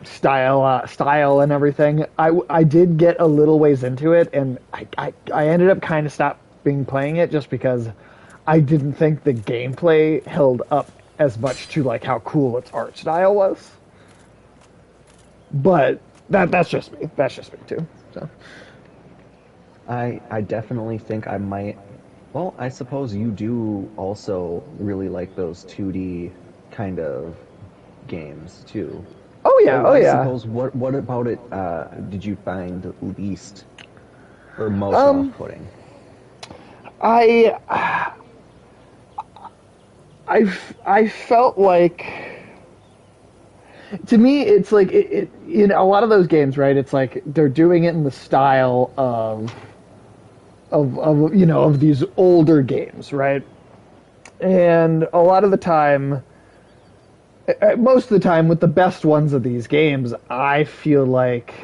style and everything. I did get a little ways into it, and I ended up kind of stopping playing it just because I didn't think the gameplay held up as much to like how cool its art style was. But that's just me. That's just me too. So I definitely think I might. Well, I suppose you do also really like those 2D kind of games too. oh yeah, oh I yeah. suppose what about it did you find least or most Um, off-putting? I I felt like to me it's like a lot of those games, right? It's like they're doing it in the style of of these older games, right? And a lot of the time, most of the time, with the best ones of these games, I feel like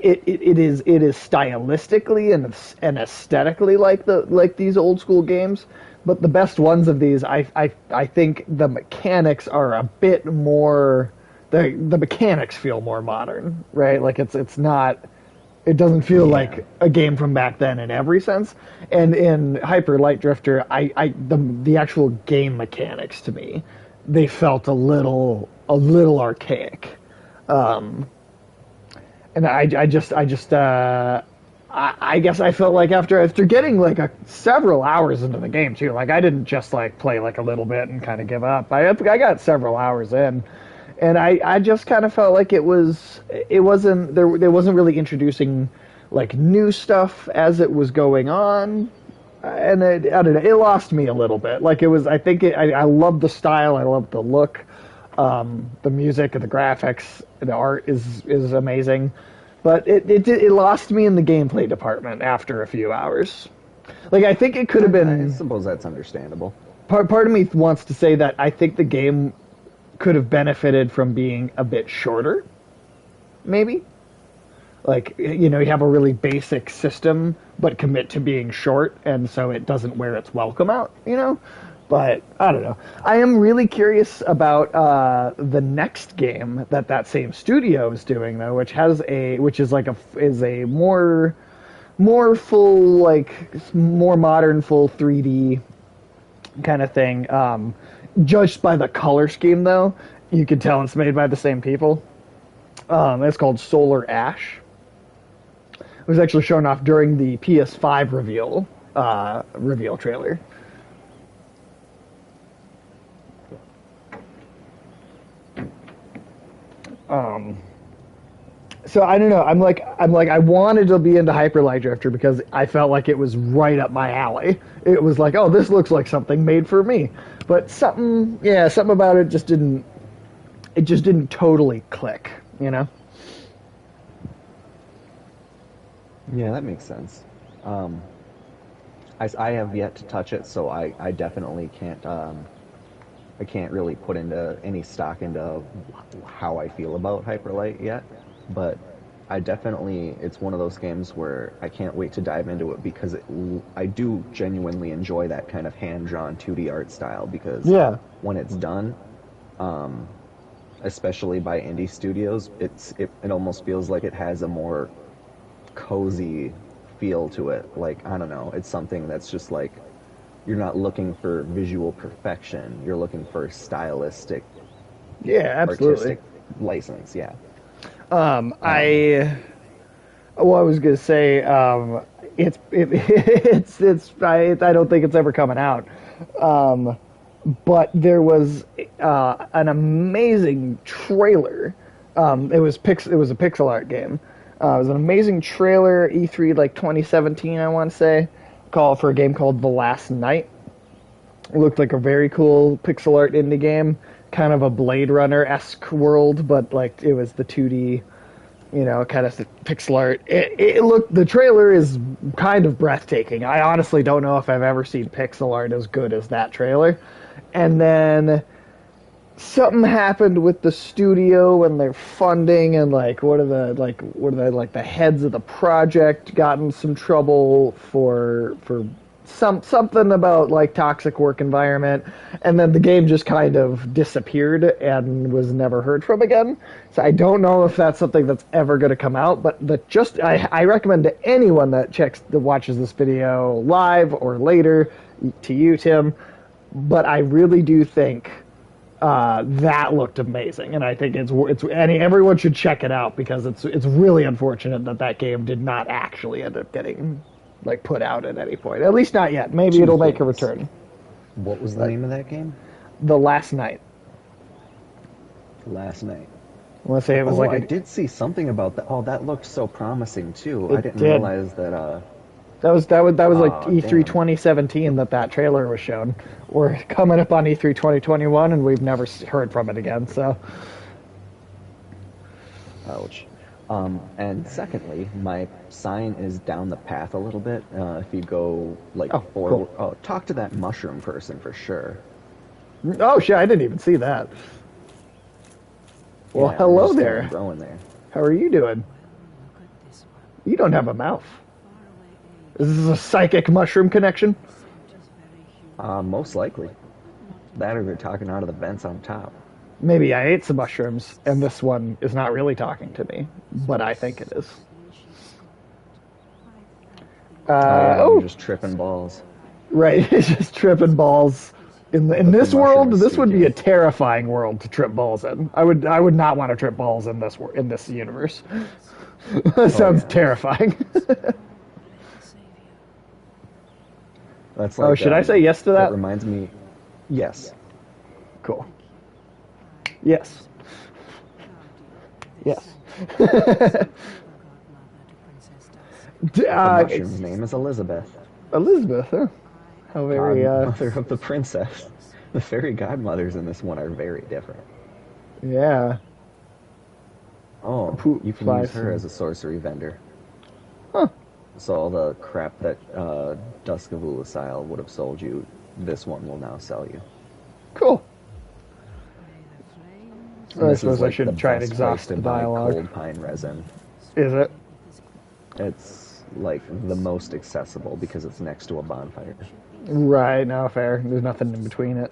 it is stylistically and aesthetically like these old school games, but the best ones of these, I think the mechanics are a bit more. The mechanics feel more modern, right? Like it's not. It doesn't feel Yeah. like a game from back then in every sense. And in Hyper Light Drifter, the actual game mechanics to me, they felt a little archaic. And I guess I felt like after getting like several hours into the game too, like I didn't just like play like a little bit and kind of give up. I got several hours in, and I just kind of felt like it wasn't there wasn't really introducing like new stuff as it was going on, and I don't know, it lost me a little bit. Like it was, I love the style, I love the look, the music, the graphics, the art is amazing, but it lost me in the gameplay department after a few hours. Like I think it could have I been. suppose that's understandable. Part of me wants to say that I think the game could have benefited from being a bit shorter, maybe. Like you have a really basic system, but commit to being short, and so it doesn't wear its welcome out. But I don't know. I am really curious about the next game that same studio is doing though, which is like a more full, like more modern, full 3D kind of thing. Judged by the color scheme though, you can tell it's made by the same people. It's called Solar Ash. It was actually shown off during the PS5 reveal trailer. So I don't know. I wanted to be into Hyper Light Drifter because I felt like it was right up my alley. It was like, oh, this looks like something made for me. But something about it just didn't. It just didn't totally click. Yeah, that makes sense. Um, I have yet to touch it, so I definitely can't I can't really put into any stock into how I feel about Hyperlight yet, but I definitely it's one of those games where I can't wait to dive into it because I do genuinely enjoy that kind of hand-drawn 2D art style because Yeah, when it's done, um, especially by indie studios, it almost feels like it has a more cozy feel to it. Like, I don't know, it's something that's just like you're not looking for visual perfection. You're looking for stylistic, yeah, absolutely. artistic license. Yeah. Um, I Well, I was gonna say, I don't think it's ever coming out. Um, but there was an amazing trailer. It was a pixel art game. It was an amazing trailer, E3 like 2017, I want to say, call for a game called The Last Night. It looked like a very cool pixel art indie game, kind of a Blade Runner esque world, but like it was the 2D, kind of pixel art. The trailer is kind of breathtaking. I honestly don't know if I've ever seen pixel art as good as that trailer. And then something happened with the studio and their funding, and like what are the like the heads of the project got in some trouble for something about like toxic work environment, and then the game just kind of disappeared and was never heard from again. So I don't know if that's something that's ever going to come out, but I recommend to anyone that watches this video live or later, to you, Tim. But I really do think that looked amazing, and I think everyone should check it out because it's really unfortunate that that game did not actually end up getting like put out at any point. At least not yet. Maybe Two it'll make a things. return. What was the name of that game? The Last Night. Last Night. I want to say it was Oh, like I did see something about that. Oh, that looked so promising too. I It didn't did. realize that. that was like Oh, E3 damn. 2017 that trailer was shown. We're coming up on E3 2021, and we've never heard from it again. So Ouch. And secondly, my sign is down the path a little bit. If you go like oh, forward, cool. oh, talk to that mushroom person for sure. Oh shit, I didn't even see that. Well, Yeah, they're hello just there. growing there. How are you doing? You don't have a mouth. Is this a psychic mushroom connection? Most likely. That or they're talking out of the vents on top. Maybe I ate some mushrooms, and this one is not really talking to me, but I think it is. Yeah, Oh, you're just tripping balls. right. It's just tripping balls. In But the this mushroom world, is this would be a speaking. terrifying world to trip balls in. I would not want to trip balls in this universe. That Oh sounds yeah. terrifying. That's Oh, like should I say yes to that that? reminds me. Yes. Cool. Yes. Yes. The mushroom's name is Elizabeth. Elizabeth, huh? How very Godmother of the princess. The fairy godmothers in this one are very different. yeah. Oh, Poop you can flies use her and- as a sorcery vendor. Huh. So all the crap that Dusk of Ulusil would have sold you, this one will now sell you. Cool. And I this suppose is I like the should try and best exhaust place the to buy dialogue. cold pine resin. Is it? It's like the most accessible because it's next to a bonfire. Right, no, fair. There's nothing in between it.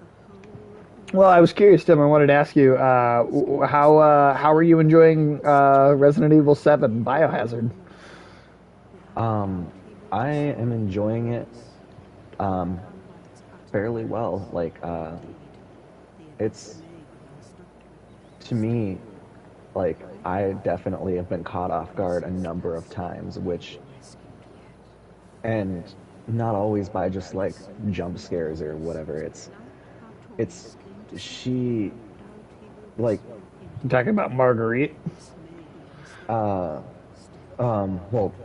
Well, I was curious, Tim. I wanted to ask you, how are you enjoying Resident Evil 7 Biohazard? I am enjoying it fairly well. Like, it's to me, like I definitely have been caught off guard a number of times, and not always by just like jump scares or whatever. It's she, like, You talking about Marguerite? well,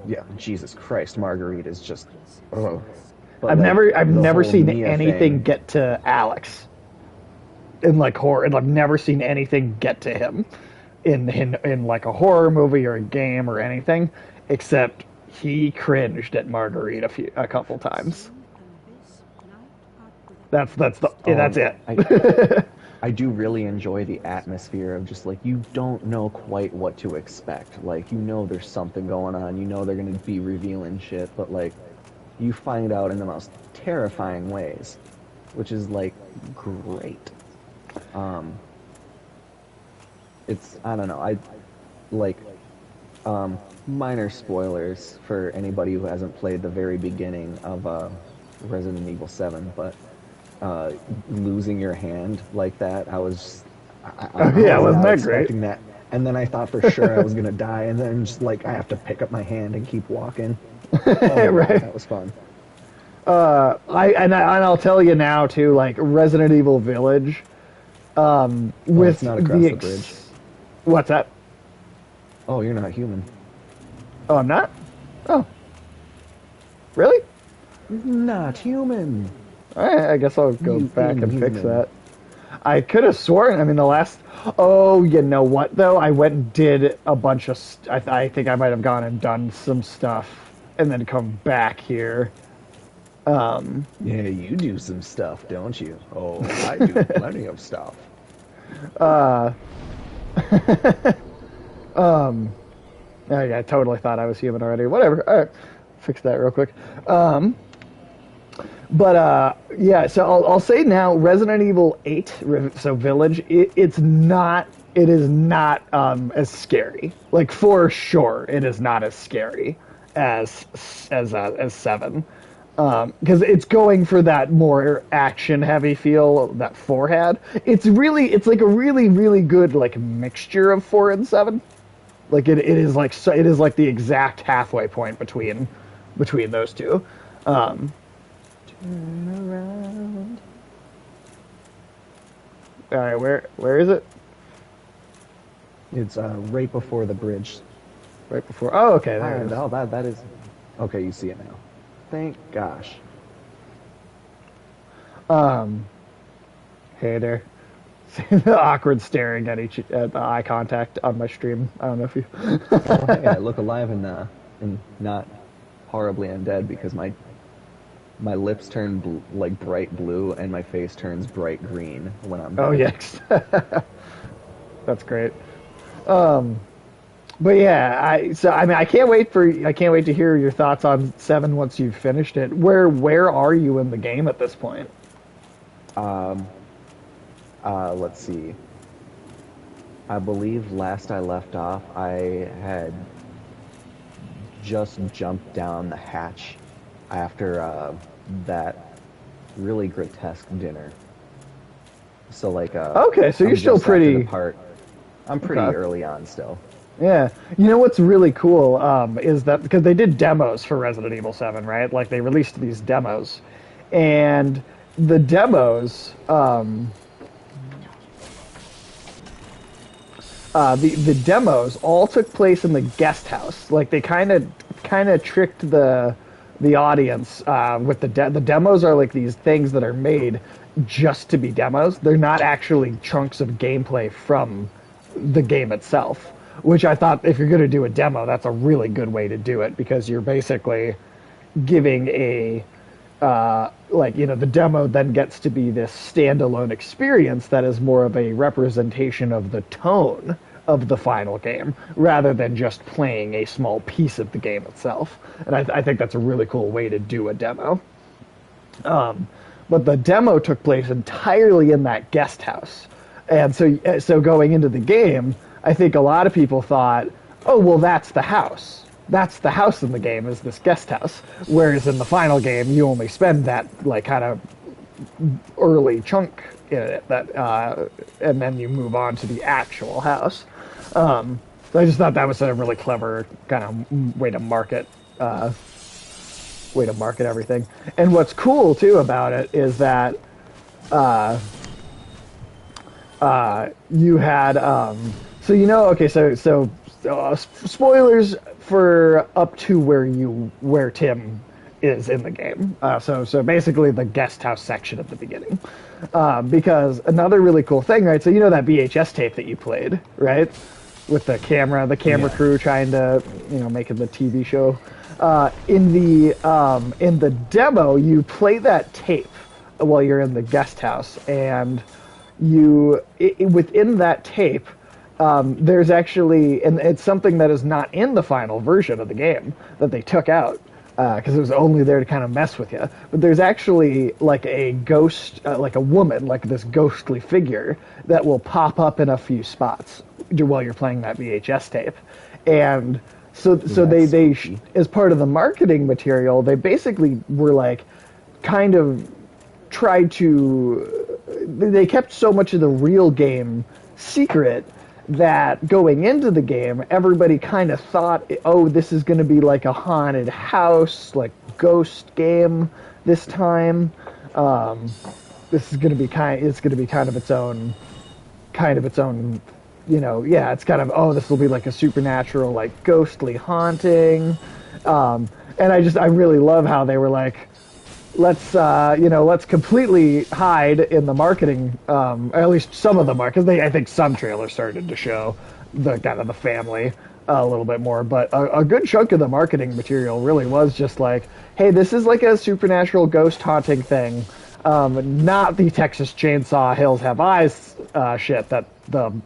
yeah, Jesus Christ, Marguerite is just, ugh. But I've like the never whole seen Mia anything thing, get to Alex in like horror, and I've never seen anything get to him in like a horror movie or a game or anything, except he cringed at Marguerite a couple times. That's it. I do really enjoy the atmosphere of just like you don't know quite what to expect. Like you know there's something going on, you know they're gonna be revealing shit, but like you find out in the most terrifying ways, which is like great. It's I don't know, I like minor spoilers for anybody who hasn't played the very beginning of Resident Evil 7, but losing your hand like that, I was Yeah, was wasn't not that great? expecting that. And then I thought for sure I was gonna die, and then just like I have to pick up my hand and keep walking. Oh my God, Right. that was fun. I'll tell you now too, like Resident Evil Village, with it's not across the bridge. What's that? Oh, you're not human. Oh, I'm not. Oh, really? Not human. All right, I guess I'll go You back and fix inhuman. that. I could have sworn. I mean, the last. Oh, you know what though? I went and did a bunch of. I think I might have gone and done some stuff, and then come back here. Yeah, you do some stuff, don't you? Oh, I do plenty of stuff. I totally thought I was human already. Whatever. All right, fix that real quick. But yeah, so I'll say now, Resident Evil 8, so Village, it's not. It is not as scary. For sure, it is not as scary as as 7, because it's going for that more action heavy feel that 4 had. It's like a really good like mixture of 4 and 7. It is like it is like the exact halfway point between those two. Um, Turn around. all right, where is it? It's right before the bridge. Right before. Oh, okay, there it is. Oh, that is. Okay, you see it now. Thank gosh. Um, hey there. The awkward staring at the eye contact on my stream. I don't know if you. Oh, hey, I look alive and not horribly undead because my lips turn like bright blue and my face turns bright green when I'm Oh, dead. yes. That's great. Um, but yeah, I mean I can't wait to hear your thoughts on 7 once you've finished it. Where are you in the game at this point? Um, let's see. I believe last I left off, I had just jumped down the hatch after that really grotesque dinner. So like, Okay, so you're I'm still just after the pretty. part. I'm pretty Okay. early on still. Yeah. You know what's really cool is that because they did demos for Resident Evil 7, right? Like they released these demos. And the demos, the demos all took place in the guest house. Like they kind of tricked the audience with the demos are like these things that are made just to be demos. They're not actually chunks of gameplay from the game itself. Which I thought, if you're going to do a demo, that's a really good way to do it because you're basically giving a the demo then gets to be this standalone experience that is more of a representation of the tone of the final game rather than just playing a small piece of the game itself. And I think that's a really cool way to do a demo. But the demo took place entirely in that guest house. And so going into the game, I think a lot of people thought, oh, well, that's the house. That's the house in the game, is this guest house. Whereas in the final game, you only spend that like kind of early chunk in it, and then you move on to the actual house. So I just thought that was a really clever kind of way to market everything. And what's cool too about it is that you had okay, spoilers for up to where Tim is in the game. So basically the guest house section at the beginning. Because another really cool thing, right? So you know that VHS tape that you played, right? With the camera Yeah. crew trying to, making the TV show. In the demo, you play that tape while you're in the guest house, and within that tape, there's actually, and it's something that is not in the final version of the game that they took out because it was only there to kind of mess with you. But there's actually like a ghost, like a woman, like this ghostly figure that will pop up in a few spots while you're playing that VHS tape, and so That's they spooky. as part of the marketing material, they basically were like kind of tried to they kept so much of the real game secret that going into the game, everybody kind of thought, oh, this is going to be like a haunted house, like ghost game this time. This is going to be it's going to be kind of its own, it's kind of, oh, this will be like a supernatural, like ghostly haunting. And I really love how they were like, let's completely hide in the marketing, or at least some of the market. I think some trailers started to show the kind of the family a little bit more, but a good chunk of the marketing material really was just like, hey, this is like a supernatural ghost haunting thing, not the Texas Chainsaw Hills Have Eyes shit that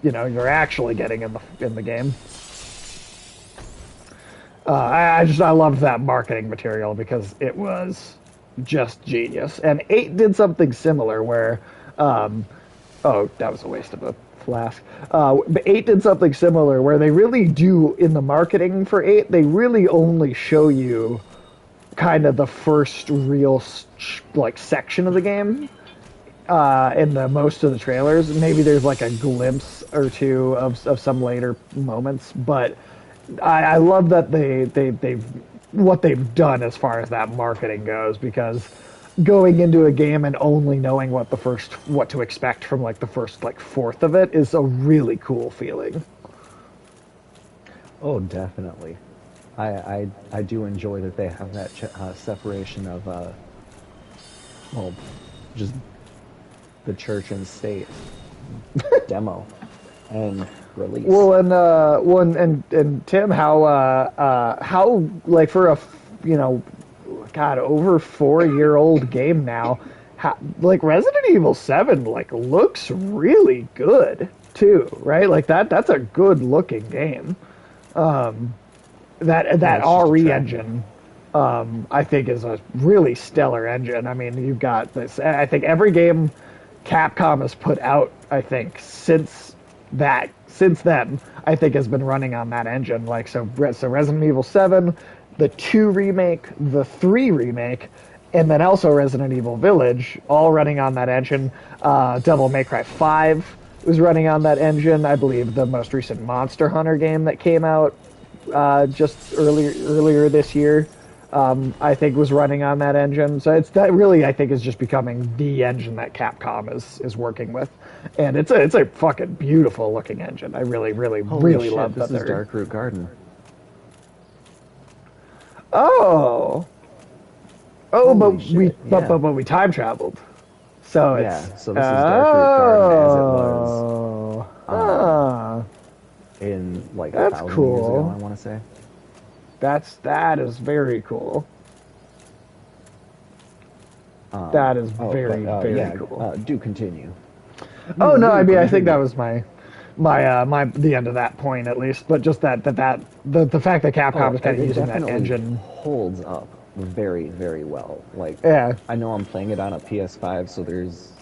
you're actually getting in the game. I loved that marketing material because it was just genius. And 8 did something similar where, oh, that was a waste of a flask. But 8 did something similar where they really do, in the marketing for 8, they really only show you kind of the first real like section of the game in the most of the trailers. Maybe there's like a glimpse or two of some later moments, but I love that they've what they've done as far as that marketing goes, because going into a game and only knowing what to expect from like the first like fourth of it is a really cool feeling. Oh, definitely. I do enjoy that they have that separation of well, just the church and state demo and release. Well, and Tim, how like for a God, over 4 year old game now, like Resident Evil 7 like looks really good too, right? Like that's a good looking game. That It's just a RE tracking. engine, I think is a really stellar engine. I mean, you've got this. I think every game Capcom has put out, I think since then, I think has been running on that engine. Like so Resident Evil 7, the 2 remake, the 3 remake, and then also Resident Evil Village, all running on that engine. Devil May Cry 5 was running on that engine. I believe the most recent Monster Hunter game that came out just earlier this year, I think was running on that engine. So it's that really, I think, is just becoming the engine that Capcom is working with, and it's a fucking beautiful looking engine. I really really Holy really shit, love that this is they're. Dark Root Garden. Oh, but Holy shit, yeah. but we time traveled, so Yeah, it's so this is Dark Root Garden as it was oh um, ah, in like a that's thousand years ago, I cool. want to say. That is very cool. Um, That is oh, very but very yeah, cool. do continue. Oh no, I Do mean I think that continue. was my the end of that point at least. But just the fact that Capcom Oh, is kind of it using that definitely engine. holds up very, very well. Like, Yeah, I know I'm playing it on a PS5, so there's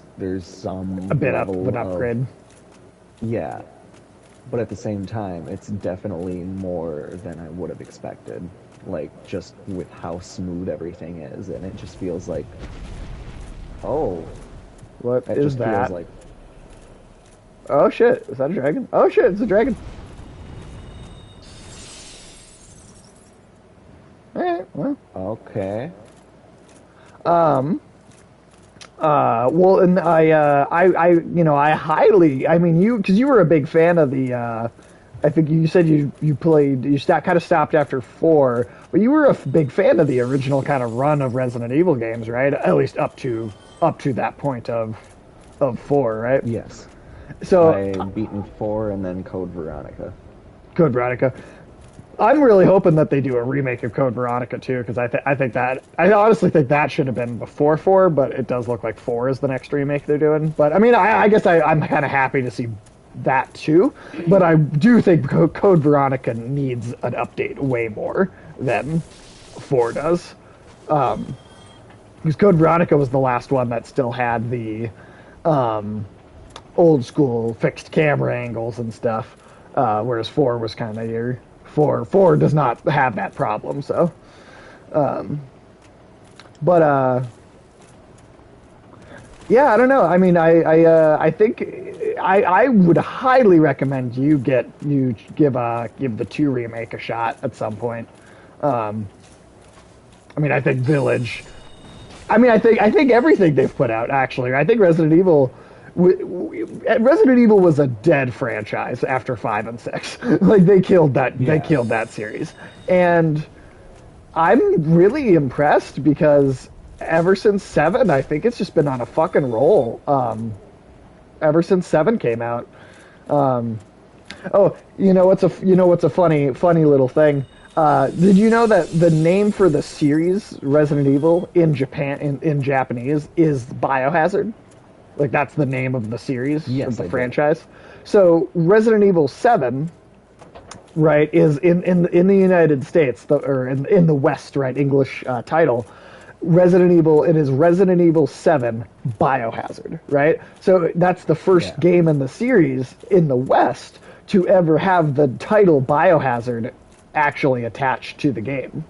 some a bit up of level an of upgrade. yeah, but at the same time, it's definitely more than I would have expected. Like, just with how smooth everything is, and it just feels like, oh, What it is just feels that? like, Oh shit! Is that a dragon? Oh shit! It's a dragon. All right. Well. okay, Well, and I highly. I mean, because you were a big fan of the. I think you said you played. Kind of stopped after 4, but you were a big fan of the original kind of run of Resident Evil games, right? At least up to that point of 4, right? yes, So, I beaten 4 and then Code Veronica. Code Veronica. I'm really hoping that they do a remake of Code Veronica too, because I honestly think that should have been before 4, but it does look like 4 is the next remake they're doing. But I mean, I guess I'm kind of happy to see that too, but I do think Code Veronica needs an update way more than 4 does, because Code Veronica was the last one that still had the old school fixed camera angles and stuff, whereas 4 was kind of your 4 does not have that problem. So, but yeah, I don't know. I mean, I think I would highly recommend you give the 2 remake a shot at some point. I mean, I think Village. I mean, I think everything they've put out actually. I think Resident Evil was a dead franchise after 5 and 6. Like they killed that. They Yeah. killed that series, and I'm really impressed because ever since 7, I think it's just been on a fucking roll. Ever since 7 came out. Oh, what's a funny little thing? Did you know that the name for the series Resident Evil in Japan in Japanese is Biohazard? Like that's the name of the series of Yes, the I did. franchise. So Resident Evil 7, right, is in the United States, or in the West, right, English title. Resident Evil, it is Resident Evil 7 Biohazard, right? So that's the first Yeah. game in the series in the West to ever have the title Biohazard actually attached to the game,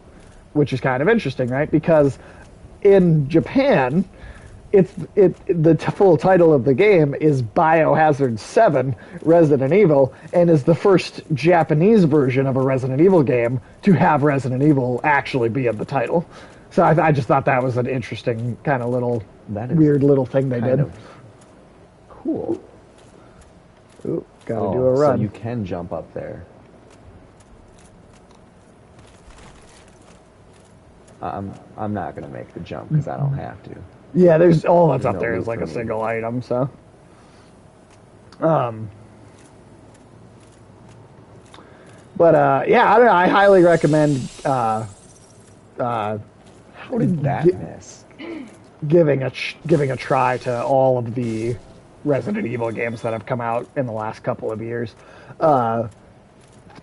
which is kind of interesting, right? Because in Japan, the full title of the game is Biohazard 7 Resident Evil, and is the first Japanese version of a Resident Evil game to have Resident Evil actually be in the title. So I just thought that was an interesting kind of little That is weird little thing they kind did. of cool. Ooh, gotta Oh, do a so run. you can jump up there. I'm not gonna make the jump because I don't have to. Yeah, there's all that's There's up no there loot is like for a me. single item. So, um, but yeah, I don't know. I highly recommend How did that miss? giving a try to all of the Resident Evil games that have come out in the last couple of years.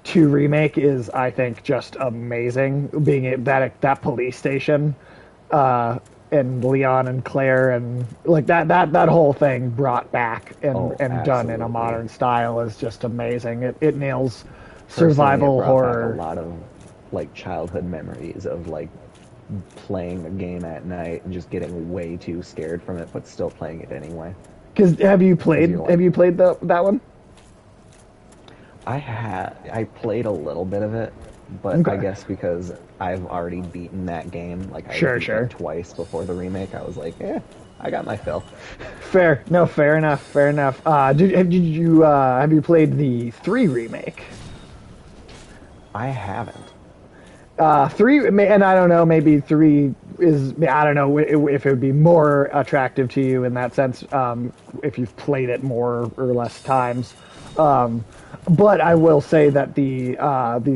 2 remake is, I think, just amazing. Being that police station, and Leon and Claire and like that whole thing brought back and Oh, done in a absolutely. modern style is just amazing. It nails Personally, survival it brought horror. back a lot of like childhood memories of like playing a game at night and just getting way too scared from it, but still playing it anyway. Because have you Because you're like, played that one? I played a little bit of it, but Okay. I guess because I've already beaten that game, like I Sure, beat sure. it twice before the remake, I was like, yeah, I got my fill. Fair. No, fair enough. Fair enough. Have you played the 3 remake? I haven't. 3, and I don't know, maybe 3 is, I don't know if it would be more attractive to you in that sense, if you've played it more or less times. But I will say that the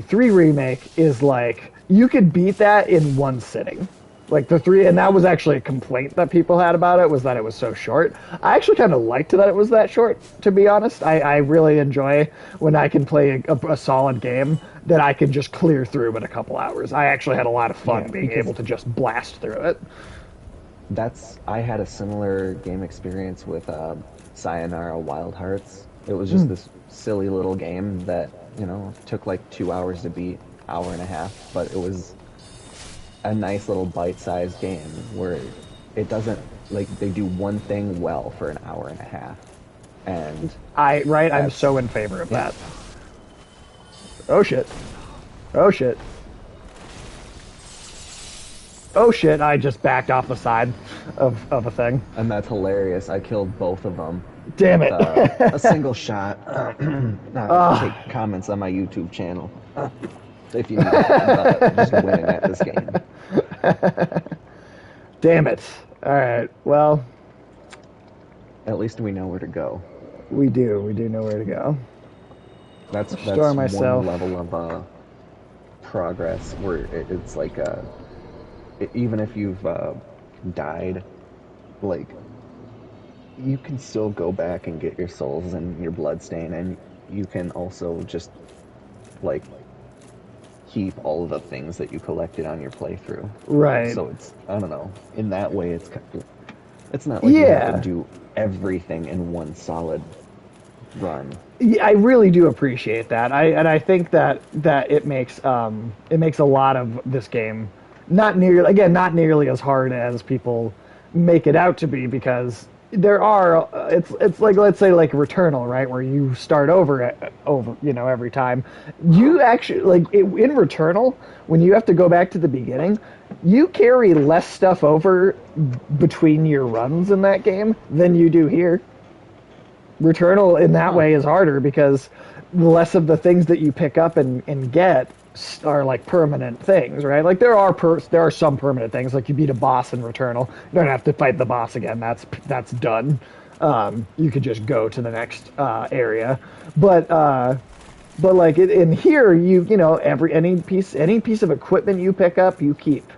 3 remake is like, you could beat that in one sitting. Like the 3, and that was actually a complaint that people had about it, was that it was so short. I actually kind of liked that it was that short, to be honest. I really enjoy when I can play a solid game that I can just clear through in a couple hours. I actually had a lot of fun Yeah, being because able to just blast through it. I had a similar game experience with Sayonara Wild Hearts. It was just this silly little game that, took like 2 hours to beat, hour and a half, but it was a nice little bite-sized game where it doesn't, like, they do one thing well for an hour and a half. And I'm that's- so in favor of yeah. that. Oh shit. Oh shit. Oh shit, I just backed off the side of a thing. And that's hilarious. I killed both of them. Damn it. A single shot. Not gonna take comments on my YouTube channel. If you need just winning at this game. Damn it. Alright, well, At least we know where to go. we do know where to go. That's Restore myself. one level of progress where it's like even if you've died, like you can still go back and get your souls and your blood stain, and you can also just like keep all of the things that you collected on your playthrough. Right. So it's, I don't know, in that way it's not like you have Yeah. to do everything in one solid run. Yeah, I really do appreciate that. I think that it makes a lot of this game not nearly as hard as people make it out to be, because there are it's like, let's say, like Returnal, right, where you start over every time. You actually, like, in Returnal, when you have to go back to the beginning, you carry less stuff over between your runs in that game than you do here. Returnal in that way is harder because less of the things that you pick up and get are like permanent things, right? Like there are some permanent things, like you beat a boss in Returnal, you don't have to fight the boss again. That's done. You could just go to the next area, but like in here, any piece of equipment you pick up, you keep.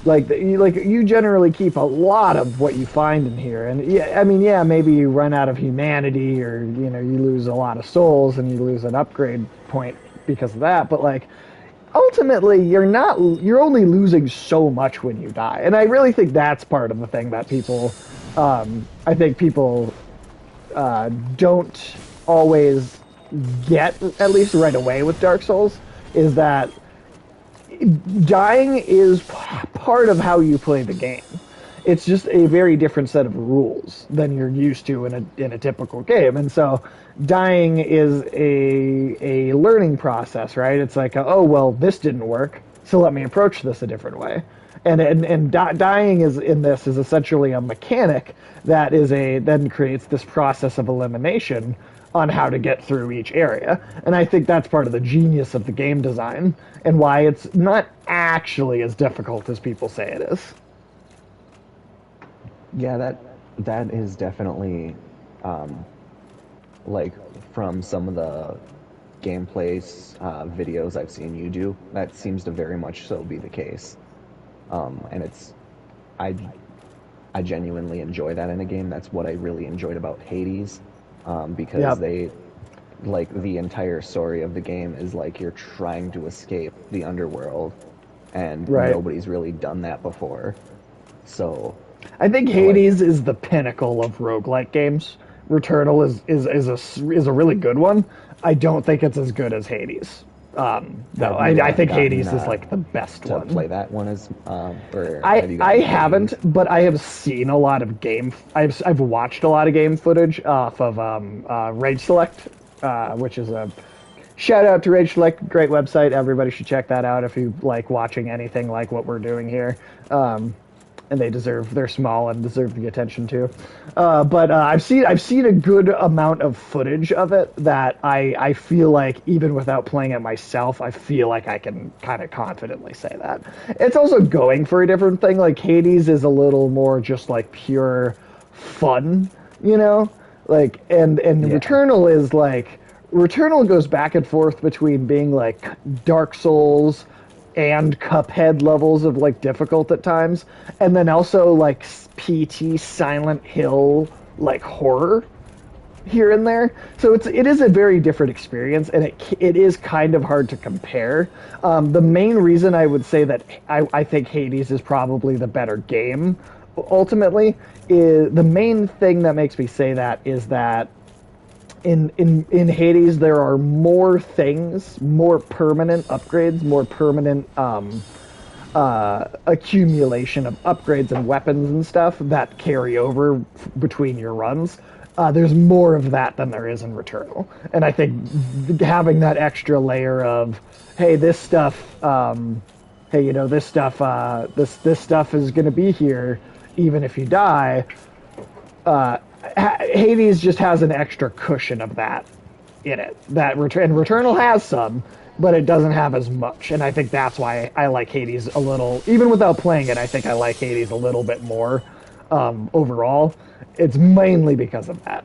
You generally keep a lot of what you find in here, and maybe you run out of humanity, or you lose a lot of souls and you lose an upgrade point because of that. But like, ultimately you're only losing so much when you die, and I really think that's part of the thing that people, I think people don't always get, at least right away with Dark Souls, is that dying is part of how you play the game. It's just a very different set of rules than you're used to in a typical game, and so dying is a learning process, right? It's like, oh well, this didn't work, so let me approach this a different way. Dying is in this is essentially a mechanic that is a then creates this process of elimination on how to get through each area. And I think that's part of the genius of the game design and why it's not actually as difficult as people say it is. Yeah, that is definitely um, like from some of the gameplays videos I've seen you do. That seems to very much so be the case. And I I genuinely enjoy that in a game. That's what I really enjoyed about Hades, because Yep. they like the entire story of the game is like you're trying to escape the underworld, and Right. nobody's really done that before. So, I think like, Hades is the pinnacle of roguelike games. Returnal is a really good one. I don't think it's as good as Hades. Though have you I think gotten Hades is like the best to one. play that one as, or have I you I gotten to play haven't, Hades? but I have seen a lot of game. I've watched a lot of game footage off of Rage Select, which is a shout out to Rage Select, great website. Everybody should check that out if you like watching anything like what we're doing here. And they're small and deserve the attention too. But I've seen a good amount of footage of it that I feel like even without playing it myself, I feel like I can kind of confidently say that. It's also going for a different thing. Like Hades is a little more just like pure fun, you know? Like and Yeah. Returnal is like Returnal goes back and forth between being like Dark Souls and Cuphead levels of like difficult at times, and then also like PT Silent Hill like horror here and there. So it is a very different experience, and it is kind of hard to compare. The main reason I would say that I think Hades is probably the better game ultimately is the main thing that makes me say that is that in Hades there are more things, more permanent upgrades, more permanent accumulation of upgrades and weapons and stuff that carry over between your runs. There's more of that than there is in Returnal, and I think having that extra layer of, hey, this stuff, hey, you know, this stuff is going to be here even if you die. Hades just has an extra cushion of that in it. Returnal has some, but it doesn't have as much. And I think that's why I like Hades a little. Even without playing it, I think I like Hades a little bit more overall. It's mainly because of that.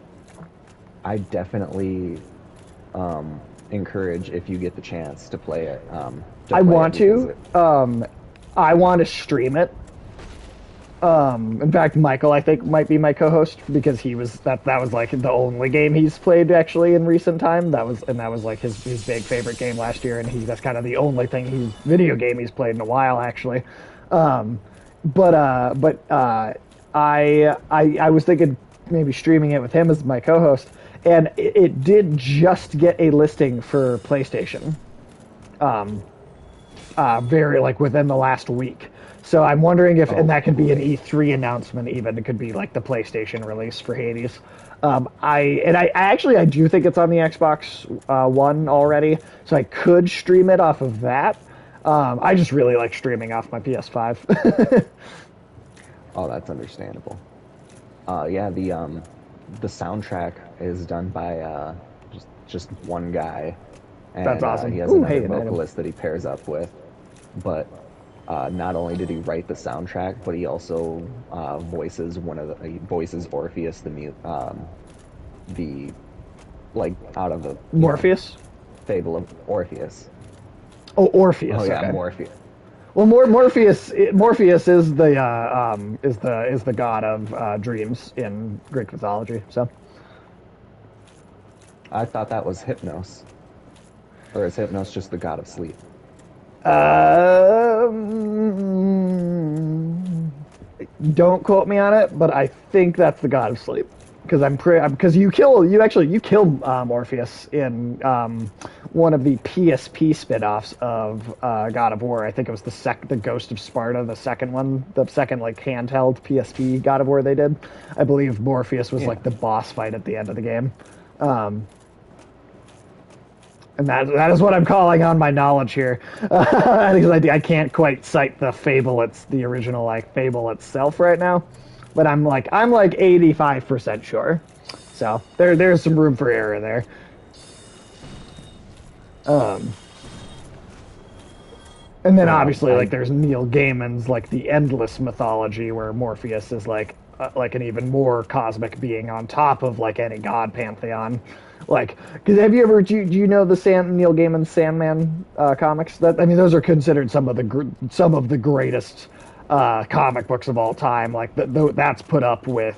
I definitely encourage, if you get the chance to I play it want because to. I want to stream it. In fact, Michael, I think, might be my co-host because that was like the only game he's played actually in recent time. That was like his big favorite game last year, and that's kind of the only video game he's played in a while actually. Um, but I was thinking maybe streaming it with him as my co-host, and it did just get a listing for PlayStation very like within the last week. So I'm wondering if, and oh, that could be an cool. E3 announcement even. It could be like the PlayStation release for Hades. I actually I do think it's on the Xbox One already, so I could stream it off of that. I just really like streaming off my PS5. Oh, that's understandable. Yeah, the soundtrack is done by just one guy, That's and awesome. he has Ooh, another hey, an item. vocalist that he pairs up with. But not only did he write the soundtrack, but he also he voices Orpheus, the like out of the Morpheus. fable of Orpheus. Oh, Oh Orpheus. yeah, Okay. Morpheus. Well, Morpheus is the god of dreams in Greek mythology. So I thought that was Hypnos, or is Hypnos just the god of sleep? Don't quote me on it, but I think that's the God of Sleep because because you kill Morpheus in one of the PSP spin-offs of God of War. I think it was the Ghost of Sparta, the second one, the second like handheld PSP God of War they did. I believe Morpheus was Yeah. like the boss fight at the end of the game. Um, and that is what I'm calling on my knowledge here, because I can't quite cite the original like Fable itself right now, but I'm like 85% sure. So there's some room for error there. Um, and then Well, obviously like there's Neil Gaiman's like the endless mythology where Morpheus is like an even more cosmic being on top of like any god pantheon. Like, because have you ever do you know the Neil Gaiman's Sandman comics? That I mean, those are considered some of the greatest comic books of all time. Like that's put up with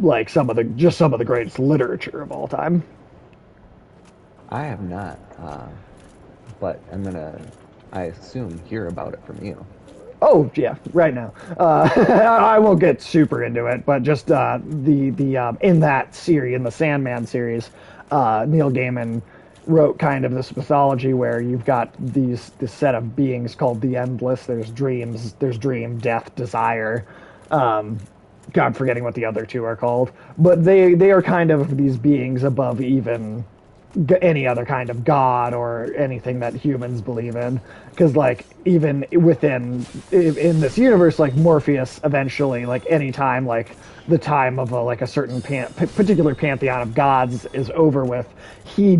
like some of the greatest literature of all time. I have not, but I'm gonna, I assume, hear about it from you. Oh yeah, right now. I won't get super into it, but just the in that series, in the Sandman series, Neil Gaiman wrote kind of this mythology where you've got this set of beings called the Endless. There's dream, death, desire. Um, God, forgetting what the other two are called, but they are kind of these beings above even any other kind of god or anything that humans believe in, because like even within in this universe, like Morpheus eventually, like anytime like the time of like a certain particular pantheon of gods is over with, he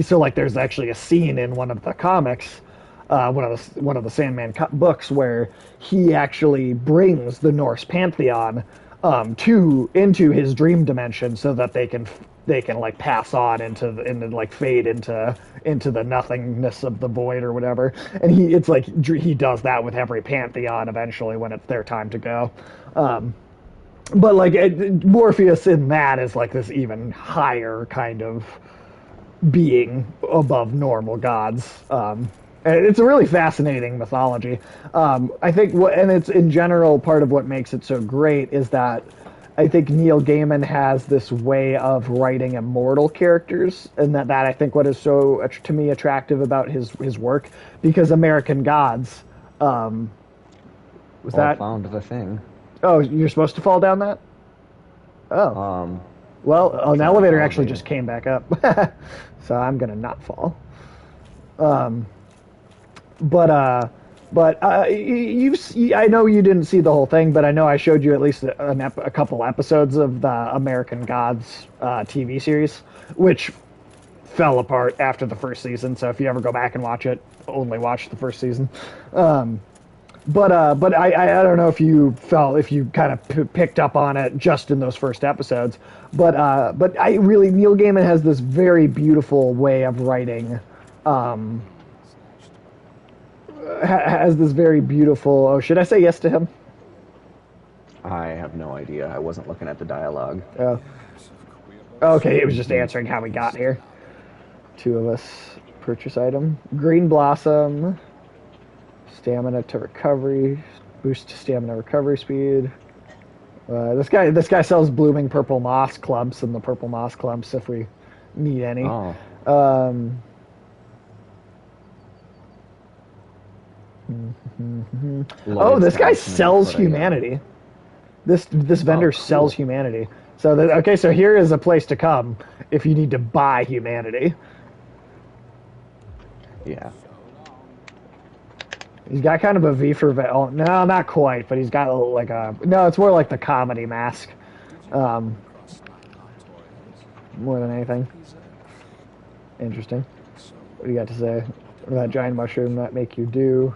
so like there's actually a scene in one of the comics, one of the Sandman books where he actually brings the Norse pantheon to into his dream dimension so that they can like pass on into like fade into the nothingness of the void or whatever. And it's like he does that with every pantheon eventually when it's their time to go. But like Morpheus in that is like this even higher kind of being above normal gods. And it's a really fascinating mythology. I think and it's in general part of what makes it so great is that I think Neil Gaiman has this way of writing immortal characters, and that I think what is so to me attractive about his work, because American Gods, was Well, I that? found the thing. Oh, you're supposed to fall down that? Oh, Um, well, an Found an elevator actually elevator. just came back up, so I'm gonna not fall. But I know you didn't see the whole thing, but I know I showed you at least a couple episodes of the American Gods TV series, which fell apart after the first season. So if you ever go back and watch it, only watch the first season. But I don't know if you kind of picked up on it just in those first episodes. But I really Neil Gaiman has this very beautiful way of writing. Has this very beautiful. Oh, should I say yes to him? I have no idea. I wasn't looking at the dialogue. Oh, okay. It was just answering how we got here. Two of us. Purchase item. Green Blossom. Stamina to recovery. Boost stamina recovery speed. This guy sells blooming purple moss clumps and the purple moss clumps if we need any. Oh, Um, oh, Lloyd's this guy tells me to sells put humanity. This oh, vendor cool. sells humanity. So okay, so here is a place to come if you need to buy humanity. Yeah. He's got kind of a V for oh, no, not quite, but he's got like a no. It's more like the comedy mask, um, more than anything. Interesting. What do you got to say? What that giant mushroom that make you do?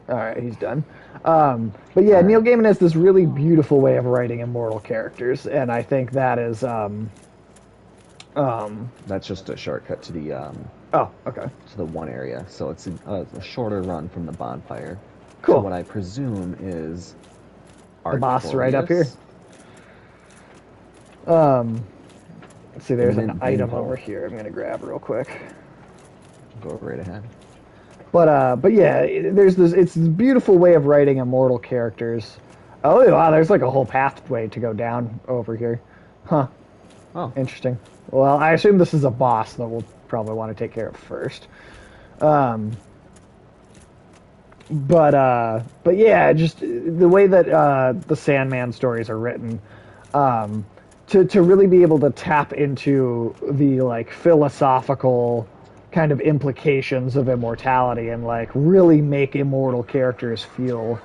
All right, he's done. But yeah, All Neil right. Gaiman has this really beautiful way of writing immortal characters, and I think that is. That's just a shortcut Oh, okay, to the one area. So it's a shorter run from the bonfire to cool. what I presume is The boss right up here. Artorias. Let's see, there's an Imminent doom item over call. here I'm going to grab real quick. Go right ahead. But yeah, there's this. It's this beautiful way of writing immortal characters. Oh wow, there's like a whole pathway to go down over here. Huh. Oh, Interesting. Well, I assume this is a boss that we'll probably want to take care of first. Um, but yeah, just the way that the Sandman stories are written, um, to really be able to tap into the like philosophical kind of implications of immortality and like really make immortal characters feel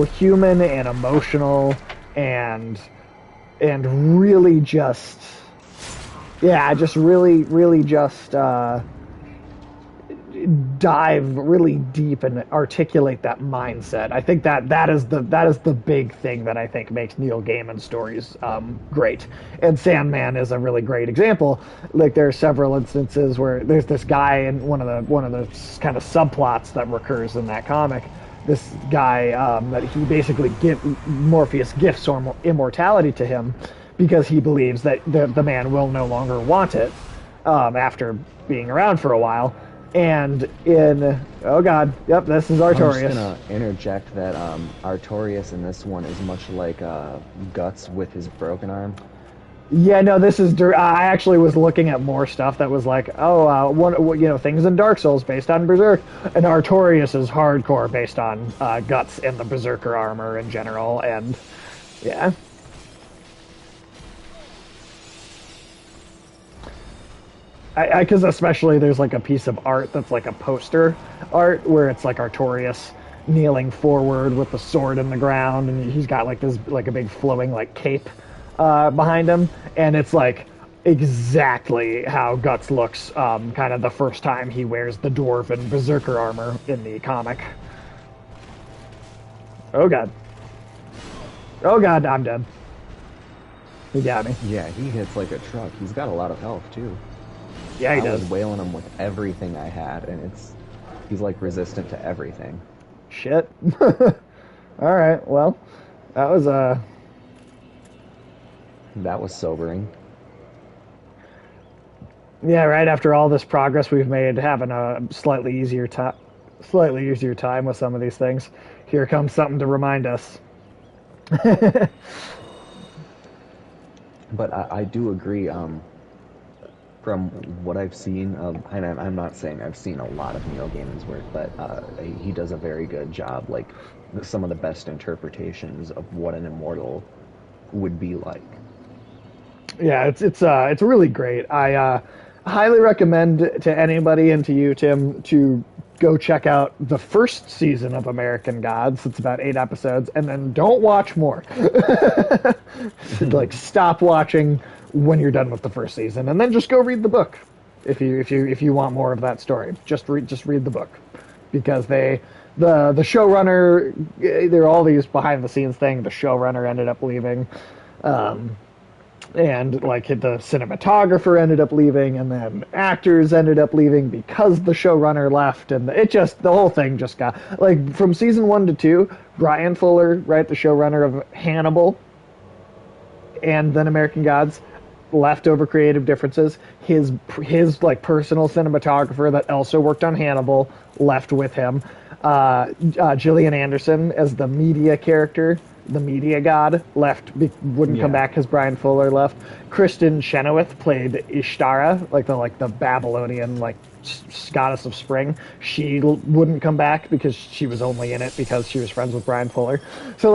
human and emotional and really just yeah, just really just dive really deep and articulate that mindset. I think that is the big thing that I think makes Neil Gaiman stories great. And Sandman is a really great example. Like there are several instances where there's this guy in one of the kind of subplots that recurs in that comic. This guy that he basically Morpheus gifts immortality to him because he believes that the man will no longer want it after being around for a while. And in oh god, yep, this is I'm just Artorias. gonna interject that Artorias in this one is much like Guts with his broken arm. Yeah, no, this is. I actually was looking at more stuff that was like, oh, things in Dark Souls based on Berserk, and Artorias is hardcore based on Guts and the Berserker armor in general, and yeah. Because especially there's like a piece of art that's like a poster art where it's like Artorias kneeling forward with the sword in the ground, and he's got like this like a big flowing like cape behind him, and it's like exactly how Guts looks kind of the first time he wears the dwarven berserker armor in the comic. Oh god, oh god, I'm dead. He got me. Yeah, he hits like a truck. He's got a lot of health too. Yeah, he I was does. wailing him with everything I had, and he's like resistant to everything. Shit. All right, well, that was That was sobering. yeah, right after all this progress we've made, having a slightly easier time with some of these things. Here comes something to remind us. But I do agree. From what I've seen of, and I'm not saying I've seen a lot of Neil Gaiman's work, but he does a very good job. Like some of the best interpretations of what an immortal would be like. Yeah, it's really great. I highly recommend to anybody and to you, Tim, to go check out the first season of American Gods. It's about 8 episodes, and then don't watch more. Like stop watching when you're done with the first season, and then just go read the book. If you want more of that story, just read the book, because the showrunner, there are all these behind the scenes thing. The showrunner ended up leaving. And like the cinematographer ended up leaving, and then actors ended up leaving because the showrunner left, and the whole thing just got like from season 1 to 2. Brian Fuller, right, the showrunner of Hannibal and then American Gods, left over creative differences. His like personal cinematographer that also worked on Hannibal left with him. Gillian Anderson as the media character, the media god, wouldn't come Yeah. back because Brian Fuller left. Kristen Chenoweth played Ishtara, like the Babylonian like goddess of spring. She wouldn't come back because she was only in it because she was friends with Brian Fuller. So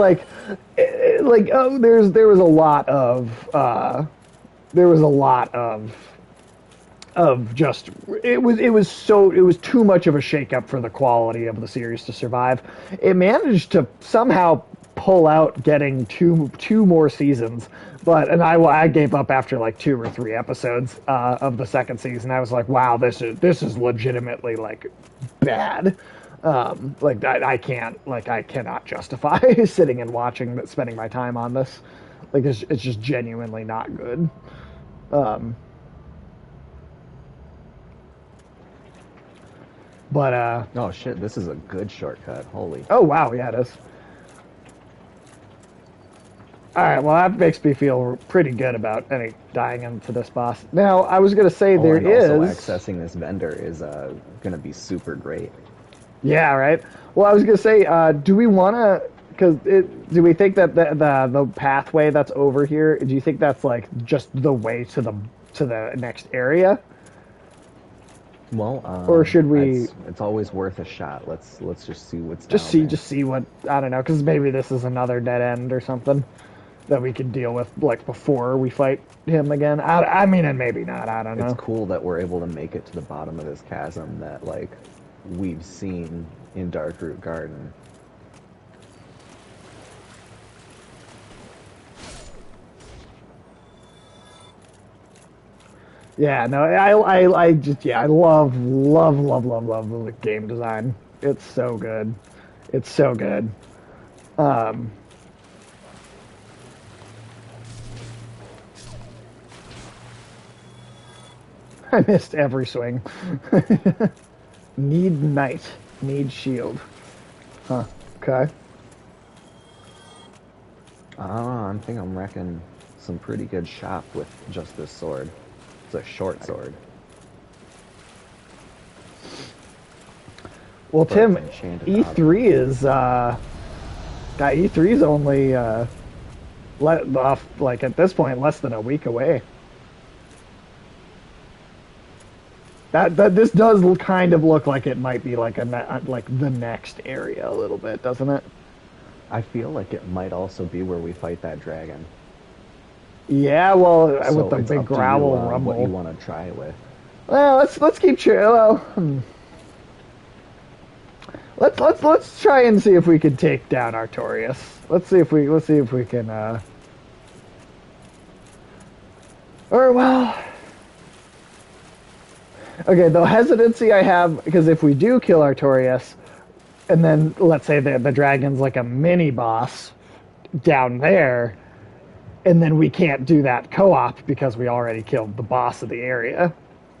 there was a lot of just it was too much of a shakeup for the quality of the series to survive. It managed to somehow pull out getting two more seasons, and I gave up after like 2 or 3 episodes of the second season. I was like, wow, this is legitimately like bad. I cannot justify sitting and spending my time on this. Like it's just genuinely not good. Um, but Oh shit, this is a good shortcut. Holy. oh wow, yeah, it is. All right, well, that makes me feel pretty good about any dying into this boss. Now, I was gonna say Oh, there and also is. accessing this vendor is gonna be super great. Yeah, right. Well, I was gonna say, do we want to? Because do we think that the pathway that's over here? Do you think that's like just the way to the next area, Well, or should we it's always worth a shot. Let's just see what's down there. just see what I don't know? Because maybe this is another dead end or something that we can deal with like before we fight him again. I mean, and maybe not. I don't It's know. cool that we're able to make it to the bottom of this chasm that like we've seen in Darkroot Garden. Yeah, no, I just yeah, I love the game design. It's so good. It's so good. Um, I missed every swing. Need knight. Need shield. Huh. Okay. I think I'm wrecking some pretty good shop with just this sword. It's a short sword, Well, but it's Tim, enchanted E3 obviously. is that E3 is only let off like at this point less than a week away. That this does kind of look like it might be like like the next area a little bit, doesn't it? I feel like it might also be where we fight that dragon. Yeah, well, with So the it's big up to you growl what you rumble. want to try with. Well, let's keep well, let's try and see if we can take down Artorias. Let's see if we can or well, okay, the hesitancy I have because if we do kill Artorias and then let's say the dragon's like a mini boss down there and then we can't do that co-op because we already killed the boss of the area.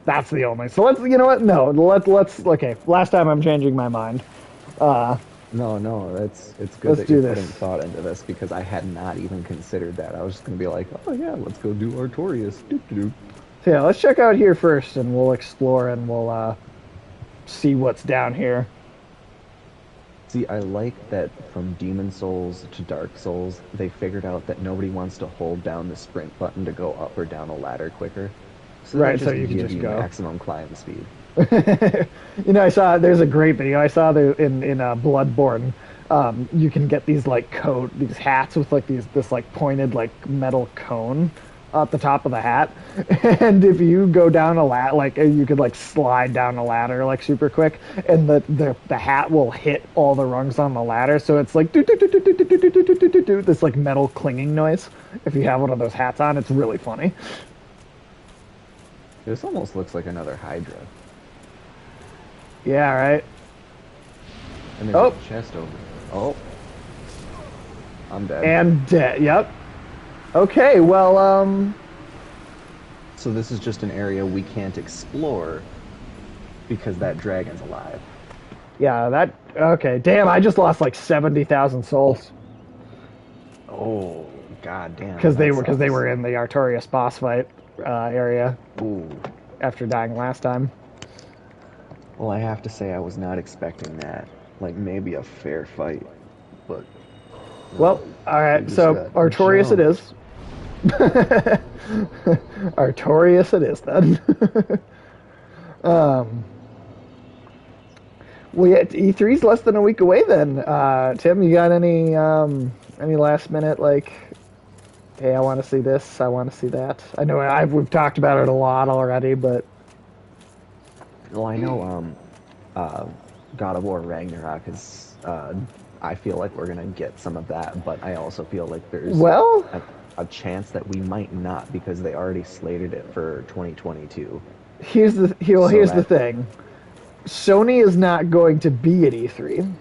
That's the only. So let's, you know what? No, let's. Okay, last time I'm changing my mind. No, no, it's good Let's that you're do putting this. thought into this because I had not even considered that. I was just gonna be like, oh yeah, let's go do Artorias. Doo-doo-doo. So yeah, let's check out here first, and we'll explore and we'll see what's down here. See, I like that from Demon Souls to Dark Souls, they figured out that nobody wants to hold down the sprint button to go up or down a ladder quicker. So they Right, so just you can give just you go. maximum climb speed. You know, I saw there's a great video I saw there in Bloodborne. You can get these like coat these hats with like this like pointed like metal cone at the top of the hat, and if you go down a ladder, like you could like slide down a ladder like super quick, and the hat will hit all the rungs on the ladder, so it's like this like metal clinging noise. If you have one of those hats on, it's really funny. This almost looks like another Hydra. Yeah, right. And there's Oh, a chest over. Oh, I'm dead. and dead. Yep. Okay, well, So this is just an area we can't explore because that dragon's alive. yeah, that okay. Damn, I just lost like 70,000 souls Oh, god damn, that because they sucks. were in the Artorias boss fight area Ooh. after dying last time. Well, I have to say I was not expecting that. Like maybe a fair fight, but Well, no. all We right, just so got Artorias it jumped. is. Artorias it is then. Well, yeah, E3's less than a week away then. Tim, you got any last minute like, hey, I want to see this, I want to see that. I know we've talked about it a lot already, but Well, I know uh, God of War Ragnarok is. I feel like we're gonna get some of that, but I also feel like there's well, a, a chance that we might not because they already slated it for 2022. So here's the that thing. Sony is not going to be at E3. oh,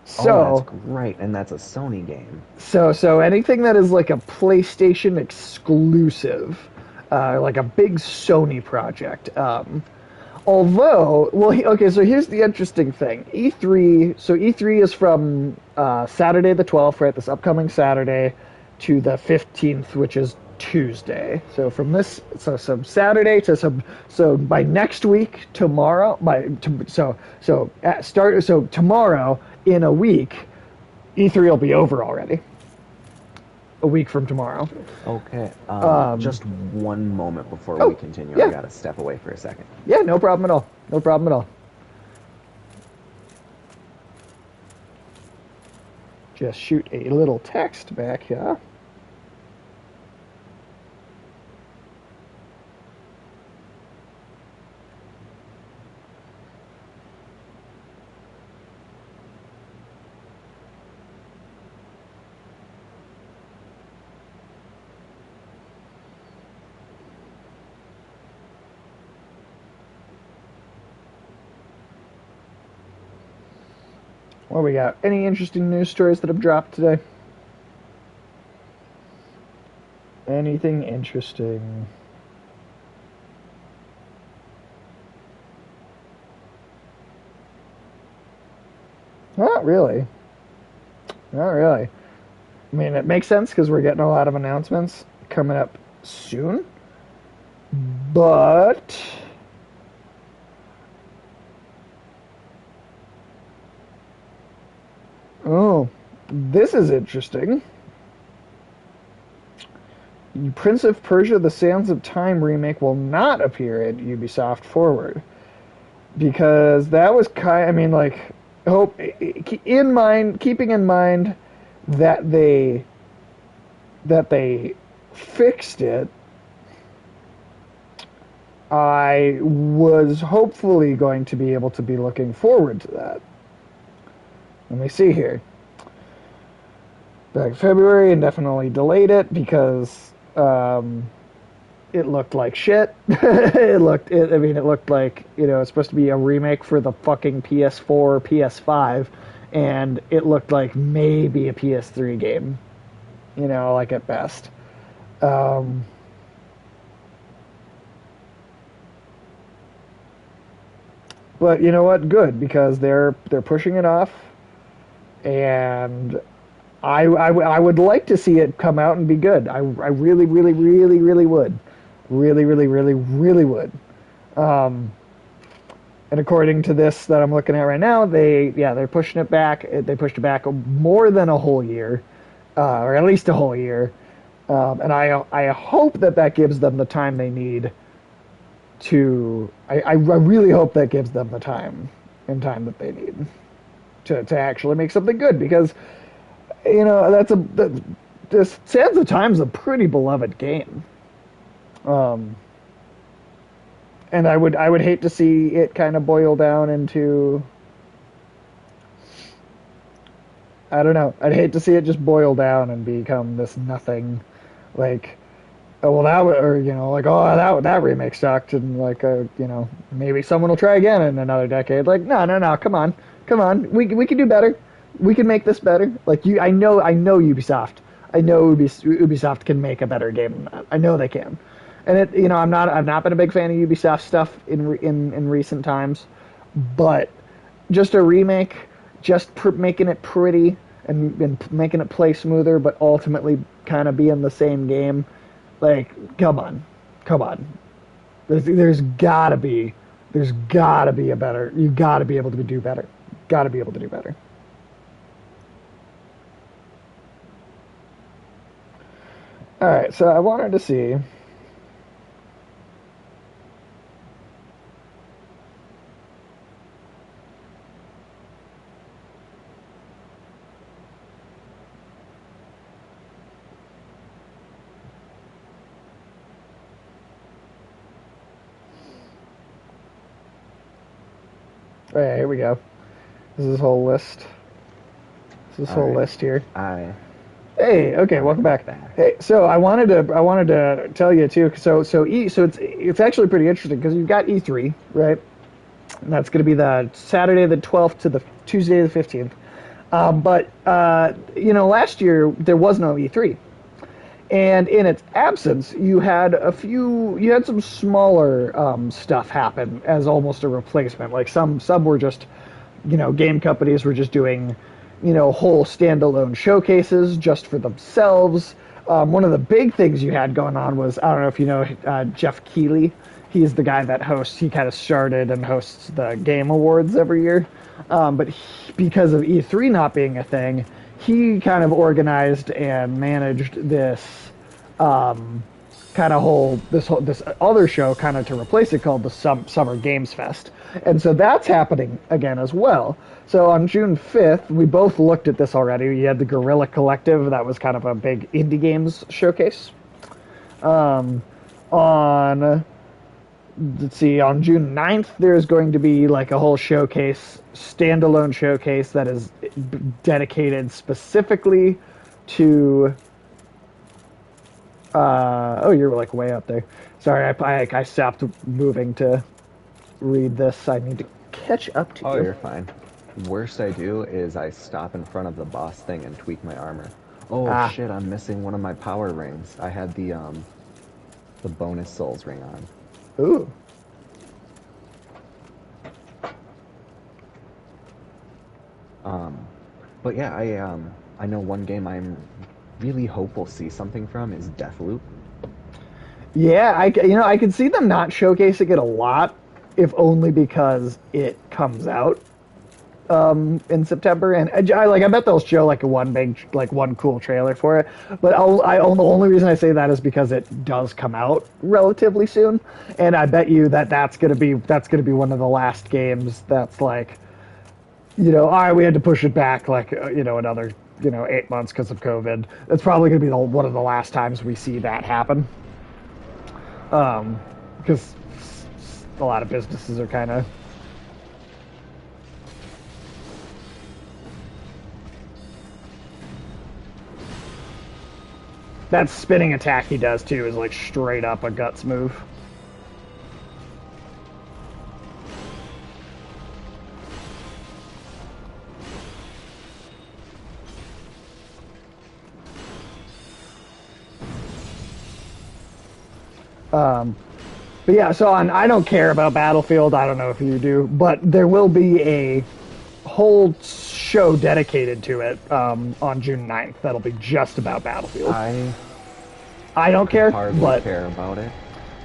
that's So, great, and that's a Sony game. so anything that is like a PlayStation exclusive, like a big Sony project. Although, well, okay, so here's the interesting thing. E3, so E3 is from Saturday the 12th, right? This upcoming Saturday, to the 15th, which is Tuesday. So from this, so Saturday to so by next week, tomorrow, so tomorrow in a week, E3 will be over already. A week from tomorrow. Okay. Just one moment before Oh, we continue. yeah. I gotta step away for a second. Yeah, no problem at all. No problem at all. Just shoot a little text back here. What we got? Any interesting news stories that have dropped today? Anything interesting? Not really. Not really. I mean, it makes sense because we're getting a lot of announcements coming up soon. But oh, this is interesting. Prince of Persia: The Sands of Time remake will not appear at Ubisoft Forward because that was kind. I mean, like, hope in mind, keeping in mind that they fixed it. I was hopefully going to be able to be looking forward to that. Let me see here. Back in February, indefinitely delayed it because it looked like shit. It looked like, it's supposed to be a remake for the fucking PS4, PS5, and it looked like maybe a PS3 game, like at best. But you know what? Good, because they're pushing it off, and I would like to see it come out and be good. I really, really, really, really would. Really, really, really, really would. And according to this that I'm looking at right now, they're pushing it back. They pushed it back more than a whole year, or at least a whole year. And I hope that gives them the time they need to. I really hope that gives them the time that they need to actually make something good, because this Sands of Time's a pretty beloved game. And I would hate to see it kind of boil down into, I don't know. I'd hate to see it just boil down and become this nothing, like, oh well that remake sucked, and like maybe someone will try again in another decade. Like no, come on, we can do better. We can make this better. Like I know Ubisoft. I know Ubisoft can make a better game than that. I know they can. And I've not been a big fan of Ubisoft stuff in recent times, but just a remake, just making it pretty and making it play smoother, but ultimately kind of being the same game. Like, come on. There's gotta be a better. You gotta be able to do better. Gotta be able to do better. All right, so I wanted to see. Oh, yeah, here we go. This is this whole list. This whole list here. Hey, okay, welcome back. Hey, so I wanted to tell you too. So it's actually pretty interesting because you've got E3, right? And that's going to be the Saturday the 12th to the Tuesday the 15th. But last year there was no E3, and in its absence, you had some smaller stuff happen as almost a replacement. Like some were just, game companies were just doing, whole standalone showcases just for themselves. One of the big things you had going on was, I don't know if you know Jeff Keighley. He's the guy that hosts. He kind of started and hosts the Game Awards every year. But because of E3 not being a thing, he kind of organized and managed this this other show kind of to replace it called the Summer Games Fest, and so that's happening again as well. So on June 5th, we both looked at this already. You had the Guerrilla Collective, that was kind of a big indie games showcase. On let's see, on June 9th, there's going to be like a whole showcase, standalone showcase that is dedicated specifically to oh, you're like way up there. Sorry, I stopped moving to read this. I need to catch up to Oh, you. you're fine. Worst I do is I stop in front of the boss thing and tweak my armor. Oh Ah, shit, I'm missing one of my power rings. I had the bonus souls ring on. ooh. But yeah, I know one game I'm really hope we'll see something from is Deathloop. Yeah, I could see them not showcasing it a lot, if only because it comes out in September, and I bet they'll show like one cool trailer for it. But the only reason I say that is because it does come out relatively soon, and I bet you that's gonna be one of the last games that's like, all right, we had to push it back like another 8 months because of COVID. That's probably gonna be one of the last times we see that happen, because a lot of businesses are kind of. That spinning attack he does too is like straight up a guts move. But yeah, so I don't care about Battlefield. I don't know if you do, but there will be a whole show dedicated to it on June 9th. That'll be just about Battlefield. I I don't care, hardly but care about it,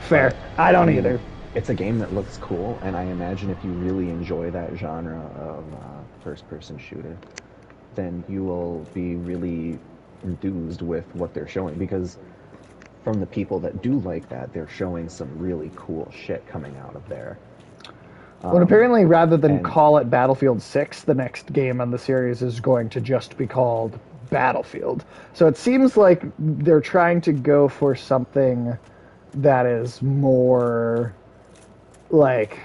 fair. but I I don't mean, either. it's a game that looks cool, and I imagine if you really enjoy that genre of first-person shooter, then you will be really enthused with what they're showing because from the people that do like that, they're showing some really cool shit coming out of there. Well, apparently, rather than And call it Battlefield 6, the next game on the series is going to just be called Battlefield. So it seems like they're trying to go for something that is more like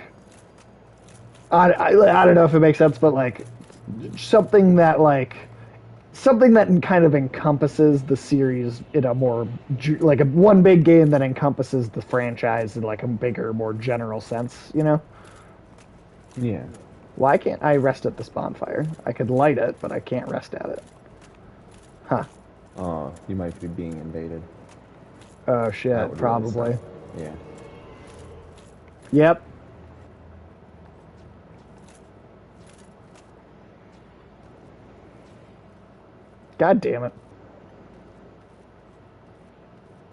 I don't know if it makes sense, but like something that like something that kind of encompasses the series in a more like a one big game that encompasses the franchise in like a bigger, more general sense. yeah, Why can't I rest at this bonfire? I could light it, but I can't rest at it. Huh. you might be being invaded. Oh That shit, would really suck. probably. Yeah. Yep. God damn it.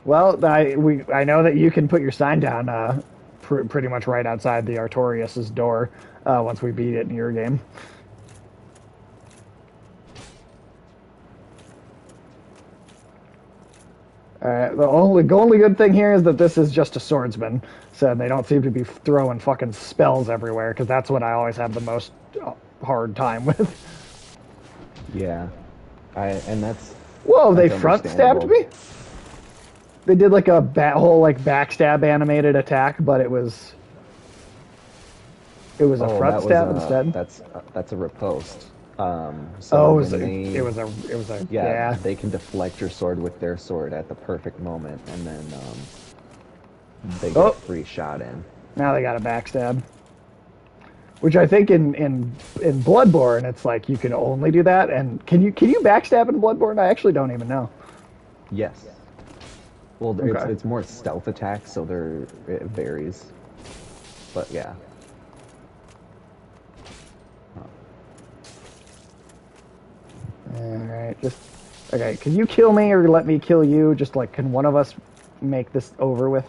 Well, I know that you can put your sign down pretty much right outside the Artorias's door once we beat it in your game. The only good thing here is that this is just a swordsman, so they don't seem to be throwing fucking spells everywhere, because that's what I always have the most hard time with. Yeah. And Whoa, they that's front stabbed understandable. me? They did like a whole like backstab animated attack, but it was a Oh, front that was stab instead. that's a riposte. So Oh, when they it was a yeah, yeah. they can deflect your sword with their sword at the perfect moment, and then they get a Oh, free shot in. now they got a backstab. Which I think in Bloodborne it's like you can only do that. And can you backstab in Bloodborne? I actually don't even know. Yes. Well, Okay. it's more stealth attack, so it varies. But yeah. All right, just Okay, can you kill me or let me kill you? Just like, can one of us make this over with?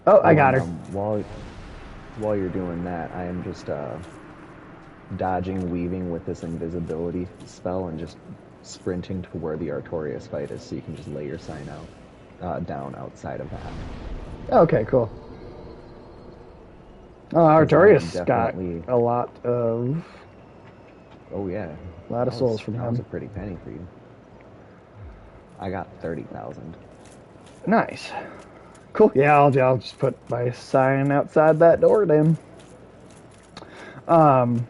Oh, I Oh, got and her. while you're doing that, I am just dodging, weaving with this invisibility spell, and just sprinting to where the Artorias fight is, so you can just lay your sign out down outside of that. Okay, cool. Oh, Because I am Artorias got definitely. a Oh yeah, lot of souls from that was him. a pretty penny for you. I got 30,000. Nice. Cool. Yeah, I'll just put my sign outside that door then. Um,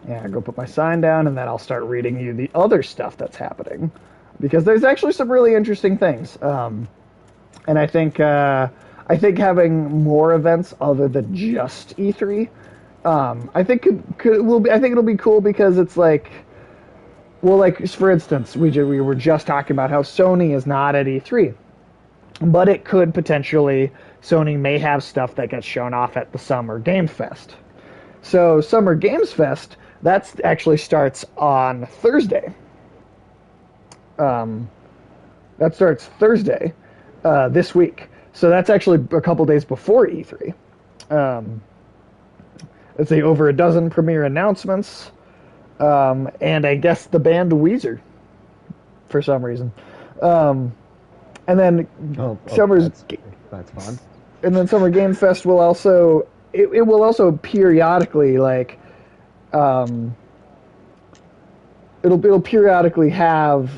yeah, I'll go put my sign down, and then I'll start reading you the other stuff that's happening, because there's actually some really interesting things. And I think having more events other than just E3, I think will be. I think it'll be cool because it's like, well, like for instance, we were just talking about how Sony is not at E3, but it could potentially. Sony may have stuff that gets shown off at the Summer Game Fest. So Summer Games Fest that actually starts on Thursday. Um, that starts Thursday this week. So that's actually a couple days before E3. Um, let's say over a dozen premiere announcements, and I guess the band Weezer for some reason. Um, and then Oh, Summer's that's fun. and then Summer Game Fest will also it will also periodically like it'll periodically have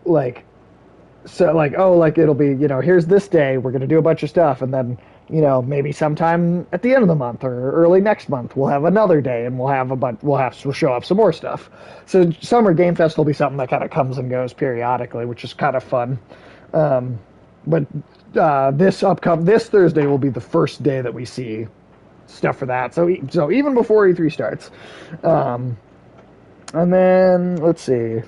like so like oh like it'll be here's this day we're gonna do a bunch of stuff and then maybe sometime at the end of the month or early next month we'll have another day and we'll show up some more stuff. So Summer Game Fest will be something that kind of comes and goes periodically, which is kind of fun. But this Thursday will be the first day that we see stuff for that. So even before E3 starts, and then let's see.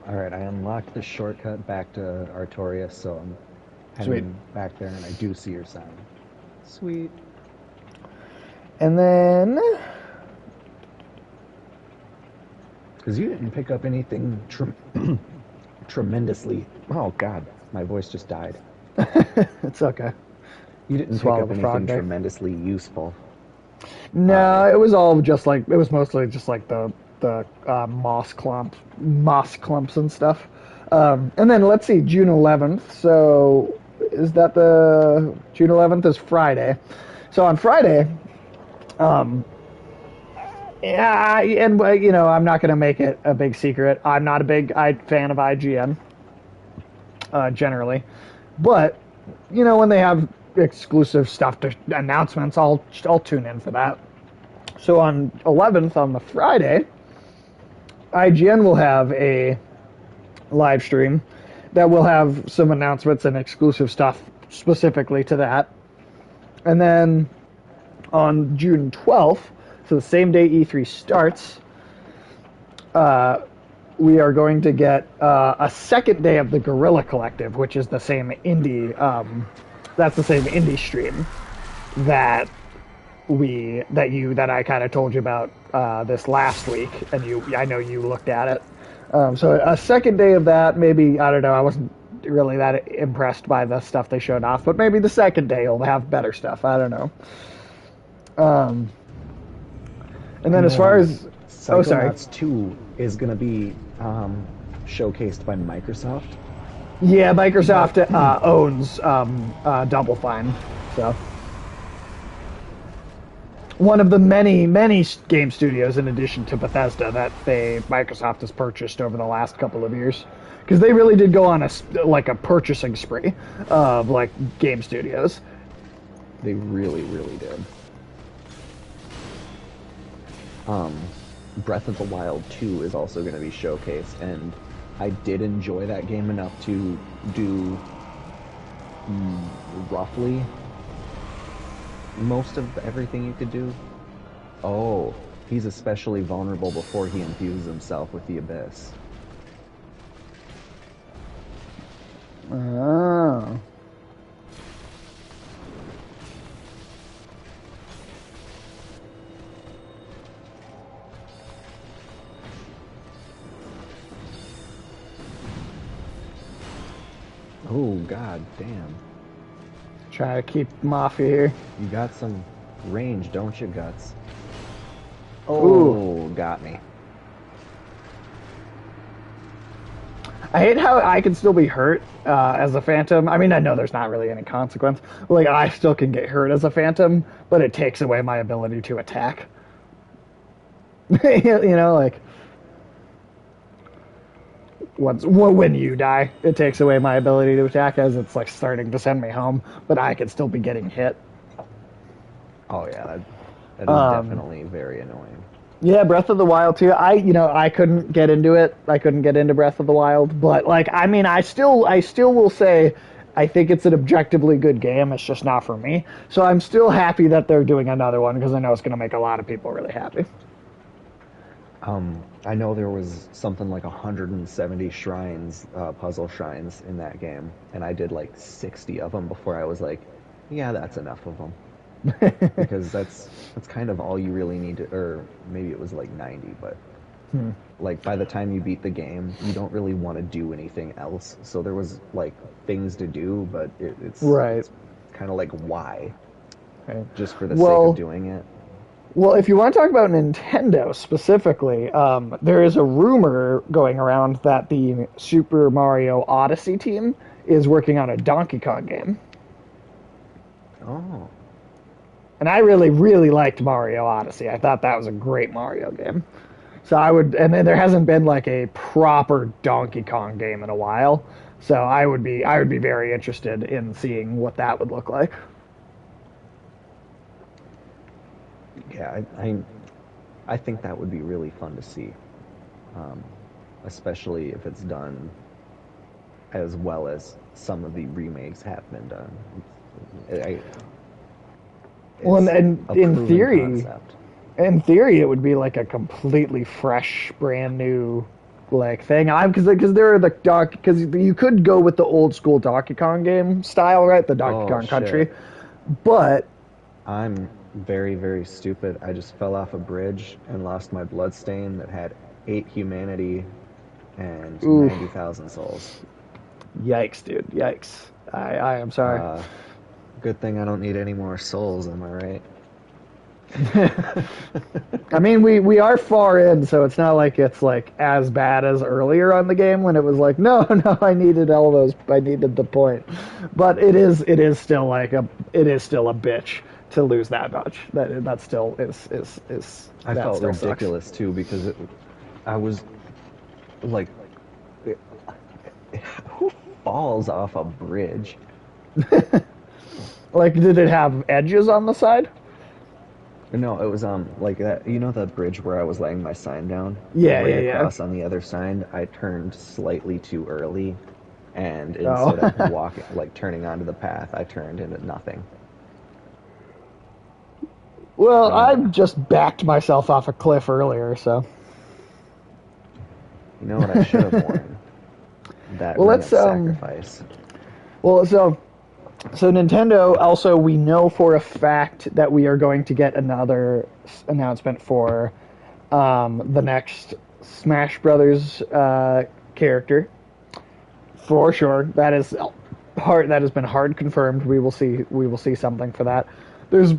All right, I unlocked the shortcut back to Artorias, so I'm Sweet. heading back there, and I do see your sign. Sweet. And then Because you didn't pick up anything tremendously. Oh God, my voice just died. it's okay. You didn't pick Swallow up the frog anything there. tremendously useful. No, it was all just like it was mostly just like the moss clumps and stuff. And then let's see, June 11th. So is that the June 11th is Friday? So on Friday, yeah, and I'm not going to make it a big secret. I'm not a big fan of IGN generally, but when they have exclusive stuff to announcements, I'll tune in for that. So on 11th, on the Friday, IGN will have a live stream that will have some announcements and exclusive stuff specifically to that. And then on June 12th, so the same day E3 starts, we are going to get a second day of the Guerrilla Collective, which is the same indie. That's the same indie stream that that I kind of told you about this last week, and I know you looked at it. So a second day of that, maybe I don't know. I wasn't really that impressed by the stuff they showed off, but maybe the second day will have better stuff. I don't know. And then as far as sorry. Psychonauts 2 is going to be showcased by Microsoft. Yeah, Microsoft owns Double Fine, so one of the many game studios in addition to Bethesda that Microsoft has purchased over the last couple of years, because they really did go on a purchasing spree of like game studios. They really, really did. Breath of the Wild 2 is also going to be showcased, and I did enjoy that game enough to do roughly most of everything you could do. Oh, he's especially vulnerable before he infuses himself with the Abyss. Oh. Oh, god damn. Try to keep them off you here. You got some range, don't you, Guts? Ooh. Oh, got me. I hate how I can still be hurt as a phantom. I mean, I know there's not really any consequence. Like, I still can get hurt as a phantom, but it takes away my ability to attack. Like, when you die, it takes away my ability to attack as it's, like, starting to send me home, but I can still be getting hit. Oh, yeah, that is definitely very annoying. Yeah, Breath of the Wild too. I couldn't get into it. I couldn't get into Breath of the Wild, but like, I mean, I still will say, I think it's an objectively good game. It's just not for me. So I'm still happy that they're doing another one because I know it's going to make a lot of people really happy. I know there was something like 170 shrines, puzzle shrines in that game, and I did like 60 of them before I was like, yeah, that's enough of them. Because that's kind of all you really need to, or maybe it was like 90, but like by the time you beat the game, you don't really want to do anything else. So there was like things to do, but Right. it's kind of like why, Right. just for the sake Well, of doing it. well, if you want to talk about Nintendo specifically, there is a rumor going around that the Super Mario Odyssey team is working on a Donkey Kong game. Oh, And I really, really liked Mario Odyssey. I thought that was a great Mario game. So I would, and then there hasn't been like a proper Donkey Kong game in a while. So I would be very interested in seeing what that would look like. yeah, I think that would be really fun to see, um, especially if it's done as well as some of the remakes have been done. I, Well, and, it's and a in proven theory, concept. in theory, it would be like a completely fresh, brand new like thing. I'm because there are the because you could go with the old school Donkey Kong game style, right? The Donkey Oh Kong Country, shit. but I'm very, very stupid. I just fell off a bridge and lost my bloodstain that had 8 humanity and oof, 90,000 souls. yikes, dude, yikes. I am sorry. Uh, Good thing I don't need any more souls, am I right? I mean, we are far in, so it's not like it's like as bad as earlier on the game when it was like, no, no, I needed all those, I needed the point. But it is still like it is still a bitch to lose that much. That still is I that felt still sucks. ridiculous too because I was like, who falls off a bridge? Like, did it have edges on the side? No, it was like that. You know the bridge where I was laying my sign down, Yeah, way yeah, yeah. across on the other side. I turned slightly too early, and instead Oh, of walking, like turning onto the path, I turned into nothing. well, I And just backed myself off a cliff earlier, so. you know what I should have worn? That Well, ring let's of sacrifice. well, so Nintendo also, we know for a fact that we are going to get another announcement for the next Smash Brothers character for sure. That is hard. That has been hard confirmed. We will see. We will see something for that. There's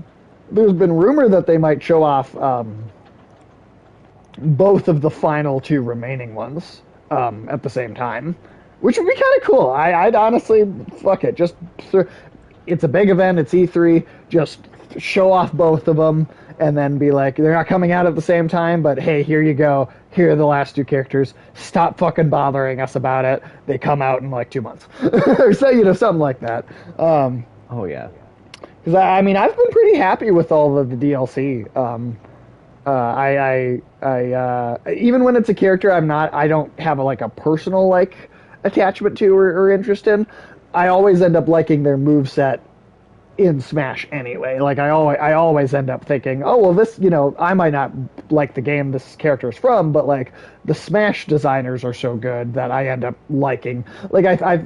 there's been rumor that they might show off both of the final two remaining ones at the same time, which would be kind of cool. I'd honestly fuck it. It's a big event. It's E3. Just show off both of them and then be like, they're not coming out at the same time, but hey, here you go. Here are the last two characters. Stop fucking bothering us about it. They come out in like 2 months, or so something like that. Oh yeah, Because I mean, I've been pretty happy with all of the DLC. Even when it's a character I don't have like a personal like attachment to or interest in. I always end up liking their move set in Smash anyway. Like I always end up thinking, oh well, this I might not like the game this character is from, but like the Smash designers are so good that I end up liking. Like I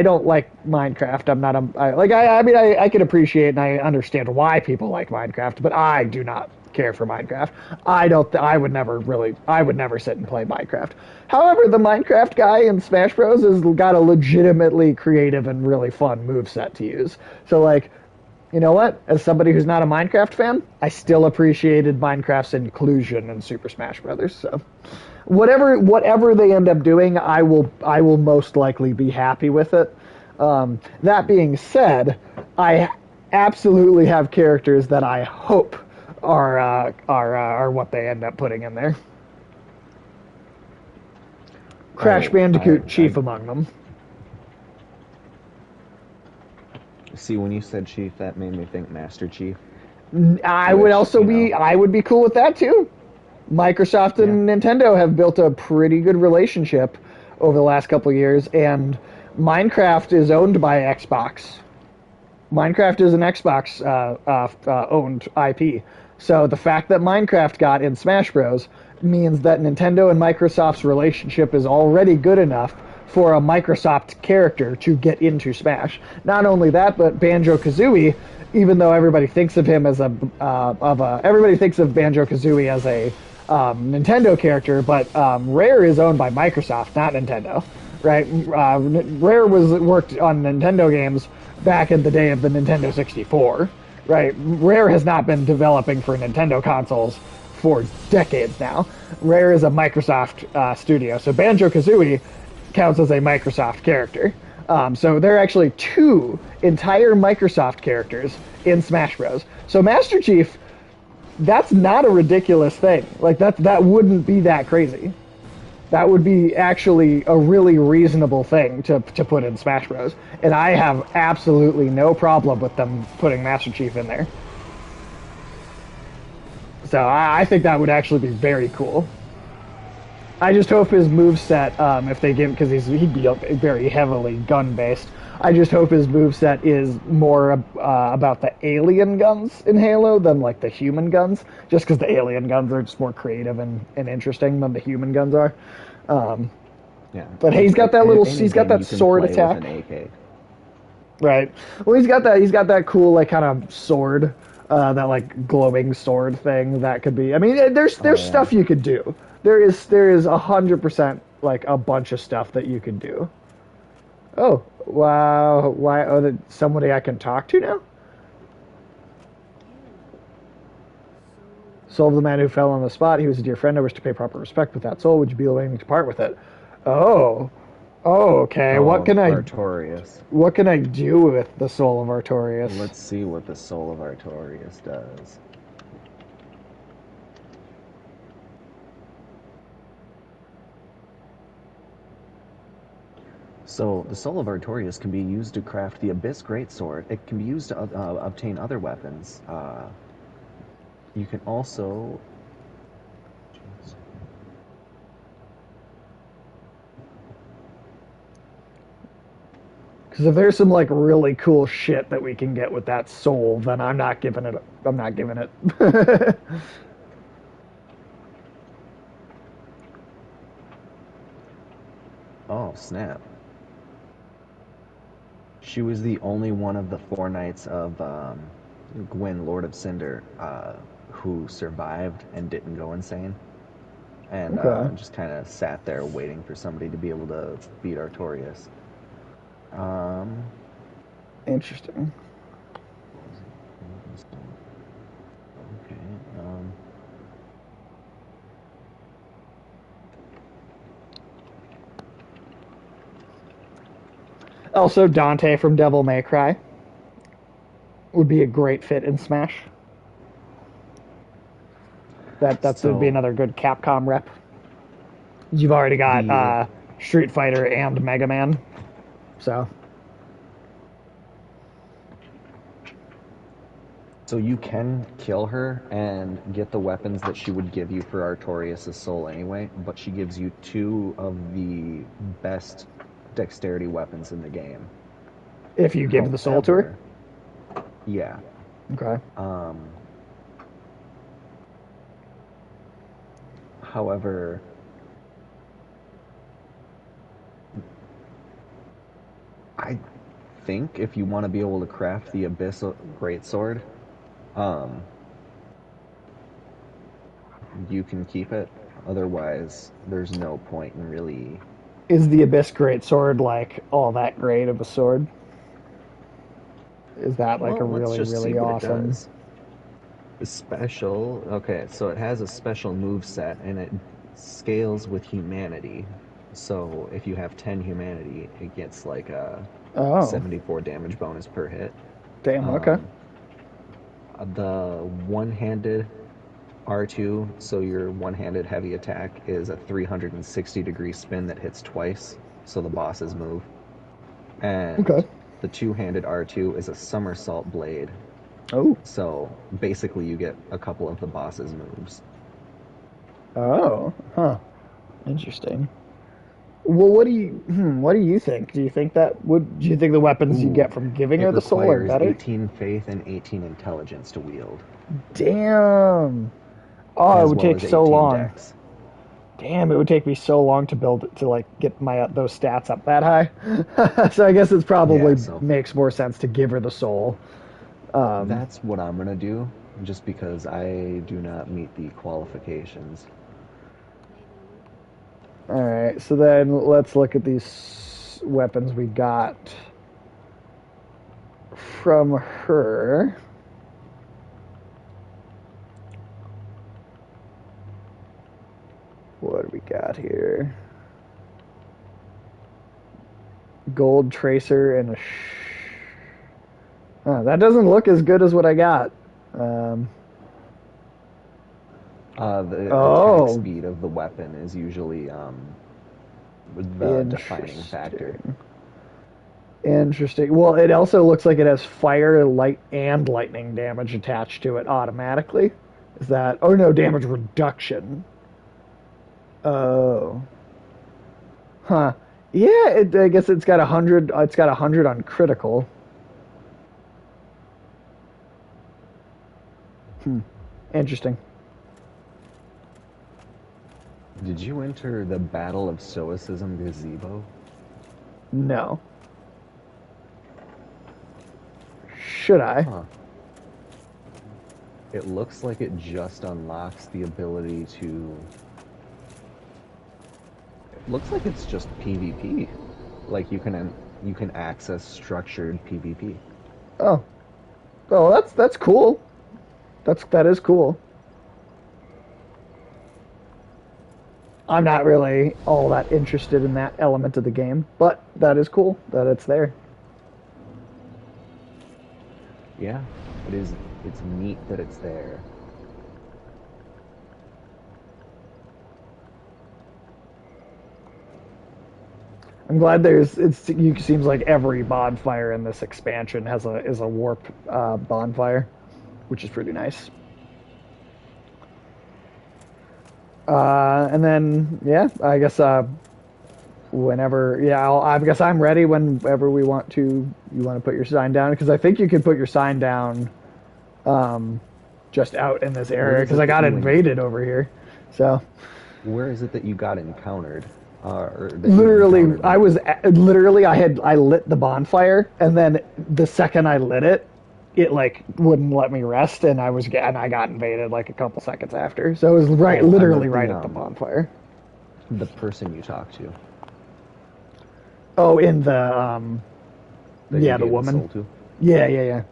don't like Minecraft. I'm not a I, like I mean I can appreciate and I understand why people like Minecraft, but I do not care for Minecraft. I don't. I would never really. I would never sit and play Minecraft. However, the Minecraft guy in Smash Bros. Has got a legitimately creative and really fun move set to use. So like, you know what? As somebody who's not a Minecraft fan, I still appreciated Minecraft's inclusion in Super Smash Brothers. So, whatever they end up doing, I will most likely be happy with it. That being said, I absolutely have characters that I hope are what they end up putting in there. Crash Oh, Bandicoot chief among them. see when you said Chief, that made me think Master Chief, I would which, also be I would be cool with that too. Microsoft yeah. and Nintendo have built a pretty good relationship over the last couple of years, and Minecraft is owned by Xbox. Minecraft is an Xbox owned IP. So the fact that Minecraft got in Smash Bros. Means that Nintendo and Microsoft's relationship is already good enough for a Microsoft character to get into Smash. Not only that, but Banjo Kazooie, even though everybody thinks of him as everybody thinks of Banjo Kazooie as a Nintendo character, but Rare is owned by Microsoft, not Nintendo, right? Rare was worked on Nintendo games back in the day of the Nintendo 64, right? Rare has not been developing for Nintendo consoles for decades now. Rare is a Microsoft studio, so Banjo Kazooie counts as a Microsoft character. So there are actually two entire Microsoft characters in Smash Bros. So Master Chief, that's not a ridiculous thing. Like that wouldn't be that crazy. That would be actually a really reasonable thing to put in Smash Bros. And I have absolutely no problem with them putting Master Chief in there. So I think that would actually be very cool. I just hope his moveset, if they give, because he'd be very heavily gun based. I just hope his moveset is more about the alien guns in Halo than like the human guns. Just because the alien guns are just more creative and interesting than the human guns are. Yeah. But hey, he's got that little, he's got that You can sword play attack. with an AK. Right. Well, he's got that cool like kind of sword, that like glowing sword thing that could be. I mean, Oh there's yeah. stuff you could do. There is 100% like a bunch of stuff that you could do. Oh wow! Why? Oh, that somebody I can talk to now. Soul of the man who fell on the spot. He was a dear friend. I wish to pay proper respect with that soul. Would you be willing to part with it? Oh, oh, okay. Oh, Artorias. What can I do with the soul of Artorias? Let's see what the soul of Artorias does. So, the Soul of Artorias can be used to craft the Abyss Greatsword. It can be used to obtain other weapons. You can also... Because if there's some like really cool shit that we can get with that soul, then I'm not giving it. I'm not giving it. Oh, snap. She was the only one of the four knights of Gwyn, Lord of Cinder, who survived and didn't go insane. And Okay, just kind of sat there waiting for somebody to be able to beat Artorias. Um, interesting. okay. Um, Also, Dante from Devil May Cry would be a great fit in Smash. That would be so another good Capcom rep. You've already got the Street Fighter and Mega Man, so so you can kill her and get the weapons that she would give you for Artorias' soul anyway, but she gives you two of the best dexterity weapons in the game. if you give the soul to her, However, yeah. okay. Um, however, I think if you want to be able to craft the Abyss Greatsword, um, you can keep it. Otherwise, there's no point in really. Is the Abyss Greatsword like all that great of a sword? Is that like a Well, let's really, just see really what it awesome? does. Special. Okay, so it has a special move set and it scales with humanity. So if you have 10 humanity, it gets like a Oh, 74 damage bonus per hit. damn, okay. Um, the one-handed R2, so your one-handed heavy attack is a 360-degree spin that hits twice, so the bosses move. Okay. And the two-handed R2 is a somersault blade, Oh, so basically you get a couple of the boss's moves. oh, huh. Interesting. Well, what do you think? Do you think the weapons you Ooh, get from giving it her the soul are requires better? 18 faith and 18 intelligence to wield, Damn. Oh, it as would well take as so 18 long. dex. Damn, it would take me so long to build to like get my those stats up that high. So I guess it's Yeah, probably so makes more sense to give her the soul. that's what I'm gonna do, just because I do not meet the qualifications. All right, so then let's look at these weapons we got from her. What do we got here? Gold tracer and a. Oh, that doesn't look as good as what I got. Um, The attack oh, speed of the weapon is usually the defining factor. interesting. Interesting. Well, it also looks like it has fire, light, and lightning damage attached to it automatically. Is that? Oh no, damage reduction. Oh, huh. Yeah, I guess it's got 100. It's got 100 on critical. Interesting. Did you enter the Battle of Stoicism gazebo? No. Should I? Huh. It looks like it just unlocks the ability to. It looks like it's just PvP. Like you can access structured PvP. Oh, well, that's cool. That is cool. I'm not really all that interested in that element of the game, but that is cool that it's there. Yeah, it is. It's neat that it's there. I'm glad there's. It seems like every bonfire in this expansion has a is a warp bonfire, which is pretty nice. And then yeah, I guess whenever I guess I'm ready whenever we want to. You want to put your sign down because I think you could put your sign down just out in this Where area is because it I that got you invaded over here. So Where is it that you got encountered, or that you literally, encountered me? I lit the bonfire, and then the second I lit it, it like wouldn't let me rest, and I got invaded like a couple seconds after. So it was Oh, I literally meant right at the bonfire. the person you talked to Oh, in the that you the gave the woman. soul to. Yeah.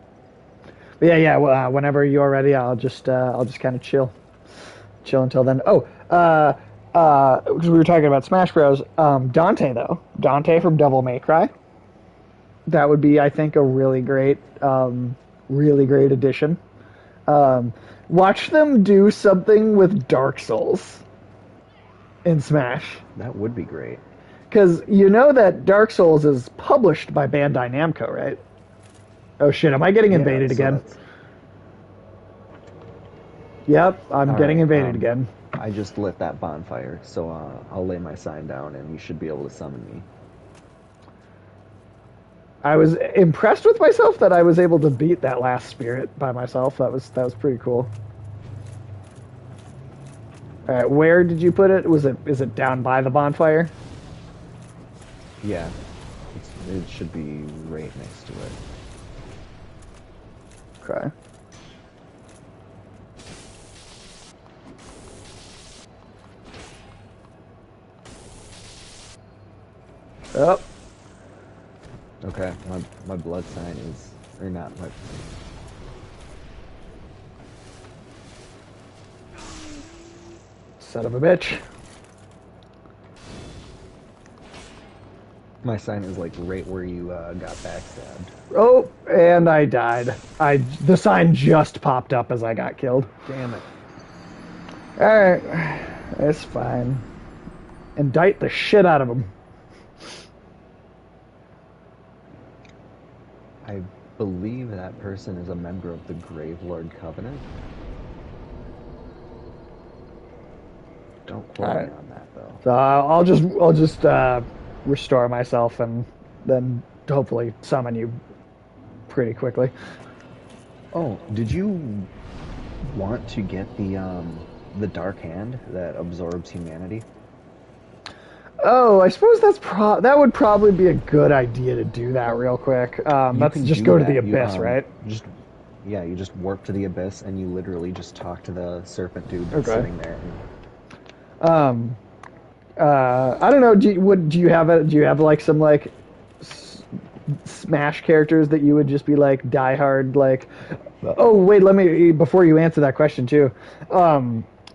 But yeah. Well, whenever you're ready, I'll just kind of chill until then. Oh, because we were talking about Smash Bros. Dante though, Dante from Devil May Cry. That would be, I think, a really great addition. Watch them do something with Dark Souls in Smash, That would be great. because you know that Dark Souls is published by Bandai Namco, right? Oh shit, am I getting Yeah, invaded so again? that's Yep, I'm all getting right. invaded again. I just lit that bonfire, so I'll lay my sign down, and you should be able to summon me. I was impressed with myself that I was able to beat that last spirit by myself. That was pretty cool. All right, where did you put it? Is it down by the bonfire? Yeah, it should be right next to it. Okay. Oh, Okay, my blood sign is, or not my. son of a bitch. My sign is like right where you got backstabbed. Oh, and I died. The sign just popped up as I got killed. Damn it. All right, it's fine. Indict the shit out of him. I believe that person is a member of the Gravelord Covenant. Don't All quote me right. on that though. So I'll just restore myself and then hopefully summon you pretty quickly. Oh, did you want to get the Dark Hand that absorbs humanity? Oh, I suppose that would probably be a good idea to do that real quick. You Let's can just do go to the that. abyss, right? Just yeah, you just warp to the abyss and you literally just talk to the serpent dude that's Okay. sitting there. Um, I don't know. Do you have like some like Smash characters that you would just be like diehard like? Oh wait, let me before you answer that question too.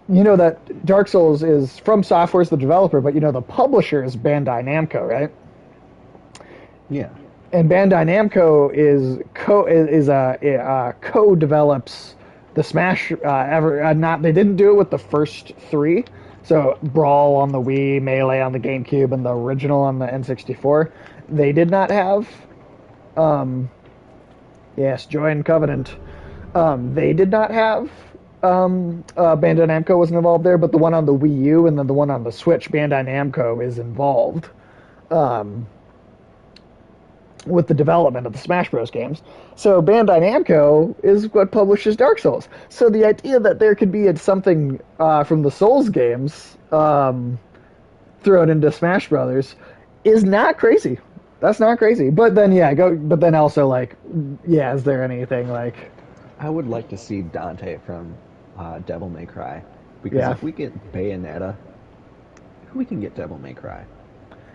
You know that Dark Souls is from Software's the developer, but you know the publisher is Bandai Namco, right? Yeah. And Bandai Namco co-develops the Smash ever not they didn't do it with the first three. So Brawl on the Wii, Melee on the GameCube, and the original on the N64. They did not have yes, join Covenant. They did not have Bandai Namco wasn't involved there, but the one on the Wii U and then the one on the Switch, Bandai Namco is involved with the development of the Smash Bros. Games. So Bandai Namco is what publishes Dark Souls. So the idea that there could be something from the Souls games thrown into Smash Brothers is not crazy. That's not crazy. But then yeah, go. But then also like, yeah, is there anything like? I would like to see Dante from Devil May Cry. Because Yeah. if we get Bayonetta, we can get Devil May Cry.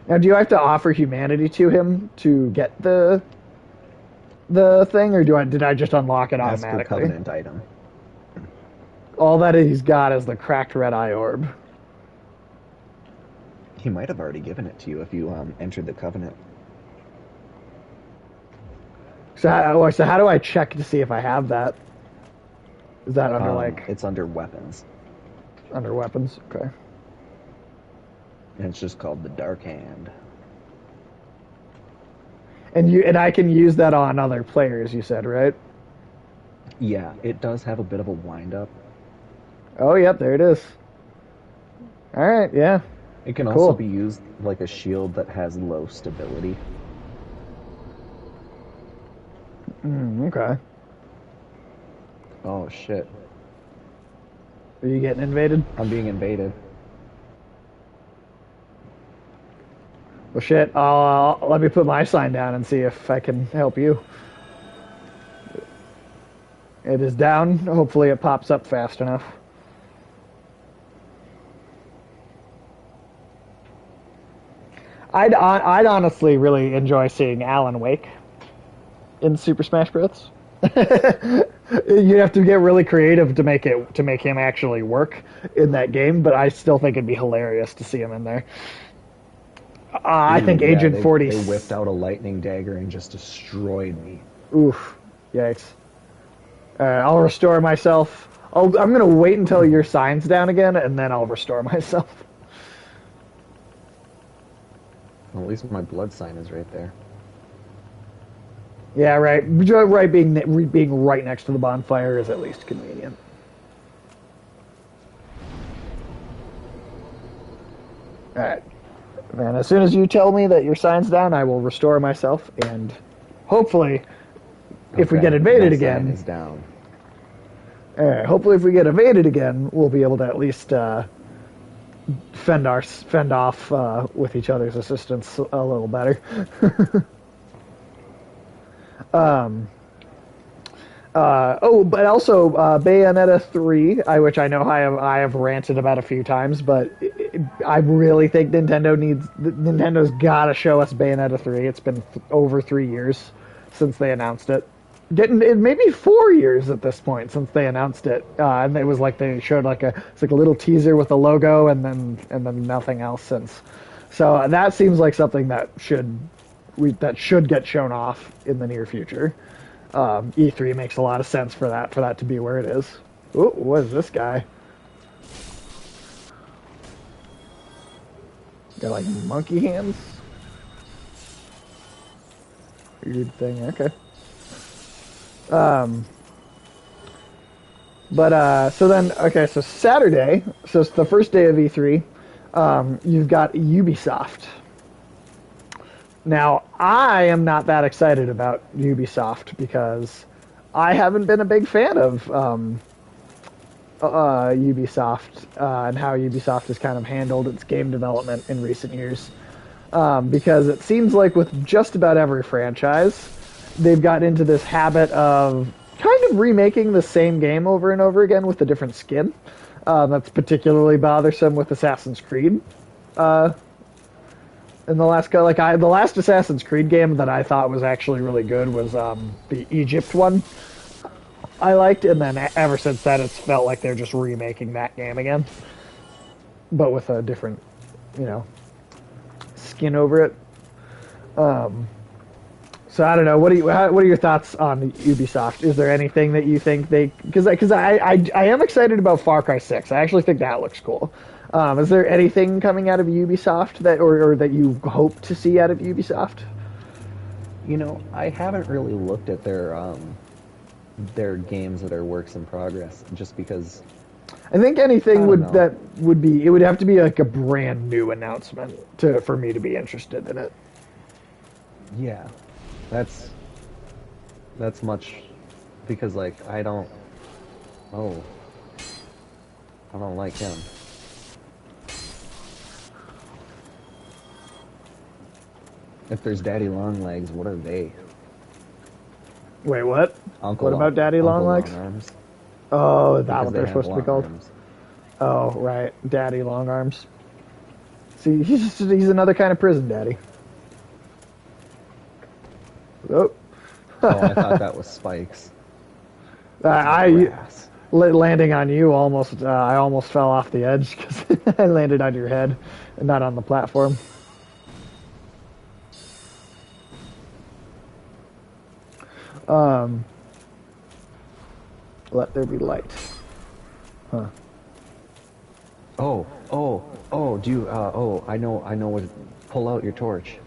Now, do you have to offer humanity to him to get the thing, or did I just unlock it Ask for automatically? Covenant item. All that he's got is the cracked red eye orb. He might have already given it to you if you entered the Covenant. So how do I check to see if I have that? Is that under like It's under weapons. under weapons? Okay. And it's just called the Dark Hand. And I can use that on other players. You said right? Yeah, it does have a bit of a wind up. Oh, yep, there it is. All right, yeah. It can Cool. also be used like a shield that has low stability. Okay. Oh shit. Are you getting invaded? I'm being invaded. Well, shit. Let me put my sign down and see if I can help you. It is down. Hopefully, it pops up fast enough. I'd honestly really enjoy seeing Alan Wake in Super Smash Bros. You'd have to get really creative to make him actually work in that game, but I still think it'd be hilarious to see him in there. I think Yeah, Agent 40. They whipped out a lightning dagger and just destroyed me. Oof, yikes! I'll restore myself. I'm gonna wait until your sign's down again, and then I'll restore myself. Well, at least my blood sign is right there. Yeah, right. Right, being right next to the bonfire is at least convenient. All right, man. As soon as you tell me that your sign's down, I will restore myself, and hopefully, if we Okay, get invaded my sign again, is down. all right. Hopefully, if we get invaded again, we'll be able to at least fend off with each other's assistance a little better. But also Bayonetta 3, which I know I have ranted about a few times, but I really think Nintendo's got to show us Bayonetta 3. It's been over 3 years since they announced it. Getting it maybe 4 years at this point since they announced it, and it was like they showed it's like a little teaser with a logo, and then nothing else since. So that seems like something that should get shown off in the near future. E3 makes a lot of sense for that to be where it is. Ooh, what is this guy? Got like monkey hands. Weird thing. Okay. So Saturday, so it's the first day of E3. You've got Ubisoft. Now, I am not that excited about Ubisoft because I haven't been a big fan of Ubisoft and how Ubisoft has kind of handled its game development in recent years. Because it seems like with just about every franchise, they've got into this habit of kind of remaking the same game over and over again with a different skin. That's particularly bothersome with Assassin's Creed. In the the last Assassin's Creed game that I thought was actually really good was the Egypt one. I liked, and then ever since then, it's felt like they're just remaking that game again, but with a different, you know, skin over it. So I don't know. What are your thoughts on Ubisoft? Is there anything that you think they? Because I am excited about Far Cry 6. I actually think that looks cool. Is there anything coming out of Ubisoft or that you hope to see out of Ubisoft? You know, I haven't really looked at their games that are works in progress, just because I think I anything don't know. it would have to be like a brand new announcement for me to be interested in it. Yeah, that's that's much because like oh I don't like him. If there's Daddy Longlegs, what are they? Wait, what? What Uncle about Daddy Uncle Longlegs? Long Arms Oh, is that because what they they're have supposed to be long called? arms. Oh, right, Daddy Long Arms. See, he's another kind of prison daddy. Oh, Oh, I thought that was spikes. That's I grass. landing on you almost. I almost fell off the edge because I landed on your head and not on the platform. Um, let there be light. Huh. Oh, do you, I know what, pull out your torch.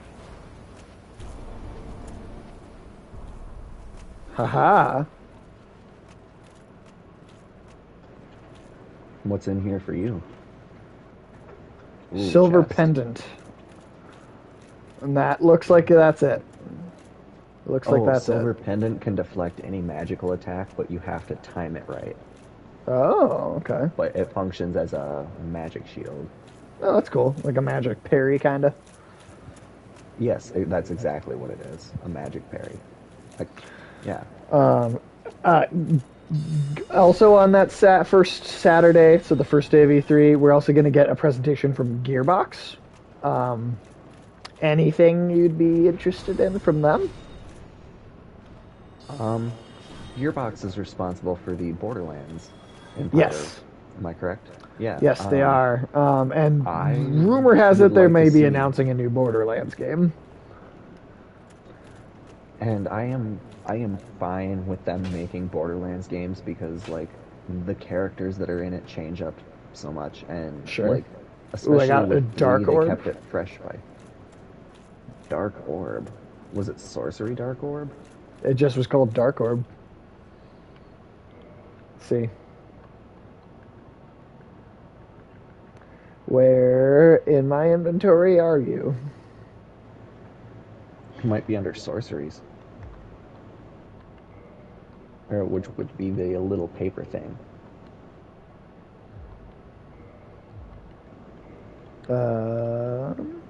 Haha. What's in here for you? Ooh, Silver chest. pendant. And that looks like that's it. Looks like Oh, that's it. silver pendant can deflect any magical attack, but you have to time it right. Oh, okay. But it functions as a magic shield. Oh, that's cool. Like a magic parry, kind of. Yes, that's exactly what it is. A magic parry. Like, yeah. Uh, Also on that first Saturday, so the first day of E3, we're also going to get a presentation from Gearbox. Um, Anything you'd be interested in from them? Um, Gearbox is responsible for the Borderlands Empire. Yes. Am I correct? Yeah. Yes, they are. And I rumor has would it they like to may be see, announcing a new Borderlands game. and I am fine with them making Borderlands games because like the characters that are in it change up so much, and Sure. like Ooh, I especially got a with three, Dark they Orb. kept it fresh by Dark Orb. Was it Sorcery Dark Orb? It just was called Dark Orb. Let's see. Where in my inventory are you? It might be under sorceries, or which would be the little paper thing. Um,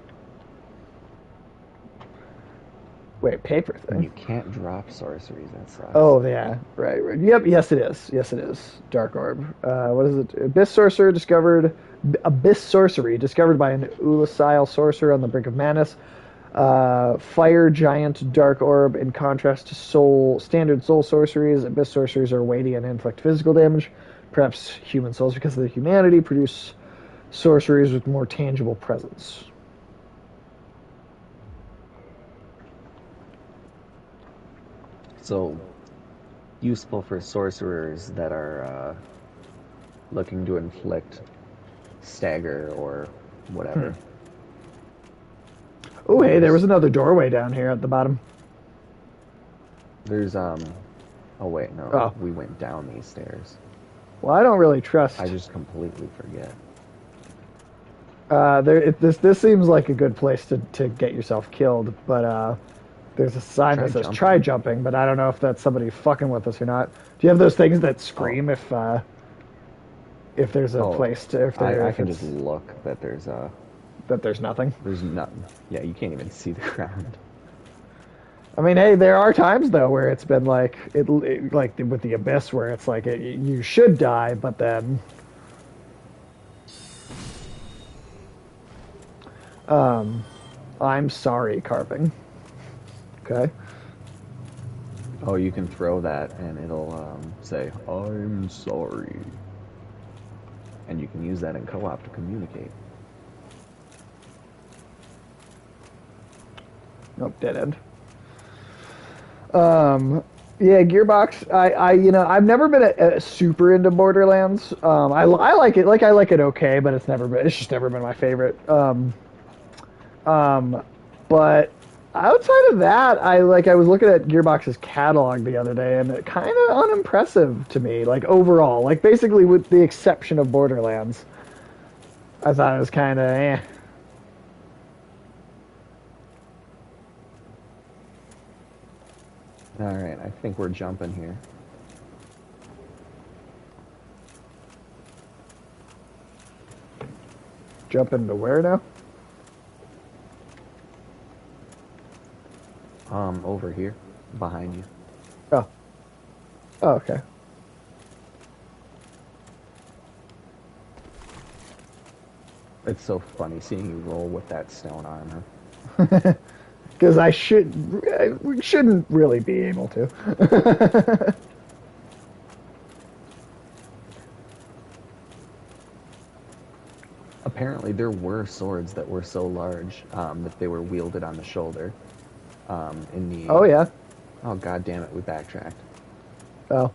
Wait, paper And thing. you can't drop sorceries. That sucks. Oh yeah, right. Yep, yes it is. Yes it is. Dark orb. What is it? Abyss sorcery discovered by an Ulasile sorcerer on the brink of madness. Fire giant dark orb. In contrast to standard soul sorceries, abyss sorceries are weighty and inflict physical damage. Perhaps human souls, because of the humanity, produce sorceries with more tangible presence. So useful for sorcerers that are looking to inflict stagger or Hmm. whatever. Oh, Oh, hey, there was another doorway down here at the bottom. there's oh wait, no, Oh, we went down these stairs. well, I don't really I trust. just completely forget. This seems like a good place to get yourself killed, but there's a sign Try that says try jumping. jumping, but I don't know if that's somebody fucking with us or not. Do you have those things that Oh, scream if there's a oh, place to I if can just it's look that that there's nothing? there's nothing. Yeah, you can't even see the ground. I mean, hey, there are times though where it's been like like with the abyss where it's like you should die, but then I'm sorry carving. Okay. Oh, you can throw that and it'll say, I'm sorry. And you can use that in co-op to communicate. Nope, dead end. Yeah, Gearbox. I've never been a super into Borderlands. I like it. Like I like it okay, but it's just never been my favorite. But outside of that, I was looking at Gearbox's catalog the other day, and it kind of unimpressive to me. Like overall, like basically with the exception of Borderlands, I thought it was kind of eh. Alright, I think we're jumping here. Jump into where now? Over here, behind you. Oh, oh, okay. It's so funny seeing you roll with that stone armor. Because we shouldn't really be able to. Apparently, there were swords that were so large that they were wielded on the shoulder. In the Oh yeah. oh god damn it, we backtracked. Oh.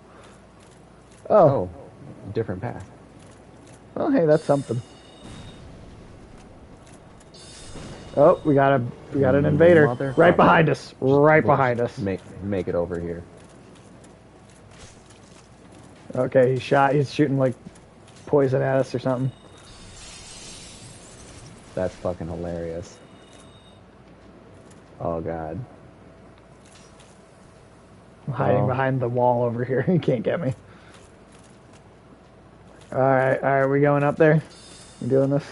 Oh. Oh, different path. Well, hey, that's something. Oh, we got an invader right Motherfucker. behind us. Just Right we'll just behind us. make it over here. Okay, he's shooting like poison at us or something. That's fucking hilarious. Oh god. I'm hiding Well, behind the wall over here. He can't get me. All right, we going up there? You doing this?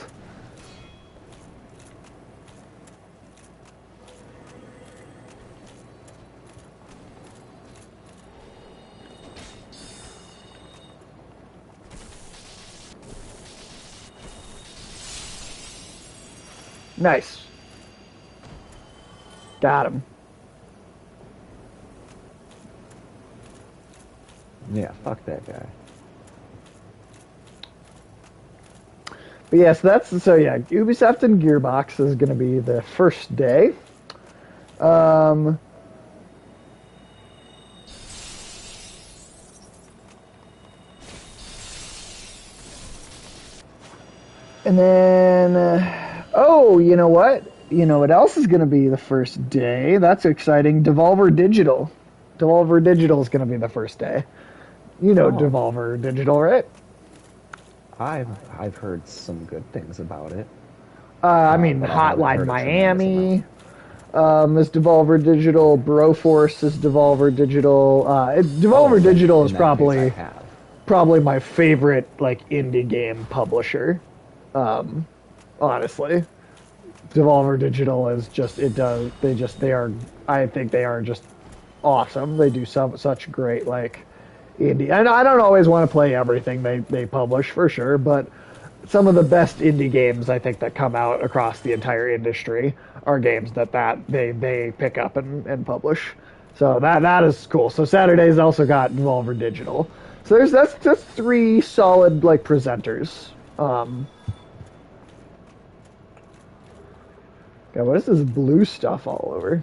Nice. Got him. yeah, fuck that guy. But yes, so yeah, Ubisoft and Gearbox is going to be the first day. Um, and then, oh, you know what? You know what else is going to be the first day? That's exciting. Devolver Digital. Devolver Digital is going to be the first day. You know Oh, Devolver Digital, right? I've heard some good things about it, I mean, but I haven't Hotline heard a tremendous amount. Miami is Devolver Digital. Broforce is Devolver Digital. Oh, Devolver then Digital is in that case, I probably have. my favorite like indie game publisher. Honestly, Devolver Digital is just it does they are I think they are just awesome. They do such great like indie. And I don't always want to play everything they publish for sure, but some of the best indie games I think that come out across the entire industry are games that they pick up and publish. So that is cool. So Saturday's also got Devolver Digital. So that's three solid like presenters. God, what is this blue stuff all over?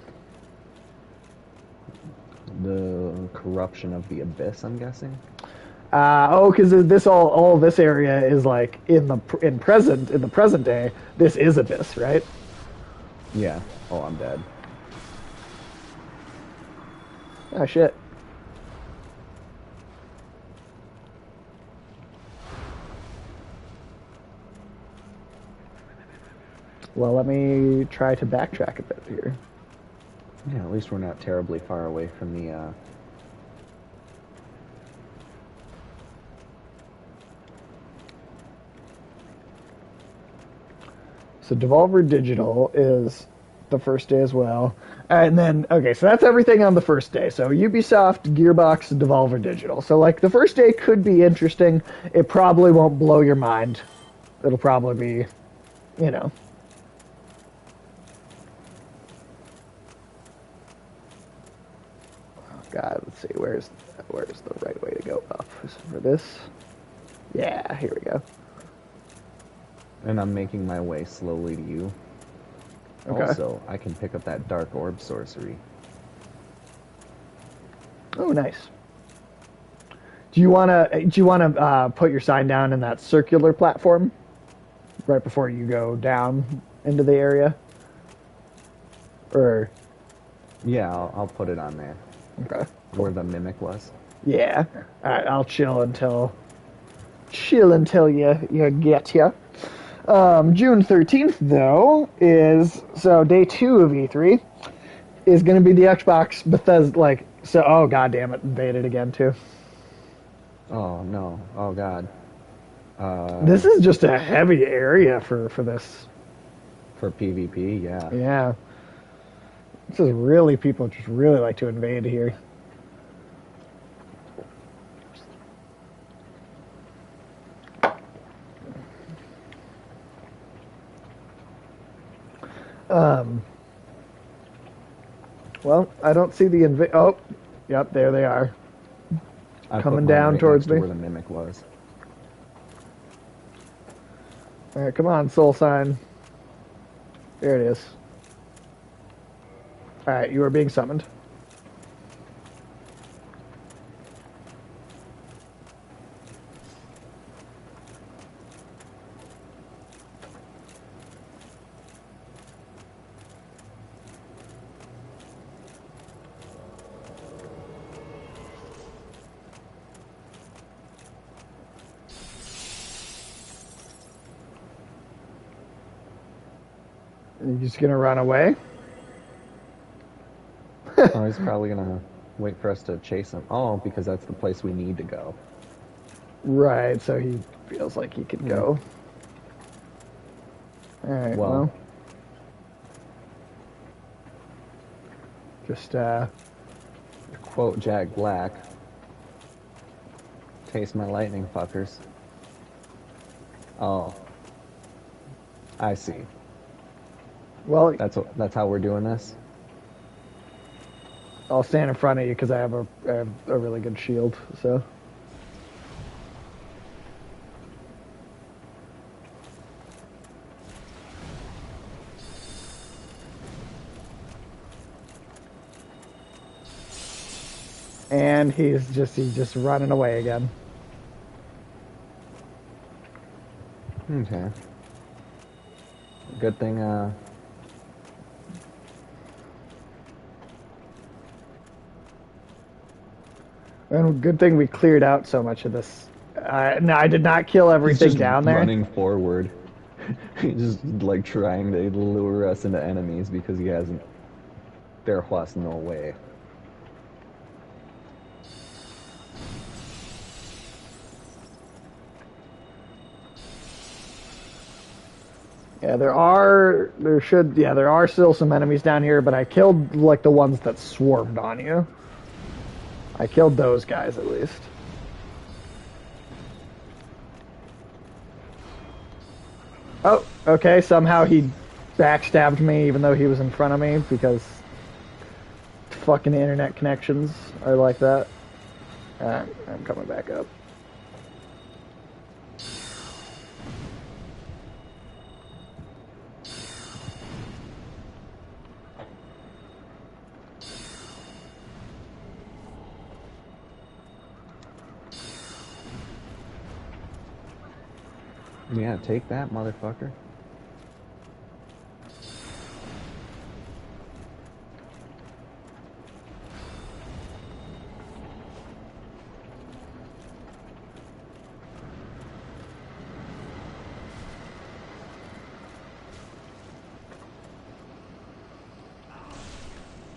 The corruption of the abyss, I'm guessing. Oh, because this all this area is like in the present day. This is Abyss, right? Yeah. Oh, I'm dead. Oh shit. Well, let me try to backtrack a bit here. Yeah, at least we're not terribly far away from the. So Devolver Digital is the first day as well. And then, okay, so that's everything on the first day. So Ubisoft, Gearbox, Devolver Digital. So, like, the first day could be interesting. It probably won't blow your mind. It'll probably be, you know. Oh, God, let's see. Where's the right way to go up? Is it for this? Yeah, here we go. And I'm making my way slowly to you. Okay. Also, I can pick up that dark orb sorcery. Oh, nice. Do you wanna put your sign down in that circular platform right before you go down into the area? Or Yeah, I'll put it on there. okay, Where the mimic was. yeah. All right, I'll chill until you get here. June 13th though is so day 2 of E3 is going to be the Xbox Bethesda like so. Oh god damn it, invaded again too. Oh no. Oh god. This is just a heavy area for this. For PvP, yeah. Yeah. This is really people just really like to invade here. Well, I don't see the Oh, yep, there they are. I Coming put mine down right towards next to me. where the mimic was. All right, come on, soul sign. There it is. All right, you are being summoned. You're just gonna run away? Oh, he's probably gonna wait for us to chase him. Oh, because that's the place we need to go. Right, so he feels like he could go. All right, well, just Quote Jack Black. Taste my lightning, fuckers. Oh. I see. well, That's how we're doing this? I'll stand in front of you because I have a really good shield. So and he's just running away again. Okay. Good thing, And good thing we cleared out so much of this. No, I did not kill everything just down there. running forward. He's just like trying to lure us into enemies because he hasn't. There was no way. Yeah, there are still some enemies down here, but I killed like the ones that swarmed on you. I killed those guys at least. Oh, okay. Somehow he backstabbed me even though he was in front of me because fucking internet connections are like that. I'm coming back up. Yeah, take that, motherfucker.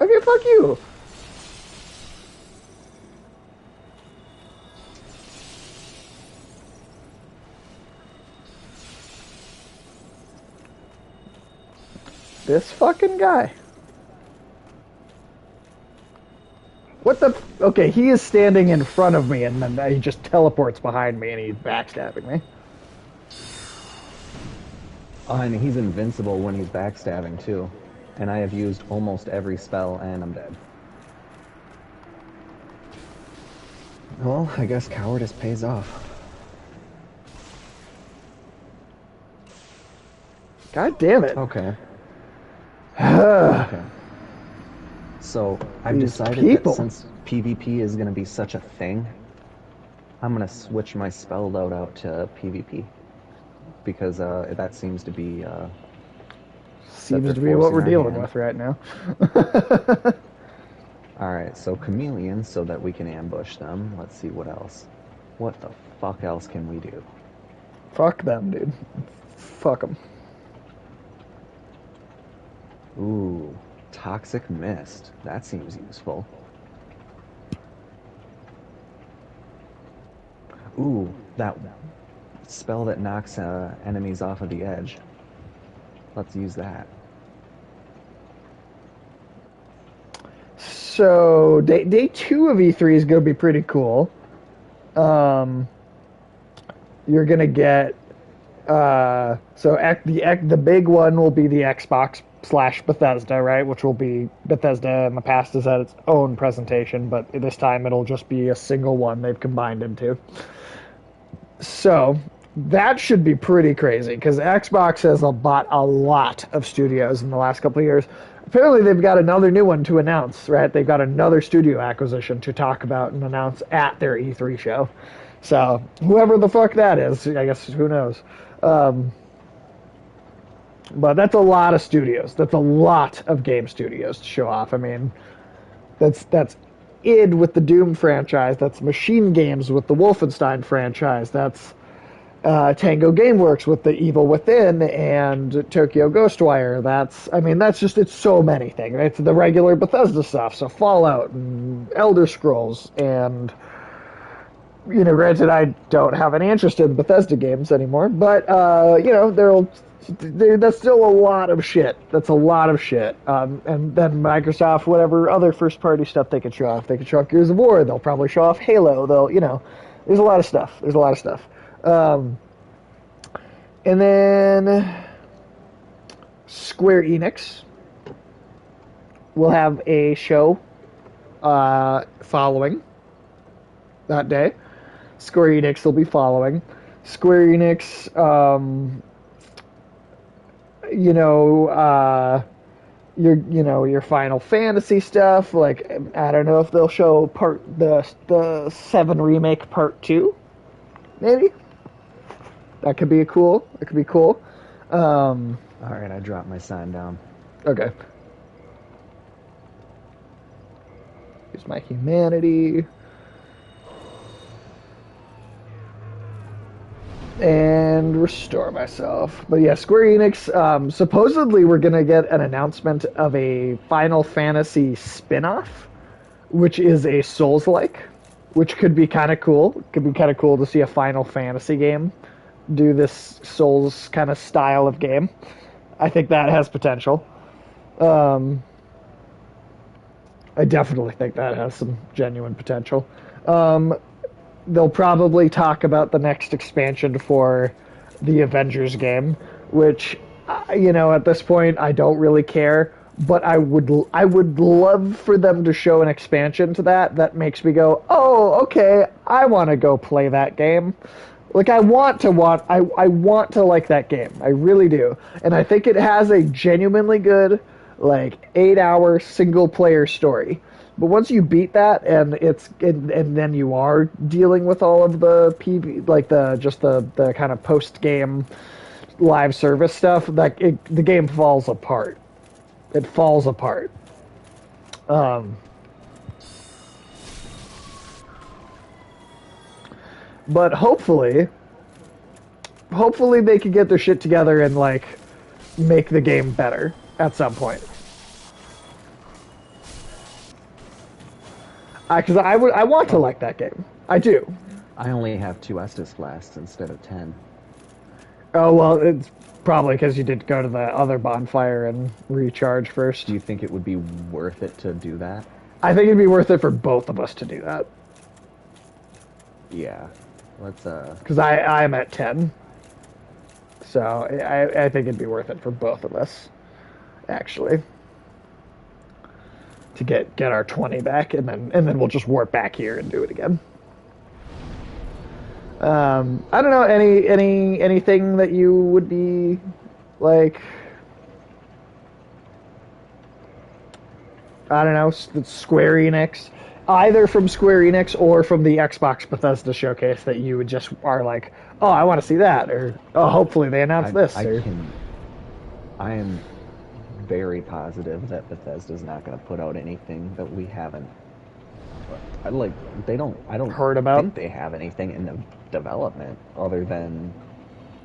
Okay, fuck you. This fucking guy. What the? Okay, he is standing in front of me, and then he just teleports behind me, and he's backstabbing me. Oh, and he's invincible when he's backstabbing too. And I have used almost every spell, and I'm dead. Well, I guess cowardice pays off. God damn it. Okay. Okay. So I've These decided people. that since PvP is going to be such a thing, I'm going to switch my spell loadout to PvP because that seems to be Seems to be what we're dealing with right now. All right, so chameleon, so that we can ambush them. Let's see what else. What the fuck else can we do? Fuck them, dude. Fuck them. Ooh, toxic mist. That seems useful. Ooh, that spell that knocks enemies off of the edge. Let's use that. So day 2 of E3 is going to be pretty cool. You're going to get the big one will be the Xbox / Bethesda, right? Which will be Bethesda in the past has had its own presentation, but this time it'll just be a single one they've combined into. So that should be pretty crazy because Xbox has bought a lot of studios in the last couple of years. Apparently, they've got another new one to announce, right? They've got another studio acquisition to talk about and announce at their E3 show. So, whoever the fuck that is, I guess, who knows? But that's a lot of studios. That's a lot of game studios to show off. I mean, that's id with the Doom franchise. That's Machine Games with the Wolfenstein franchise. That's Tango Gameworks with the Evil Within and Tokyo Ghostwire. It's so many things. It's the regular Bethesda stuff. So Fallout and Elder Scrolls and, granted, I don't have any interest in Bethesda games anymore, but, that's still a lot of shit. That's a lot of shit. And then Microsoft, whatever other first-party stuff they could show off. They could show off Gears of War. They'll probably show off Halo. There's a lot of stuff. And then Square Enix will have a show following that day. Square Enix will be following. Square Enix, your Final Fantasy stuff. Like, I don't know if they'll show the 7 remake part 2, maybe. That could be cool. All right, I dropped my sign down. Okay. Here's my humanity. And restore myself. But yeah, Square Enix, supposedly we're going to get an announcement of a Final Fantasy spin-off, which is a Souls-like, which could be kind of cool. It could be kind of cool to see a Final Fantasy game do this Souls kind of style of game. I think that has potential. Um, I definitely think that has some genuine potential. They'll probably talk about the next expansion for the Avengers game, which, at this point, I don't really care. But I would love for them to show an expansion to that makes me go, oh, okay, I want to go play that game. Like I want to like that game. I really do. And I think it has a genuinely good like 8-hour single player story. But once you beat that and then you are dealing with all of the PV like the kind of post game live service stuff, the game falls apart. It falls apart. Um, but hopefully they could get their shit together and like make the game better at some point. Because I want to Well, like that game. I do. I only have two Estus flasks instead of 10. Oh well, it's probably because you did go to the other bonfire and recharge first. Do you think it would be worth it to do that? I think it'd be worth it for both of us to do that. Yeah. Let's Because I'm at 10, so I think it'd be worth it for both of us, actually, to get our 20 back, and then we'll just warp back here and do it again. I don't know anything that you would be like. I don't know, Square Enix, either from Square Enix or from the Xbox Bethesda showcase that you would just are like, oh, I want to see that, or oh, hopefully they announce this. Or, I am very positive that Bethesda's not going to put out anything that we haven't. I don't heard about. think they have anything in the development other than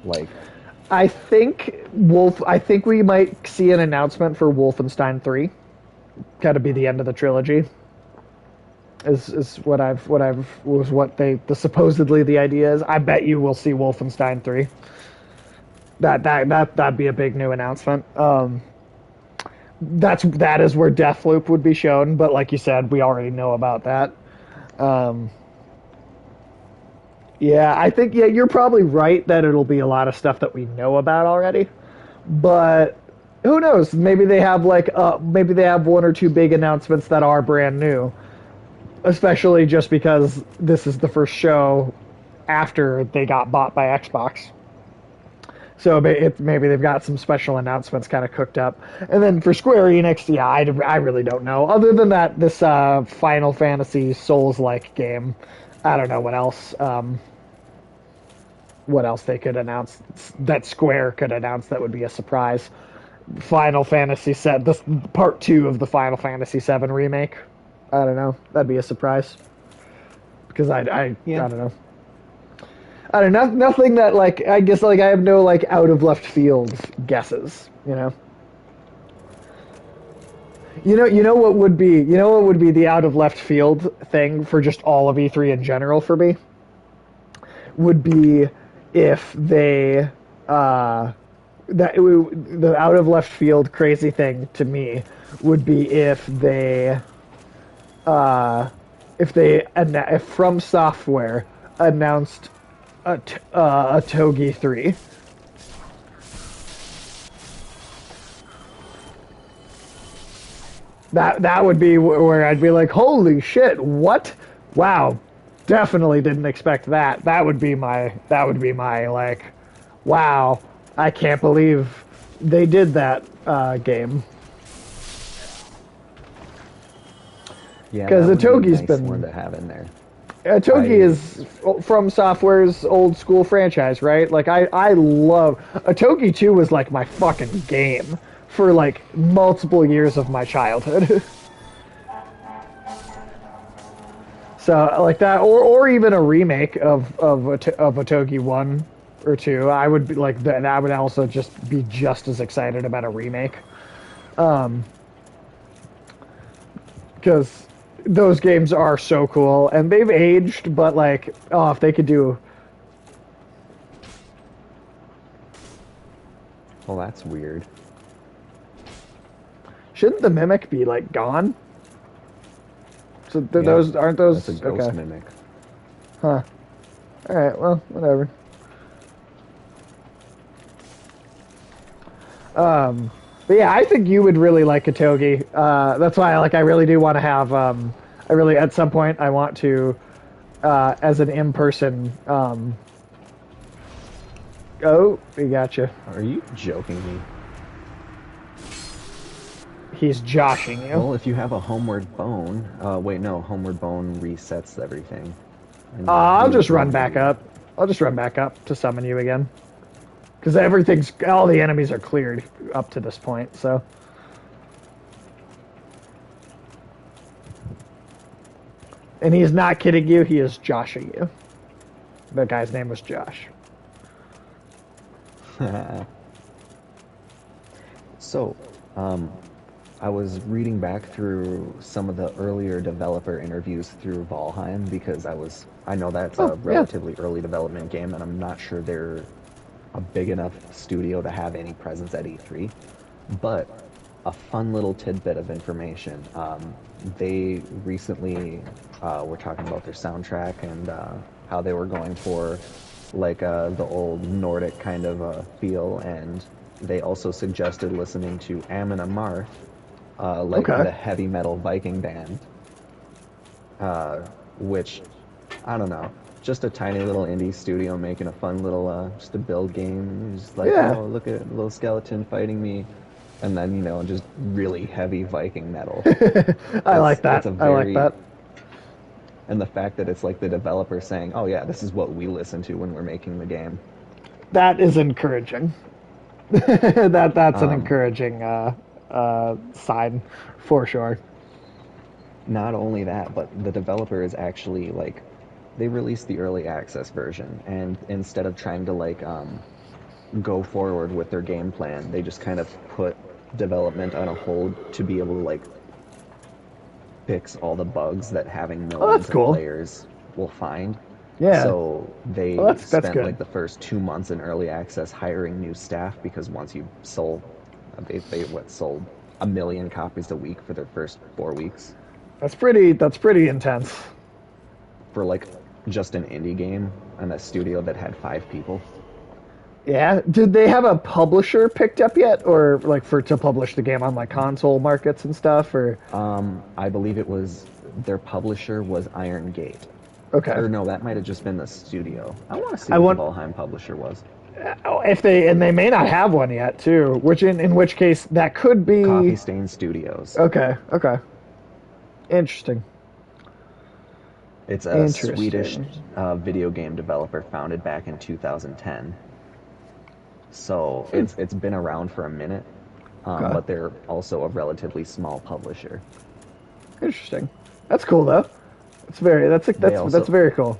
like. I think we might see an announcement for Wolfenstein 3. Got to be the end of the trilogy. Is what supposedly the idea is. I bet you will see Wolfenstein 3. That'd be a big new announcement. That is where Deathloop would be shown, but like you said, we already know about that. Yeah, I think you're probably right that it'll be a lot of stuff that we know about already, but who knows? Maybe they have maybe they have one or two big announcements that are brand new, especially just because this is the first show after they got bought by Xbox. So maybe they've got some special announcements kind of cooked up. And then for Square Enix, yeah, I really don't know. Other than that, this Final Fantasy Souls-like game, I don't know what else they could announce that Square could announce that would be a surprise. Final Fantasy VII, this part 2 of the Final Fantasy VII remake. I don't know. That'd be a surprise. Because I don't know. I don't know, nothing that like I guess like I have no like out of left field guesses, you know. What would be the out of left field thing for just all of E3 in general for me would be if they the out of left field crazy thing to me would be if From Software announced a Togi 3. That would be where I'd be like, holy shit, what? Wow, definitely didn't expect that. That would be my like, wow, I can't believe they did that game. Yeah, Because that would be a Togi's nice been one to have in there. Togi is From Software's old school franchise, right? Like I love Togi 2 was like my fucking game for like multiple years of my childhood. So like that, or even a remake of a Togi 1 or 2, I would be like that. I would also just be just as excited about a remake, because those games are so cool and they've aged. But like, oh, if they could do Well, that's weird. Shouldn't the mimic be like gone? So Yeah, those aren't that's a those ghost okay? mimic. Huh. All right. Well, whatever. But yeah, I think you would really like Katogi. That's why, like, I really do want to have. I really, at some point, I want to, as an in-person. Oh, we got you. Are you joking me? He's joshing you. Well, if you have a homeward bone, wait, no, homeward bone resets everything, and you I'll really just don't run want to back do that. up. I'll just run back up to summon you again. Because all the enemies are cleared up to this point, so. And he's not kidding you, he is joshing you. The guy's name was Josh. So, um, I was reading back through some of the earlier developer interviews through Valheim because I know that's Oh, a yeah. relatively early development game, and I'm not sure they're a big enough studio to have any presence at E3. But a fun little tidbit of information. They recently were talking about their soundtrack and how they were going for like the old Nordic kind of feel, and they also suggested listening to Amon Amarth, like Okay. the heavy metal Viking band, which I don't know, just a tiny little indie studio making a fun little just a build game. Just like, Yeah. oh, look at a little skeleton fighting me, and then just really heavy Viking metal. I like It's that. a I like very that. and the fact that it's like the developer saying, "Oh yeah, this is what we listen to when we're making the game." That is encouraging. That's an Um, encouraging sign for sure. Not only that, but the developer is actually like they released the early access version, and instead of trying to like go forward with their game plan, they just kind of put development on a hold to be able to like fix all the bugs that having Oh, that's millions of cool. players will find. Yeah. So Well, they that's spent good. like the first 2 months in early access hiring new staff because once you sold, they what sold 1 million copies a week for their first 4 weeks That's pretty intense. for like just an indie game and a studio that had 5 people. Yeah. Did they have a publisher picked up yet, or like for to publish the game on like console markets and stuff? Or I believe it was their publisher was Iron Gate. okay. Or no, that might have just been the studio. I want to see I what the want Valheim publisher was. if they and they may not have one yet too. Which in which case that could Coffee be Stain Studios. okay. Okay. Interesting. It's a Swedish Interesting. video game developer founded back in 2010. So Hmm. it's been around for a minute, Okay. but they're also a relatively small publisher. Interesting. That's cool though. They That's also very cool.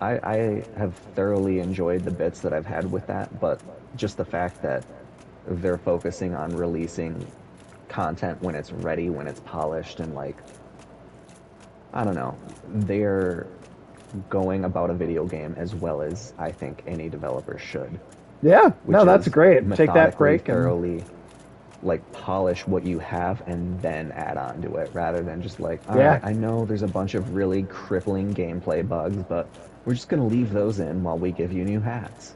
I have thoroughly enjoyed the bits that I've had with that, but just the fact that they're focusing on releasing content when it's ready, when it's polished, and like I don't know, they're going about a video game as well as I think any developer should, Yeah. No, which that's is great. Take that methodically, break and thoroughly like polish what you have and then add on to it rather than just like, all right, yeah. I know there's a bunch of really crippling gameplay bugs, but we're just going to leave those in while we give you new hats.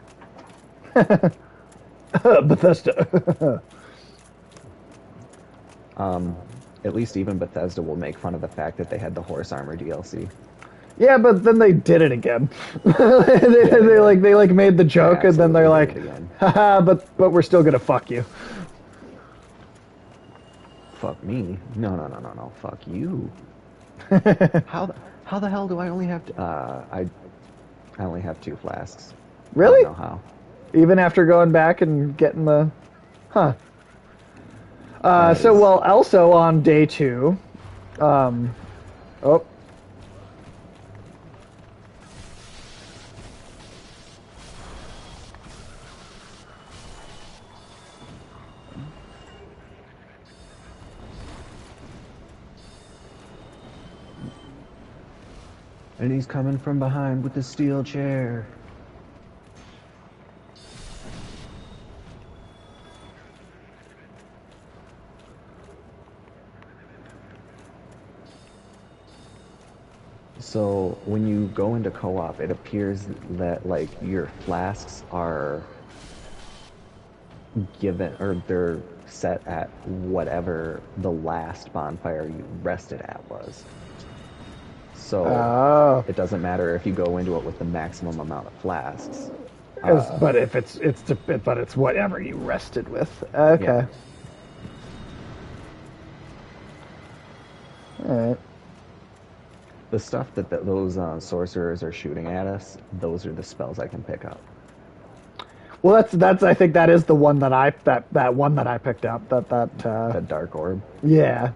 Bethesda. At least even Bethesda will make fun of the fact that they had the horse armor DLC. Yeah, but then they did it again. they, Yeah, they did. they like made the They joke and then they're absolutely did like, it again. haha, but we're still gonna fuck you. Fuck me. No, no, no, no, no. Fuck you. How the hell do I only have I only have 2 flasks. I don't Really? know how. Even after going back and getting the huh. That So is well also on day two, um oh and he's coming from behind with the steel chair. So when you go into co-op, it appears that like your flasks are given or they're set at whatever the last bonfire you rested at was. So Oh, it doesn't matter if you go into it with the maximum amount of flasks. but if but it's whatever you rested with. Yeah. Okay. All right. The stuff that those sorcerers are shooting at us, those are the spells I can pick up. Well, that's I think that is the one that one that I picked up. The dark orb. Yeah,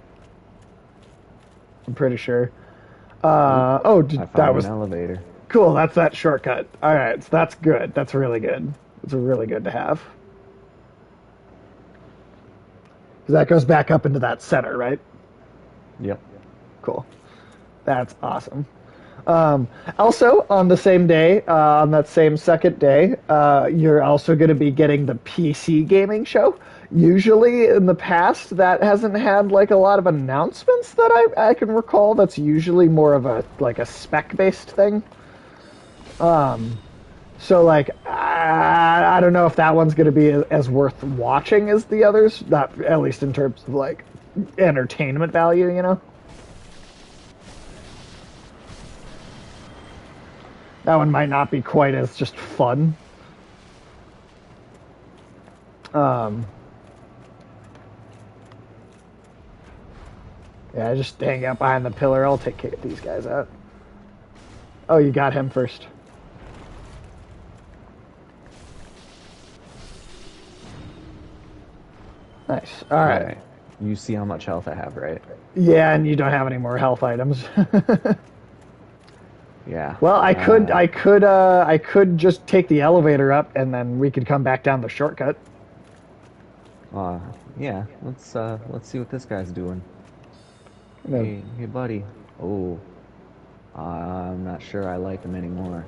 I'm pretty sure. Ooh, I That found an was elevator. cool. That's that shortcut. All right, so that's good. That's really good. It's really good to have. 'Cause that goes back up into that center, right? Yep. Cool. That's awesome. Also, on the same day, on that same second day, you're also going to be getting the PC gaming show. Usually, in the past, that hasn't had like a lot of announcements that I can recall. That's usually more of a like a spec based thing. So like I don't know if that one's going to be as worth watching as the others. Not at least in terms of like entertainment value, you know. That one might not be quite as just fun. Um, yeah, just hang out behind the pillar. I'll take these guys out. Oh, you got him first. Nice. All right. Yeah. You see how much health I have, right? Yeah, and you don't have any more health items. Yeah. Well, I could just take the elevator up, and then we could come back down the shortcut. Uh, yeah. Let's see what this guy's doing. No. Hey, buddy. Oh, I'm not sure I like him anymore.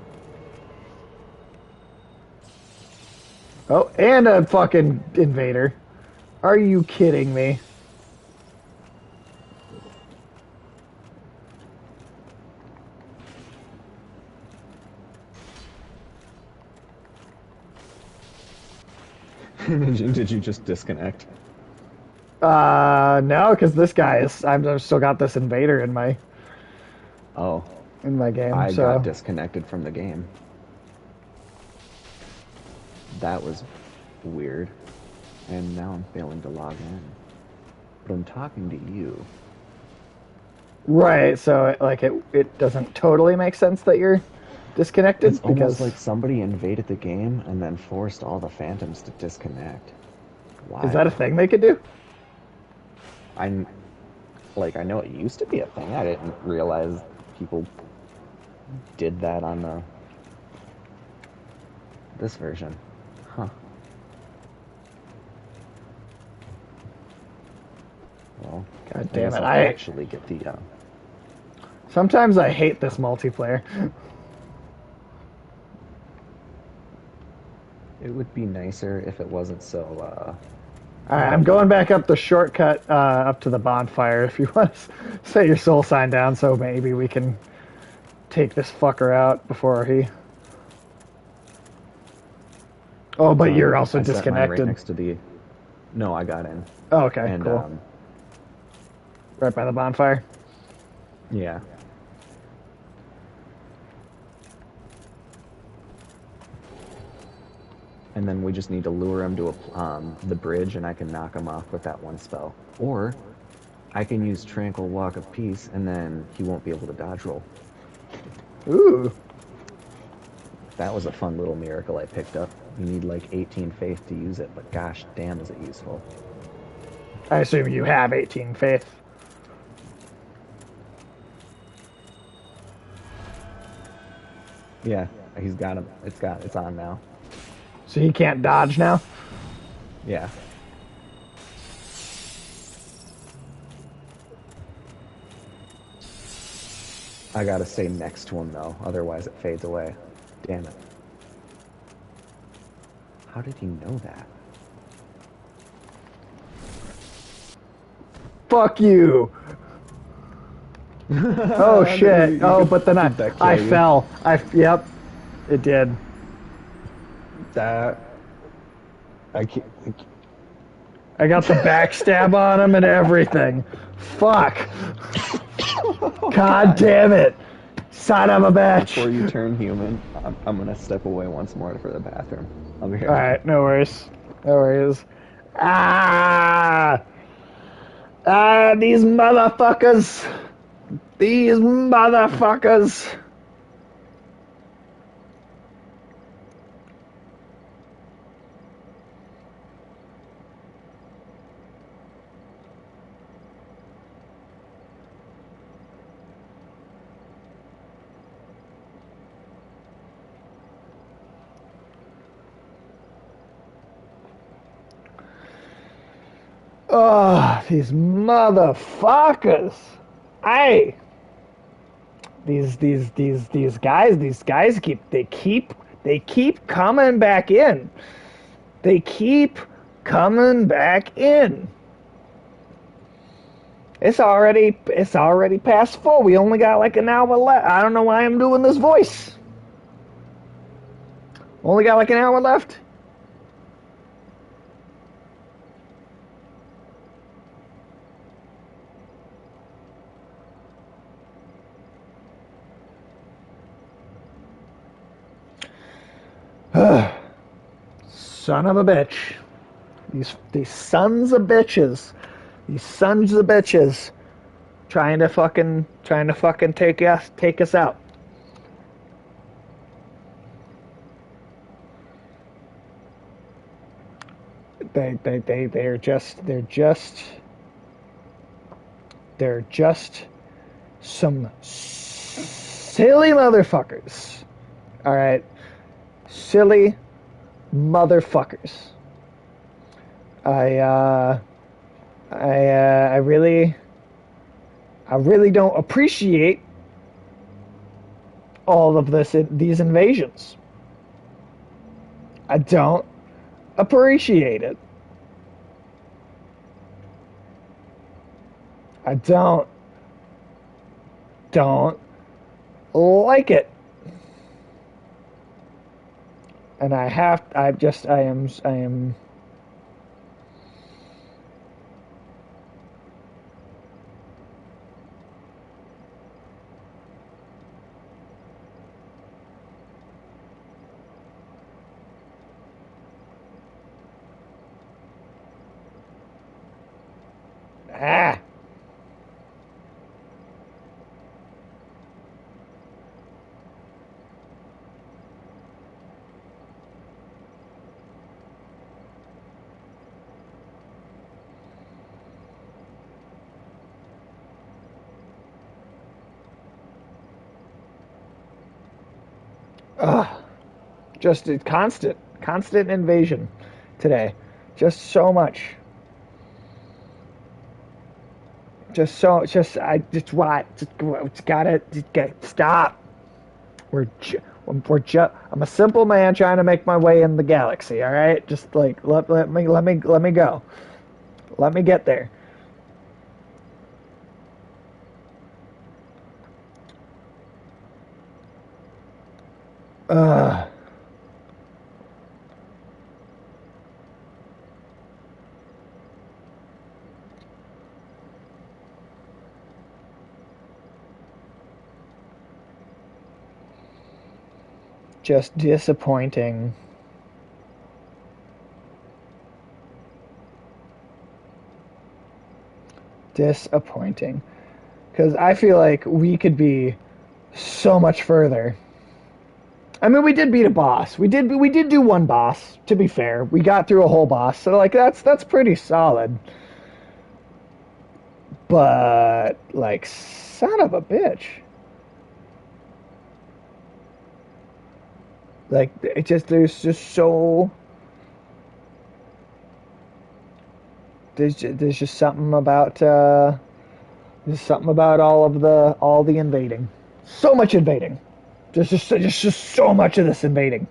Oh, and a fucking invader. Are you kidding me? Did you just disconnect? No, because this guy is. I've still got this invader Oh, in my game. I got So disconnected from the game. That was weird. And now I'm failing to log in. But I'm talking to you. right. So it doesn't totally make sense that you're It's disconnected almost because like somebody invaded the game and then forced all the phantoms to disconnect. is that a Wild. thing they could do? I'm like I know it used to be a thing. I didn't realize people did that on the this version. Huh. Well, God I damn guess it! I'll I actually get the sometimes I hate this multiplayer. it would be nicer if it wasn't so All right, I'm going back up the shortcut up to the bonfire. If you want to set your soul sign down, so maybe we can take this fucker out before he. Oh, but you're also I set mine right disconnected. next to the no, I got in. Oh, okay, And cool. Right by the bonfire. yeah. And then we just need to lure him to the bridge, and I can knock him off with that one spell. Or I can use Tranquil Walk of Peace, and then he won't be able to dodge roll. Ooh. That was a fun little miracle I picked up. You need like 18 faith to use it, but gosh damn is it useful. I assume you have 18 faith. Yeah, he's got him. It's on now. So he can't dodge now? Yeah. I gotta stay next to him though, otherwise it fades away. Damn it. How did he know that? Fuck you! Oh shit! You Oh, could, but then did that I kill you? fell. Yep, it did. That I can't. I got the backstab on him and everything. Fuck! Oh God God! damn it! Son of a Before bitch! you turn human, I'm gonna step away once more for the bathroom. I'll be All right back. right, no worries. No worries. Ah! Ah! These motherfuckers! These motherfuckers! Oh, these motherfuckers! Hey, these guys keep coming back in. They keep coming back in. It's already past full. We only got like an hour left. I don't know why I'm doing this voice. Only got like an hour left. Son of a bitch. These sons of bitches. These sons of bitches trying to fucking take us out. They're just some silly motherfuckers. All right, silly motherfuckers. I uh, I really don't appreciate all of these invasions. I don't appreciate it. I don't like it. And I am ah ugh. Just a constant invasion today. Just so much. I just what just gotta just get stop. We're ju- I'm a simple man trying to make my way in the galaxy. All right, just like let me go. Let me get there. Ugh. Just disappointing. Disappointing. Because I feel like we could be so much further. I mean, we did beat a boss. We did do one boss. To be fair, we got through a whole boss, so like that's pretty solid. But like, son of a bitch. Like it just there's just something about all the invading. So much invading. There's just so much of this invading.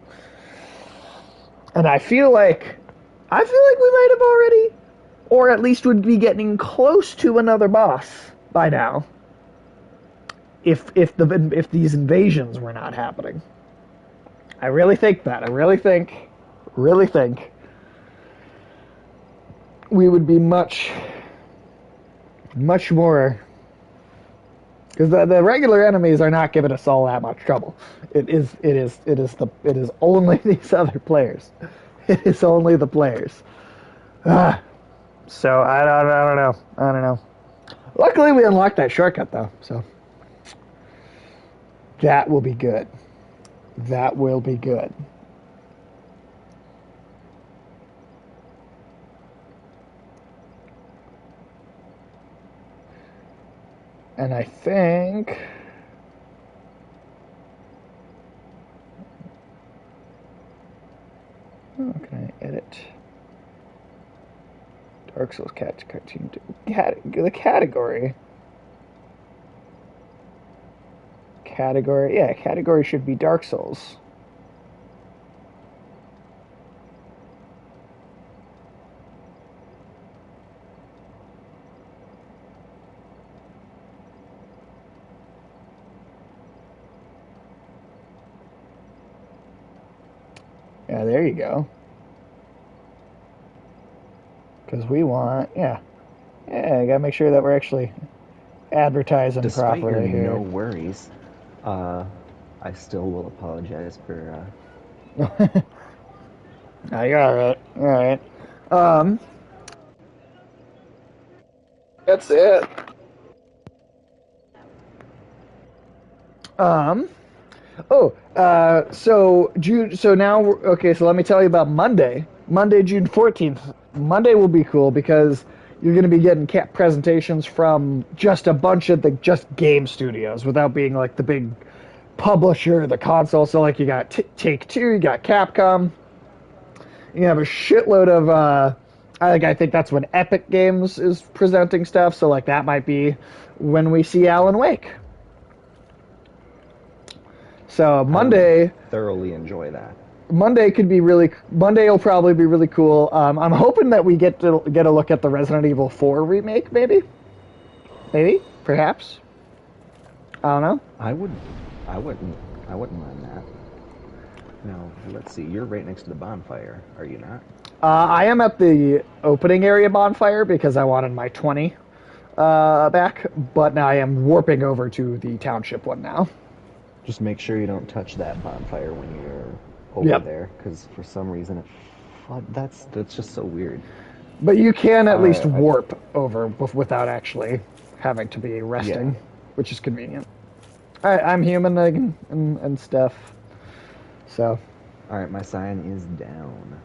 And I feel like we might have already, or at least would be getting close to another boss by now. if these invasions were not happening. I really think that. I really think we would be much more, because the regular enemies are not giving us all that much trouble. It is only these other players. It is only the players. Ah, so I don't know. Luckily, we unlocked that shortcut though, so that will be good. That will be good. And I think. Oh, can I edit? Dark Souls cartoon. The category. Category. Yeah, category should be Dark Souls. Yeah, there you go. Because we want, yeah, I gotta make sure that we're actually advertising Despite your properly no here. worries, I still will apologize for. No, you're all right. All right. Um, that's it. Um. Oh. So June. So now. Okay. So let me tell you about Monday. Monday, June 14th. Monday will be cool because you're going to be getting presentations from just a bunch of the just game studios without being like the big publisher, the console. So like you got Take Two, you got Capcom. You have a shitload of. I think that's when Epic Games is presenting stuff. So like that might be when we see Alan Wake. So I would Monday, thoroughly enjoy that. Monday will probably be really cool. I'm hoping that we get to get a look at the Resident Evil 4 remake, maybe, perhaps. I don't know. I would, I wouldn't, I wouldn't mind that. Now, let's see. You're right next to the bonfire, are you not? I am at the opening area bonfire because I wanted my 20 back, but now I am warping over to the township one now. Just make sure you don't touch that bonfire when you're over Yep. there, because for some reason that's just so weird. But you can at All least right, warp over without actually having to be yeah. resting, which is convenient. I'm human and stuff, so All right, my sign is down.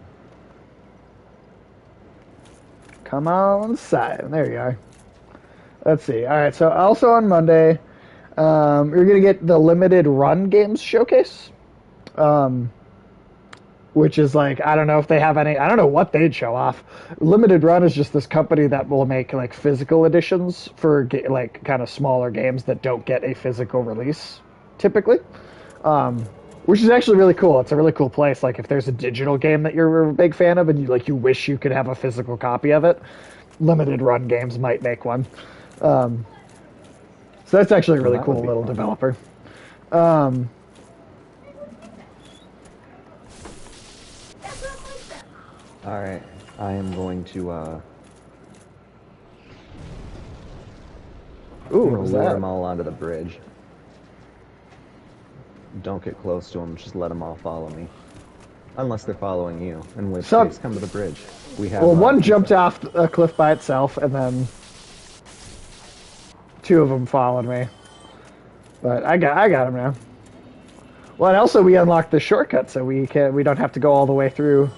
come on inside. There you are. Let's see. All right, so also on Monday, you're gonna get the limited run games showcase, um, which is like I don't know if they have any. I don't know what they'd show off. Limited Run is just this company that will make like physical editions for like kind of smaller games that don't get a physical release typically, which is actually really cool. It's a really cool place. Like if there's a digital game that you're a big fan of and you wish you could have a physical copy of it, Limited Run Games might make one. So that's actually a Well, really that would cool be little fun. developer. All right, I am going to Ooh, I'm what gonna was lure that? them all onto the bridge. Don't get close to them. Just let them all follow me, unless they're following you. In which So, case, come to the bridge. We have well, one jumped pizza. off a cliff by itself, and then two of them followed me. But I got him now. Well, and also we unlocked the shortcut, so we don't have to go all the way through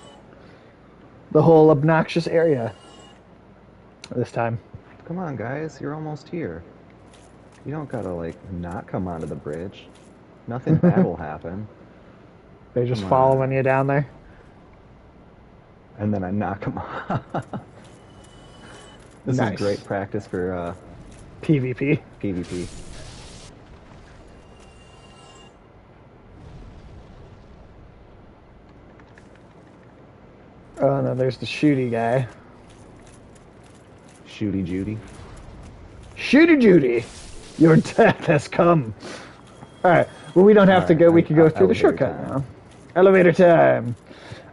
the whole obnoxious area this time. Come on, guys, you're almost here. You don't gotta like not come onto the bridge. Nothing bad will happen. They just Come following on. you down there. And then I knock them off. This is great Nice. practice for PvP. PvP. Oh no, there's the shooty guy. Shooty Judy. Shooty Judy. Your death has come. All right. Well, we don't All have to right, go. We can go through the elevator shortcut time. now. Elevator time.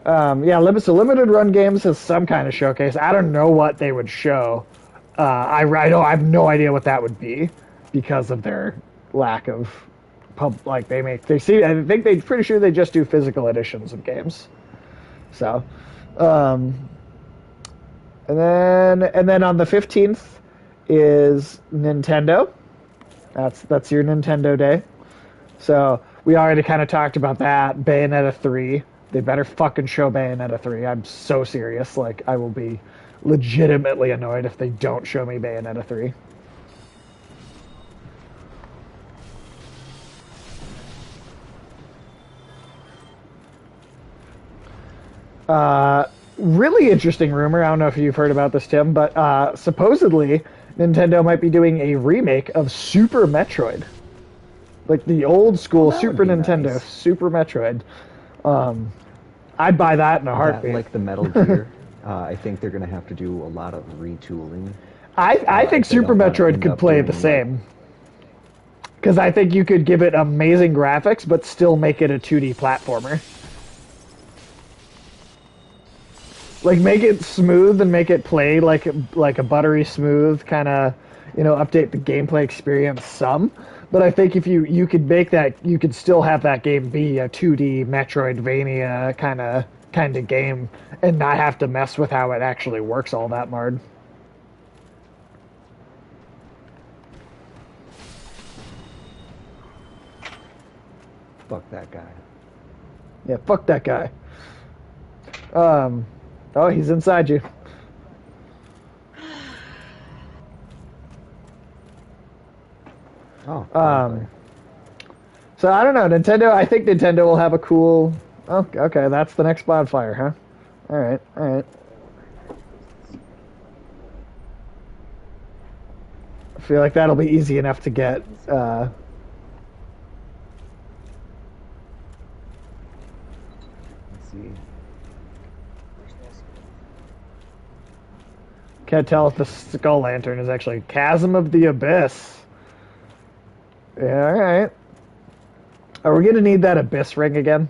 Yeah, so limited run games has some kind of showcase. I don't know what they would show. I have no idea what that would be because of their lack of like they see. I think they pretty sure they just do physical editions of games. So, um, and then on the 15th is Nintendo. That's your Nintendo day. So we already kind of talked about that. Bayonetta 3. They better fucking show Bayonetta 3. I'm so serious. Like, I will be legitimately annoyed if they don't show me Bayonetta 3. Really interesting rumor. I don't know if you've heard about this, Tim, but supposedly Nintendo might be doing a remake of Super Metroid. Like the old Oh, school that would Super be Nintendo, nice. Super Metroid. I'd buy that in a That, heartbeat. like the Metal Gear, I think they're going to have to do a lot of retooling I think if they Super don't want to Metroid end could up play the doing like, same. Because I think you could give it amazing graphics, but still make it a 2D platformer. Like make it smooth and make it play like a buttery smooth kind of, update the gameplay experience some. But I think if you could make that, you could still have that game be a 2D Metroidvania kind of game, and not have to mess with how it actually works all that hard. fuck that guy. Yeah, fuck that guy. Um, oh, he's inside you. Oh, Um, lovely. so I don't know. Nintendo. I think Nintendo will have a cool. Oh, okay, that's the next bonfire, huh? All right, all right. I feel like that'll be easy enough to get. Let's see. Can't tell if the skull lantern is actually Chasm of the Abyss. Yeah, all right. Are we gonna need that Abyss ring again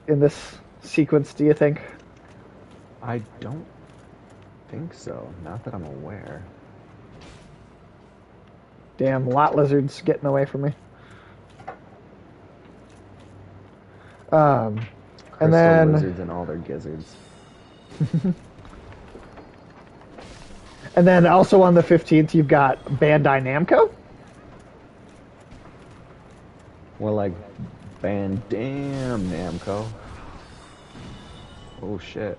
in this sequence? Do you think? I don't think so. Not that I'm aware. Damn lot lizards getting away from me. Um, and Crystal then lizards and all their gizzards. also on the 15th you've got Bandai Namco. Well, like, Van Dam Namco. Oh shit.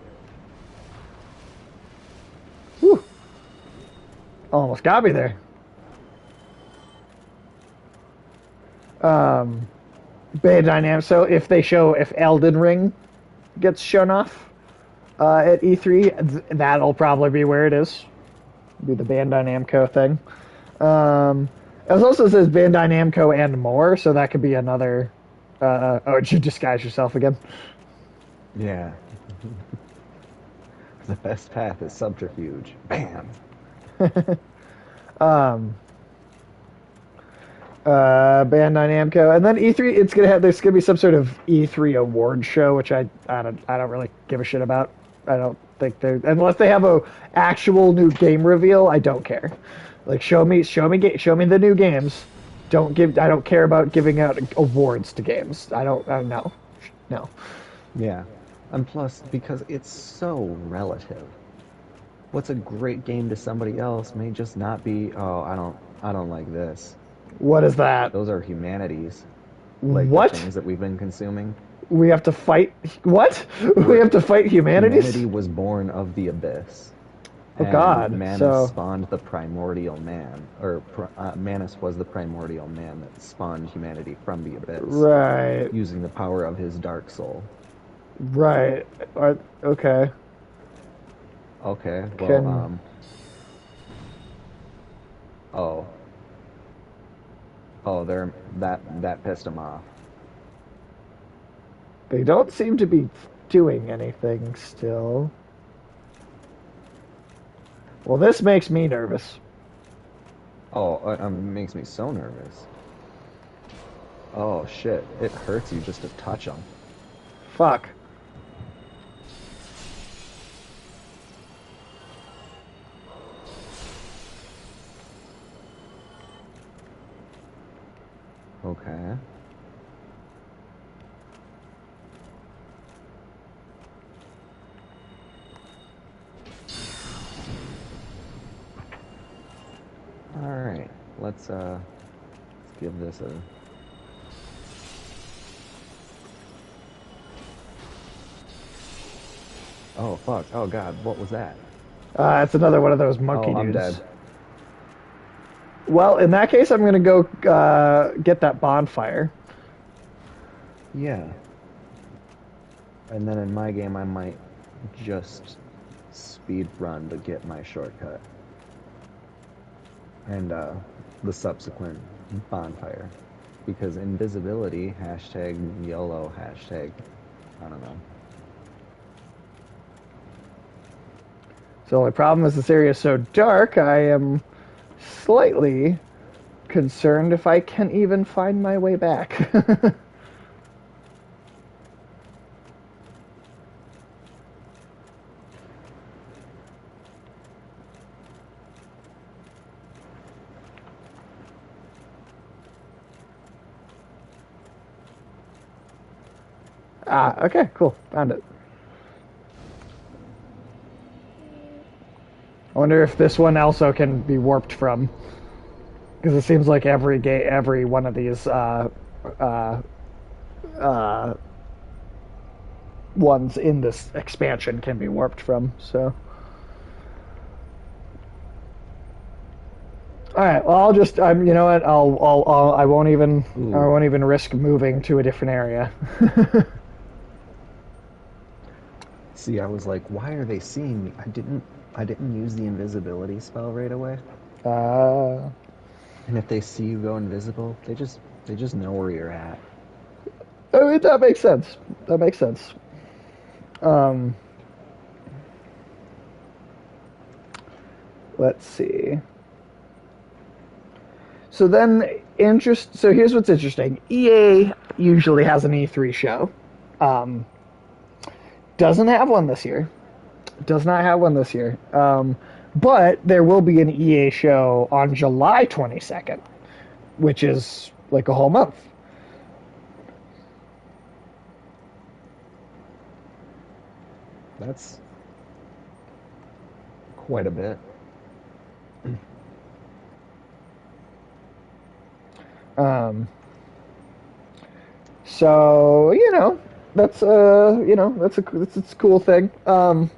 Whew, almost got me there. Um, Bandai Namco. So if Elden Ring gets shown off at E3, that'll probably be where it is. Be the Bandai Namco thing. It also says Bandai Namco and more, so that could be another. Oh, did you disguise yourself again? Yeah. The best path is subterfuge. Bam. Bandai Namco, and then E3. There's gonna be some sort of E3 award show, which I don't really give a shit about. I don't think they unless they have a actual new game reveal. I don't care. Like show me the new games. I don't care about giving out awards to games. I don't. No, no. Yeah. And plus, because it's so relative. What's a great game to somebody else may just not be, oh, I don't like this. What is that? Those are humanities. Like the What? things that we've been consuming. We have to fight. What? We We're, have to fight humanities? Humanity was born of the abyss. Oh And God. Manus So spawned the primordial man. Or Manus was the primordial man that spawned humanity from the abyss. right, Using the power of his dark soul. right. Okay. Okay, well, Can oh. Oh, that pissed him off. they don't seem to be doing anything still. Well, this makes me nervous. Oh, makes me so nervous. Oh shit, it hurts you just to touch them. Fuck. Okay. All right. Let's give this a. Oh fuck. Oh god, what was that? It's another one of those monkey Oh, I'm dudes. dead. Well, in that case, I'm gonna go get that bonfire. Yeah. And then in my game, I might just speed run to get my shortcut and the subsequent bonfire. Because invisibility, hashtag YOLO, hashtag, I don't know. So the only problem is this area is so dark, I am slightly concerned if I can even find my way back. Okay, cool. Found it. I wonder if this one also can be warped from, because it seems like every one of these uh, uh, ones in this expansion can be warped from. So, all right. Well, I'll just you know what? I Ooh. won't even risk moving to a different area. See, I was like, why are they seeing me? I didn't use the invisibility spell right away. uh, And if they see you go invisible, they just know where you're at. I mean, that makes sense. That makes sense. Um, let's see. So then, So here's what's interesting. EA usually has an E3 show. Um, doesn't have one this year. Does not have one this year. But there will be an EA show on July 22nd, which is like a whole month. That's quite a bit. Um, so that's a cool thing. And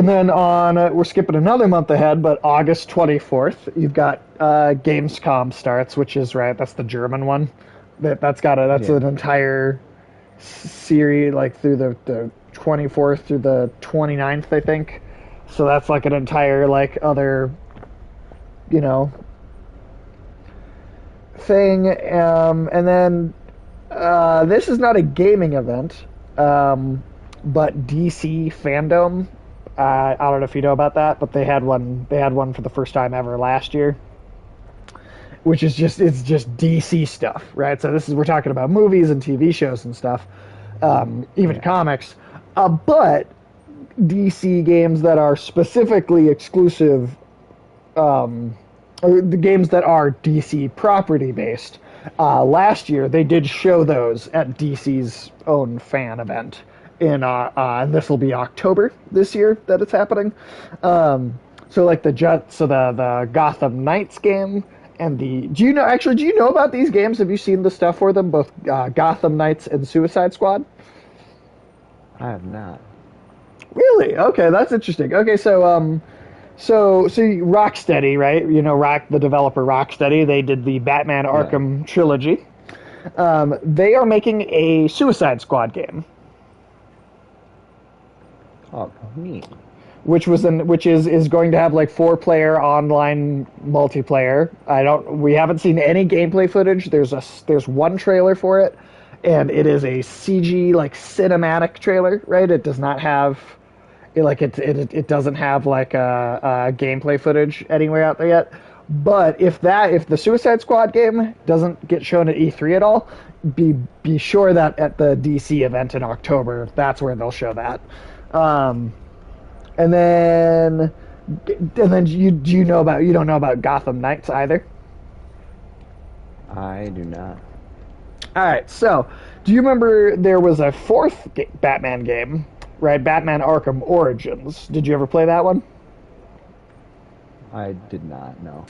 then we're skipping another month ahead, but August 24th, you've got Gamescom starts, which is right. That's the German one. That's Yeah. an entire series, like through the 24th through the 29th, I think. So that's like an entire like other, you know, thing. And then this is not a gaming event, but DC Fandom. I don't know if you know about that, but they had one. They had one for the first time ever last year, which is just DC stuff, right? So this is we're talking about movies and TV shows and stuff, even Yeah. comics, but DC games that are specifically exclusive, or the games that are DC property based. Last year they did show those at DC's own fan event and this will be October this year that it's happening. So like the Gotham Knights game and the do you know about these games? Have you seen the stuff for them? Both Gotham Knights and Suicide Squad. I have not. Really? Okay, that's interesting. Okay, so Rocksteady, right? You know, the developer Rocksteady. They did the Batman Yeah. Arkham trilogy. They are making a Suicide Squad game, Oh, neat. which is going to have like 4 player online multiplayer. We haven't seen any gameplay footage. There's one trailer for it, and it is a CG like cinematic trailer, right? It does not have It doesn't have like a gameplay footage anywhere out there yet. But if the Suicide Squad game doesn't get shown at E3 at all, be sure that at the DC event in October, that's where they'll show that. Um, and then you don't know about Gotham Knights either. I do not. All right, so do you remember there was a fourth Batman game, right? Batman Arkham Origins. Did you ever play that one? I did not know.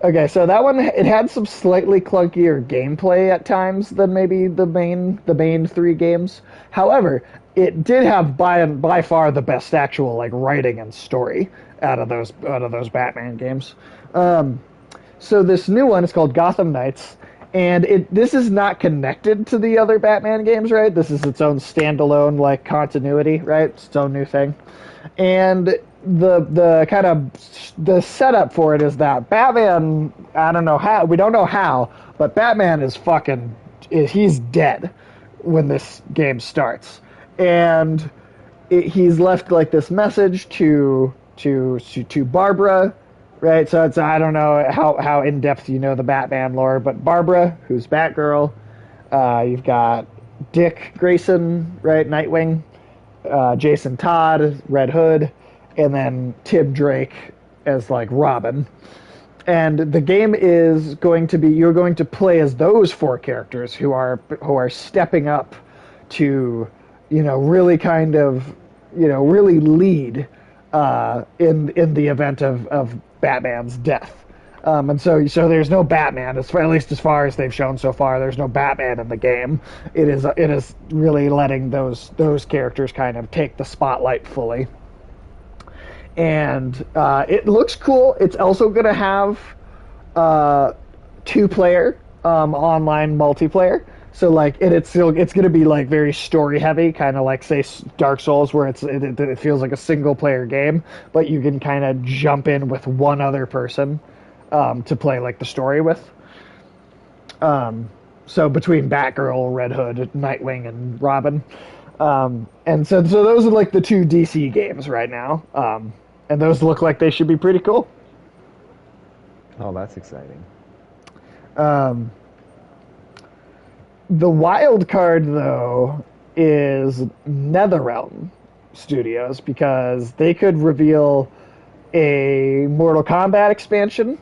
Okay, so that one it had some slightly clunkier gameplay at times than maybe the main three games. However, it did have by far the best actual like writing and story out of those Batman games. So this new one is called Gotham Knights, and this is not connected to the other Batman games, right? This is its own standalone like continuity, right? It's its own new thing. And the kind of the setup for it is that Batman, I don't know how, we don't know how, but Batman is he's dead when this game starts. And he's left like this message to Barbara, right? So it's I don't know how in depth you know the Batman lore, but Barbara, who's Batgirl, you've got Dick Grayson, right, Nightwing, Jason Todd, Red Hood, and then Tim Drake as like Robin. And the game is going to be you're going to play as those four characters who are stepping up to, really kind of, really lead in the event of Batman's death. And so there's no Batman, at least as far as they've shown so far. There's no Batman in the game. It is really letting those characters kind of take the spotlight fully. And it looks cool. It's also going to have two-player online multiplayer. So like it's going to be like very story heavy, kind of like say Dark Souls, where it feels like a single player game, but you can kind of jump in with one other person to play like the story with. So between Batgirl, Red Hood, Nightwing, and Robin, and so those are like the two DC games right now, and those look like they should be pretty cool. Oh, that's exciting. The wild card, though, is NetherRealm Studios, because they could reveal a Mortal Kombat expansion.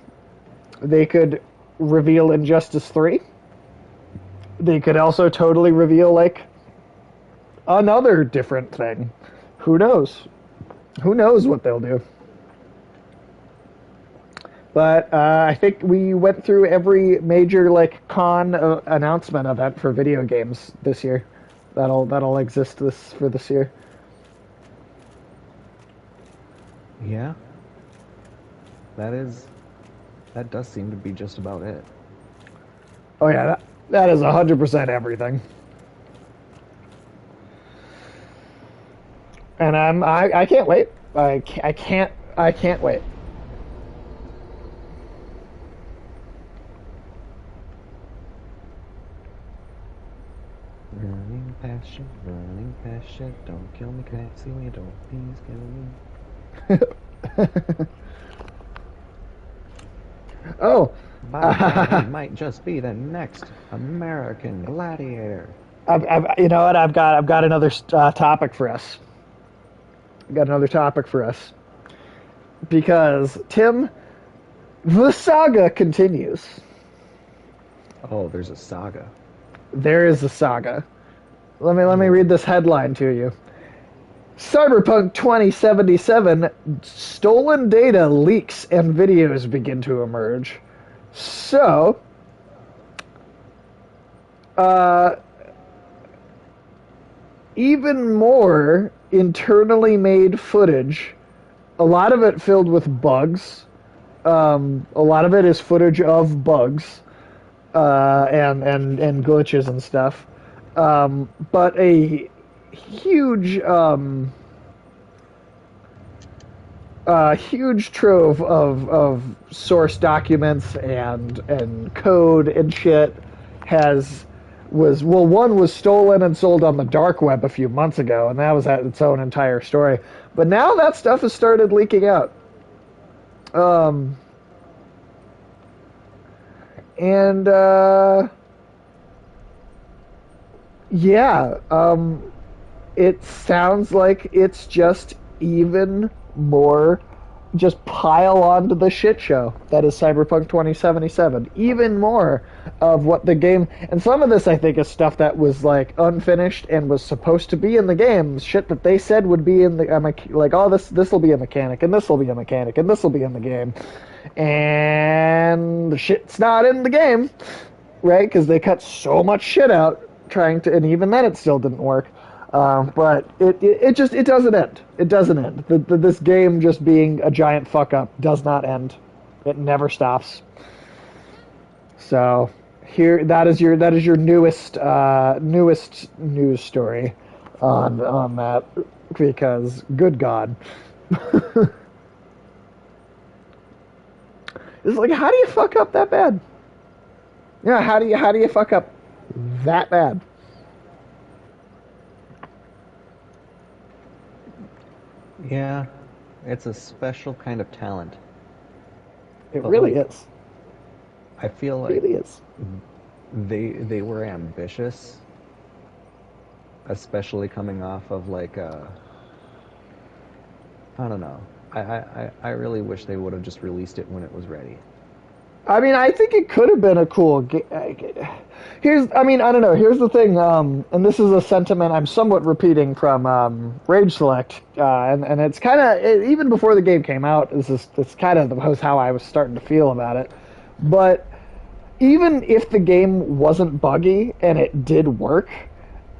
They could reveal Injustice 3. They could also totally reveal, like, another different thing. Who knows? Who knows what they'll do? But I think we went through every major like con announcement event for video games this year. That'll exist this year. Yeah. That does seem to be just about it. Oh yeah, that is 100% everything. And I can't wait. I can't wait. Running past you, don't kill me, can't see me, don't please kill me. Oh, By God, he might just be the next American gladiator. you know what? I've got another topic for us. I've got another topic for us because Tim, the saga continues. Oh, there's a saga. There is a saga. Let me read this headline to you. Cyberpunk 2077 stolen data leaks and videos begin to emerge. So, even more internally made footage, a lot of it filled with bugs. A lot of it is footage of bugs. And glitches and stuff, but a huge huge trove of source documents and code and shit has one was stolen and sold on the dark web a few months ago, and that was its own entire story. But now that stuff has started leaking out. Um, and yeah, it sounds like it's just even more, just pile onto the shit show that is Cyberpunk 2077. Even more of what the game, and some of this I think is stuff that was like unfinished and was supposed to be in the game, shit that they said would be in the, like, oh, this will be a mechanic, and this will be a mechanic, and this will be in the game, and the shit's not in the game, right? Because they cut so much shit out trying to, and even then it still didn't work. But it just, it doesn't end. It doesn't end. This game just being a giant fuck up does not end. It never stops. So here, that is your newest news story on that, because good God. It's like, how do you fuck up that bad? Yeah, how do you fuck up that bad? Yeah, it's a special kind of talent. It But really like, is. I feel It like really is. they were ambitious, especially coming off of like I don't know. I really wish they would have just released it when it was ready. I mean, I think it could have been a cool. I mean, I don't know. Here's the thing, and this is a sentiment I'm somewhat repeating from Rage Select, and it's kind of, even before the game came out. It's kind of was how I was starting to feel about it. But even if the game wasn't buggy and it did work,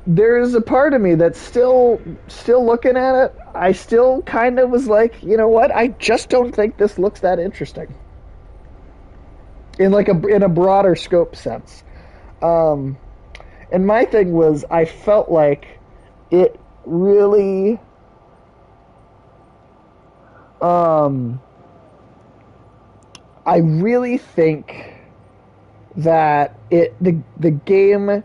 there's a part of me that's still looking at it. I still kind of was like, you know what? I just don't think this looks that interesting in like in a broader scope sense. Um, and my thing was, I felt like it really, um, I really think that the game,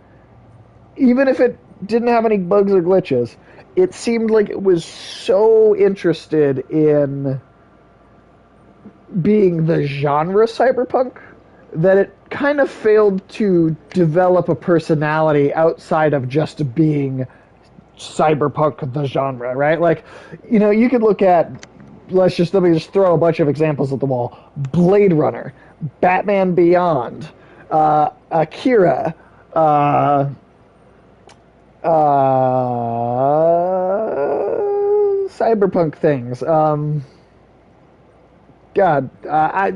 even if it didn't have any bugs or glitches, it seemed like it was so interested in being the genre cyberpunk that it kind of failed to develop a personality outside of just being cyberpunk the genre, right? Like, you could look at, let me just throw a bunch of examples at the wall. Blade Runner, Batman Beyond, Akira, uh, cyberpunk things. God,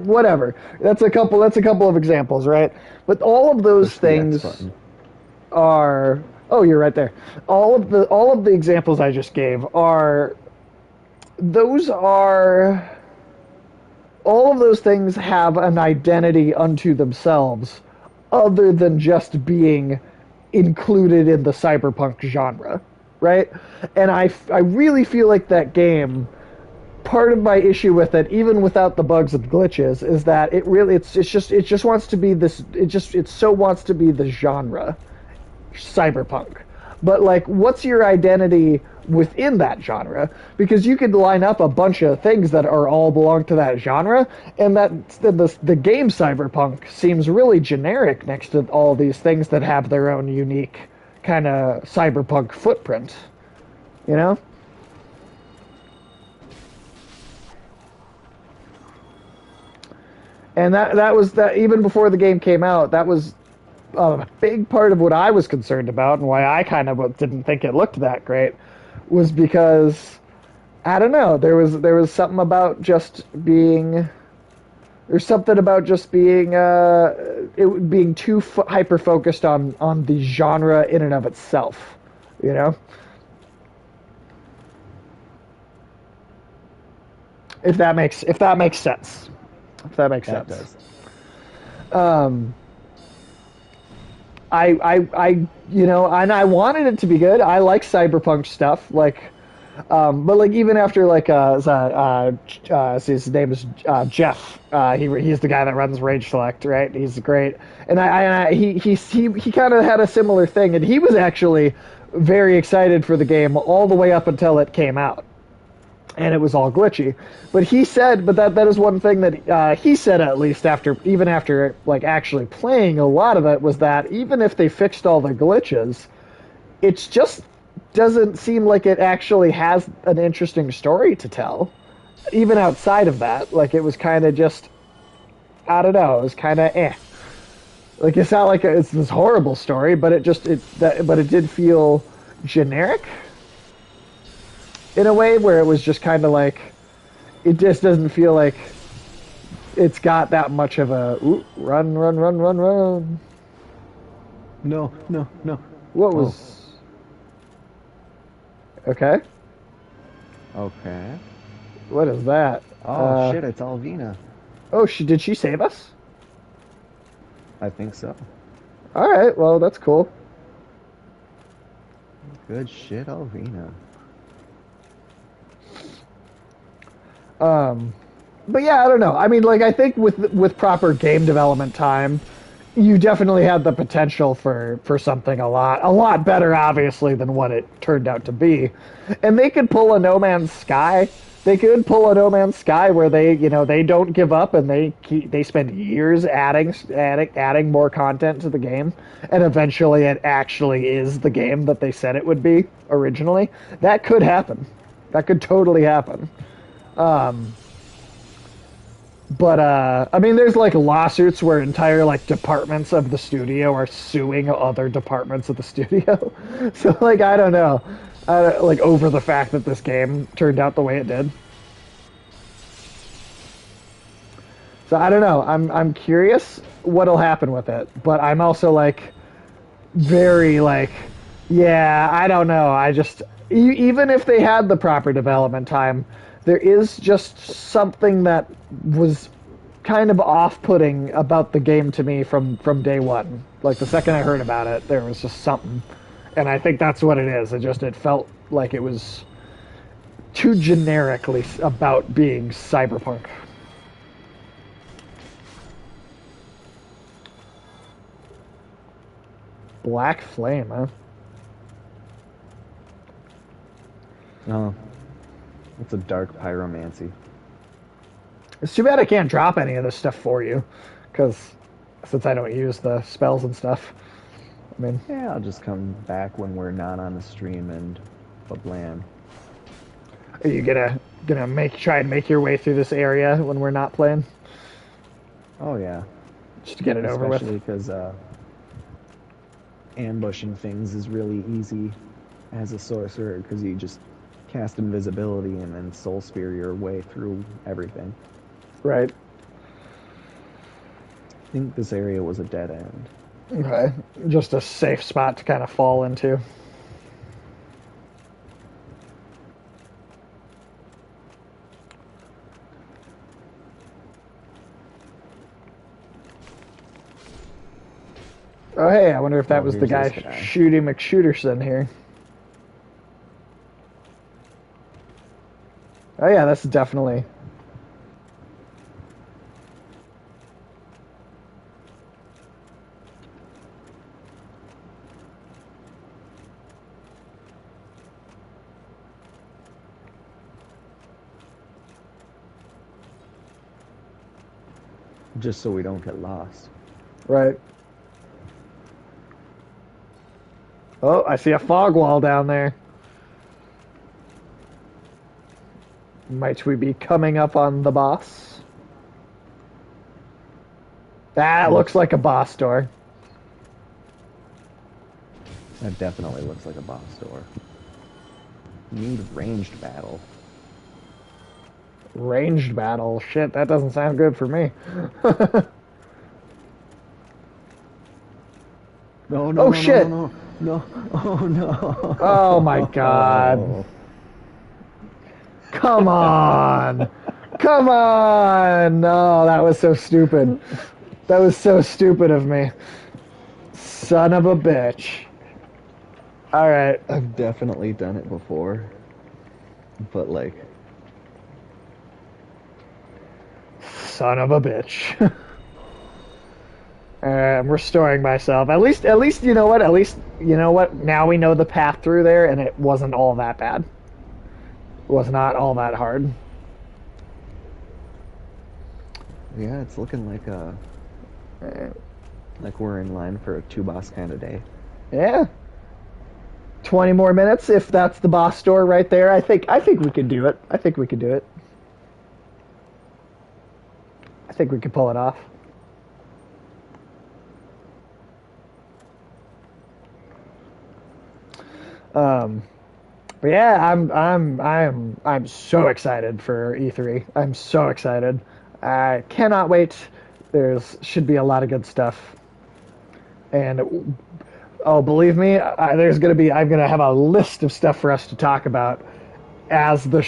whatever. That's a couple. That's a couple of examples, right? But all of those Push the X things button. are. Oh, you're right there. All of the examples I just gave are. Those are. All of those things have an identity unto themselves, other than just being included in the cyberpunk genre, right? And I really feel like that game, part of my issue with it, even without the bugs and glitches, is that it just wants to be this. It so wants to be the genre, cyberpunk. But like, what's your identity within that genre? Because you could line up a bunch of things that are all belong to that genre, and the game cyberpunk seems really generic next to all these things that have their own unique kind of cyberpunk footprint. You know? And that was that, even before the game came out, that was a big part of what I was concerned about, and why I kind of didn't think it looked that great, was because, I don't know, there was something about just being, there's something about just being it being too hyper focused on the genre in and of itself, you know. If that makes sense. If that makes That sense. does. Um, and I wanted it to be good. I like cyberpunk stuff. Like, But like even after like his name is Jeff. He's the guy that runs Rage Select, right? He's great, and he kind of had a similar thing, and he was actually very excited for the game all the way up until it came out, and it was all glitchy. But he said, but that is one thing that he said, at least after like actually playing a lot of it, was that even if they fixed all the glitches, it's just doesn't seem like it actually has an interesting story to tell. Even outside of that, like it was kind of just, I don't know, it was kind of eh. Like it's not like it's this horrible story, but but it did feel generic in a way where it was just kind of like it just doesn't feel like it's got that much of a run. No, no, no. What Oh, was okay? okay. What is that? Oh shit, it's Alvina. Oh, did she save us? I think so. All right, well that's cool. Good shit, Alvina. But yeah, I don't know. I mean, like I think with proper game development time, you definitely had the potential for something a lot better, obviously, than what it turned out to be. And they could pull a No Man's Sky. They could pull a No Man's Sky where they don't give up and they spend years adding more content to the game, and eventually it actually is the game that they said it would be originally. That could happen. That could totally happen. But I mean, there's like lawsuits where entire like departments of the studio are suing other departments of the studio. So like, I don't know, like over the fact that this game turned out the way it did. So I don't know. I'm curious what'll happen with it, but I'm also like very like, yeah, I don't know. Even if they had the proper development time, there is just something that was kind of off-putting about the game to me from day one. Like the second I heard about it, there was just something, and I think that's what it is. It felt like it was too generically about being cyberpunk. Black Flame, huh? Oh, it's a dark pyromancy. It's too bad I can't drop any of this stuff for you, because since I don't use the spells and stuff. I mean, Yeah, I'll just come back when we're not on the stream and blam. are you gonna try and make your way through this area when we're not playing, Oh yeah, just to get it over especially with? because ambushing things is really easy as a sorcerer because you just cast invisibility and then soul spear your way through everything. Right. I think this area was a dead end. Okay. Just a safe spot to kind of fall into. Oh, hey, I wonder if that Oh, was the here's this guy guy. Shooty McShooterson here. Oh, yeah, that's definitely. Just so we don't get lost. Right. Oh, I see a fog wall down there. Might we be coming up on the boss? That looks like a boss door. That definitely looks like a boss door. Need ranged battle. Ranged battle. Shit, that doesn't sound good for me. No, no, Oh, no, no, shit. no, no, no. Oh, no. Oh, my God. Come on. Come on. No, that was so stupid. That was so stupid of me. Son of a bitch. All right. I've definitely done it before. but like, Son of a bitch. I'm restoring myself. At least you know what? At least you know what? Now we know the path through there, and it wasn't all that bad. It was not all that hard. yeah, it's looking Uh, like we're in line for a two boss kind of day. yeah, 20 more minutes if that's the boss door right there. I think we could do it. I think we could do it. I think we could pull it off. Um, but yeah, I'm so excited for E3. I'm so excited. I cannot wait. There's should be a lot of good stuff. And oh, believe me, there's gonna be. I'm gonna have a list of stuff for us to talk about as the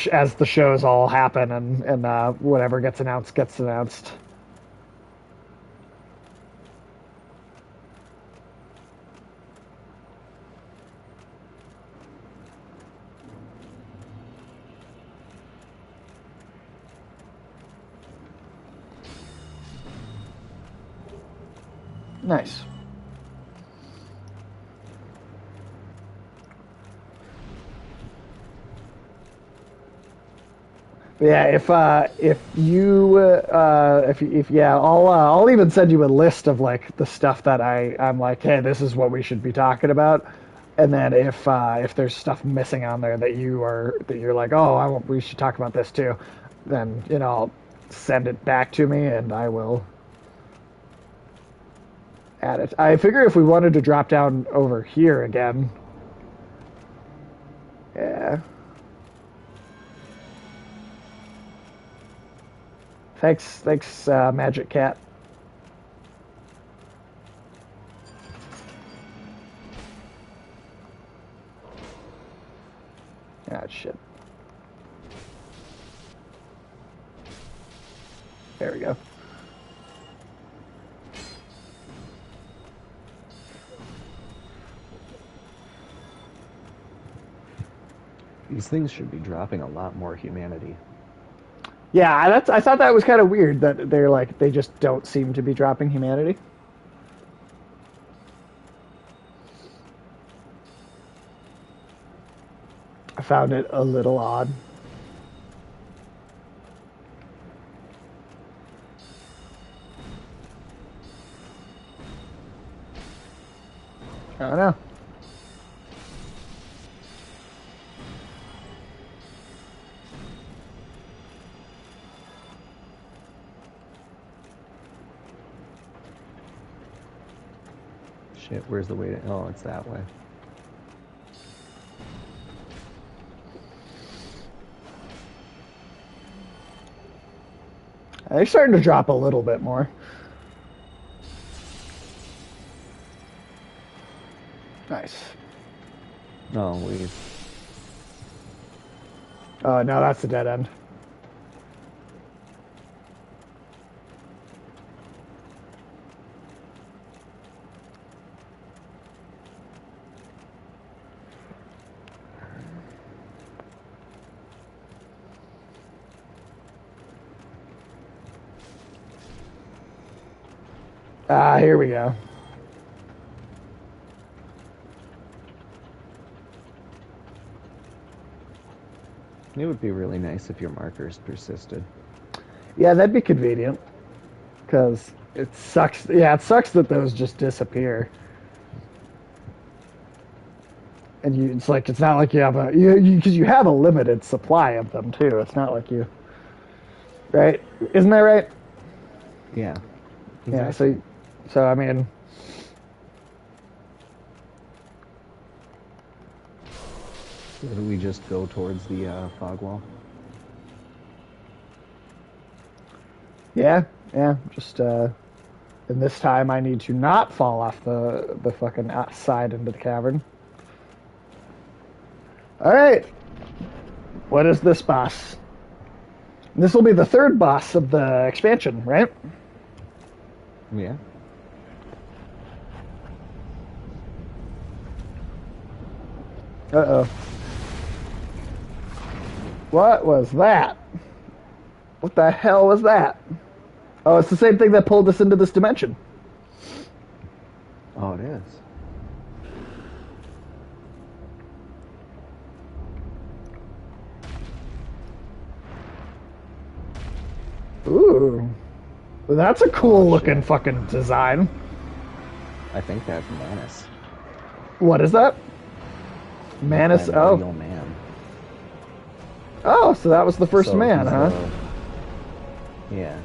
shows all happen and whatever gets announced gets announced. Nice. Yeah, if you if yeah, I'll even send you a list of like the stuff that I'm like, hey, this is what we should be talking about. And then if there's stuff missing on there that you're like, oh, we should talk about this too, then you know I'll send it back to me and I will add it. I figure if we wanted to drop down over here again, yeah. Thanks, Magic Cat. Ah, shit. There we go. These things should be dropping a lot more humanity. Yeah, I thought that was kind of weird that they're like they just don't seem to be dropping humanity. I found it a little odd. I don't know. Shit, where's the way to? Oh, it's that way. They're starting to drop a little bit more. Nice. No, we. Oh no, that's the dead end. Ah, here we go. It would be really nice if your markers persisted. Yeah, that'd be convenient. Because it sucks. Yeah, it sucks that those just disappear. And it's like it's not like you have a because you have a limited supply of them too. It's not like you, right? Isn't that right? Yeah. Yeah. Exactly. So I mean, So do we just go towards the fog wall? yeah, yeah. Just and this time I need to not fall off the fucking side into the cavern. All right. What is this boss? This will be the third boss of the expansion, right? Yeah. Uh oh. What was that? What the hell was that? Oh, it's the same thing that pulled us into this dimension. Oh, it is. Ooh. Well, that's a cool Oh looking shit. fucking design. I think that's Manus. What is that? The Manus. Oh. primordial man. Oh, so that was the first So man, he's huh? the yeah.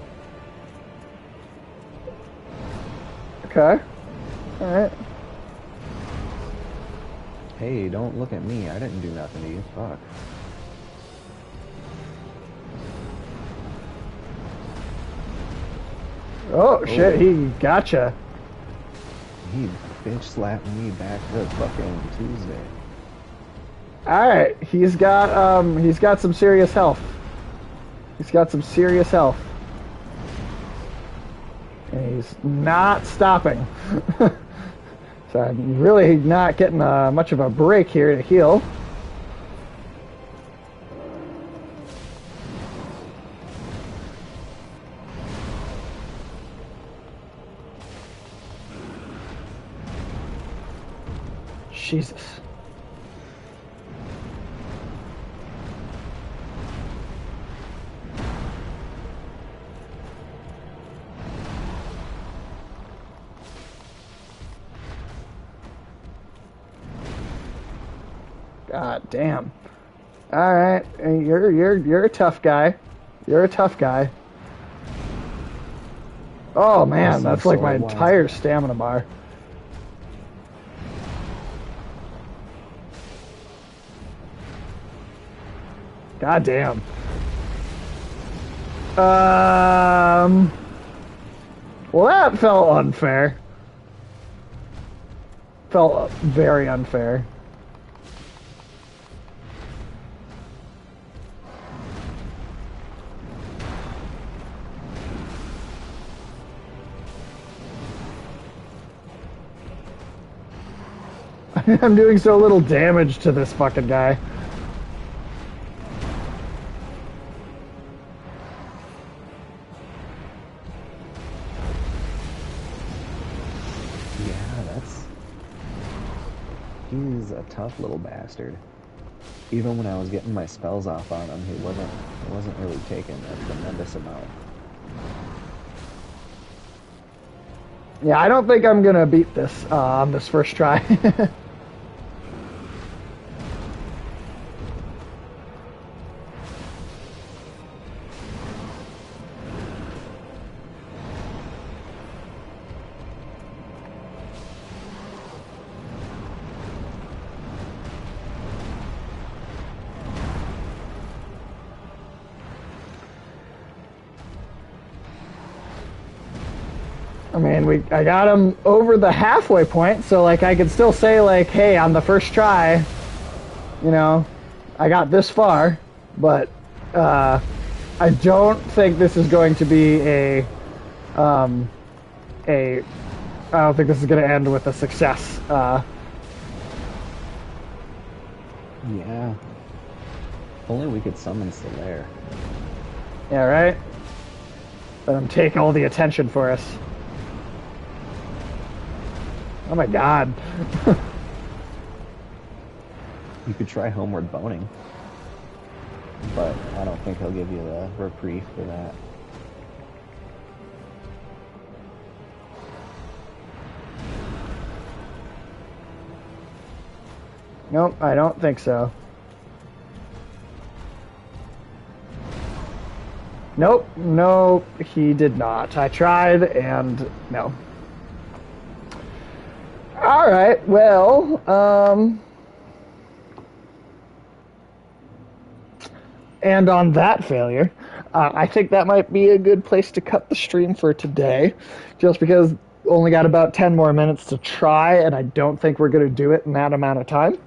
Okay. Alright. Hey, don't look at me. I didn't do nothing to you. Fuck. Oh, shit, Oh, he gotcha. he bitch slapped me back to fucking Tuesday. Alright, he's got some serious health. He's got some serious health. And he's not stopping. So I'm really not getting much of a break here to heal. Jesus. God damn. All right, you're a tough guy. You're a tough guy. Oh You man, seem that's like so my at one. entire stamina bar. God damn. Well, that felt unfair. Felt very unfair. I'm doing so little damage to this fucking guy. Yeah, he's a tough little bastard. Even when I was getting my spells off on him, he wasn't really taking a tremendous amount. Yeah, I don't think I'm gonna beat this on this first try. I mean, I got him over the halfway point, so like I could still say like, hey, on the first try, you know, I got this far, but I don't think this is going to be um, a. I don't think this is going to end with a success. Yeah. If only we could summon Solaire. Yeah, right. Let him take all the attention for us. Oh my god. You could try Homeward Boning, but I don't think he'll give you the reprieve for that. Nope, I don't think so. Nope, no, he did not. I tried and no. All right, well, and on that failure, I think that might be a good place to cut the stream for today, just because only got about 10 more minutes to try, and I don't think we're going to do it in that amount of time.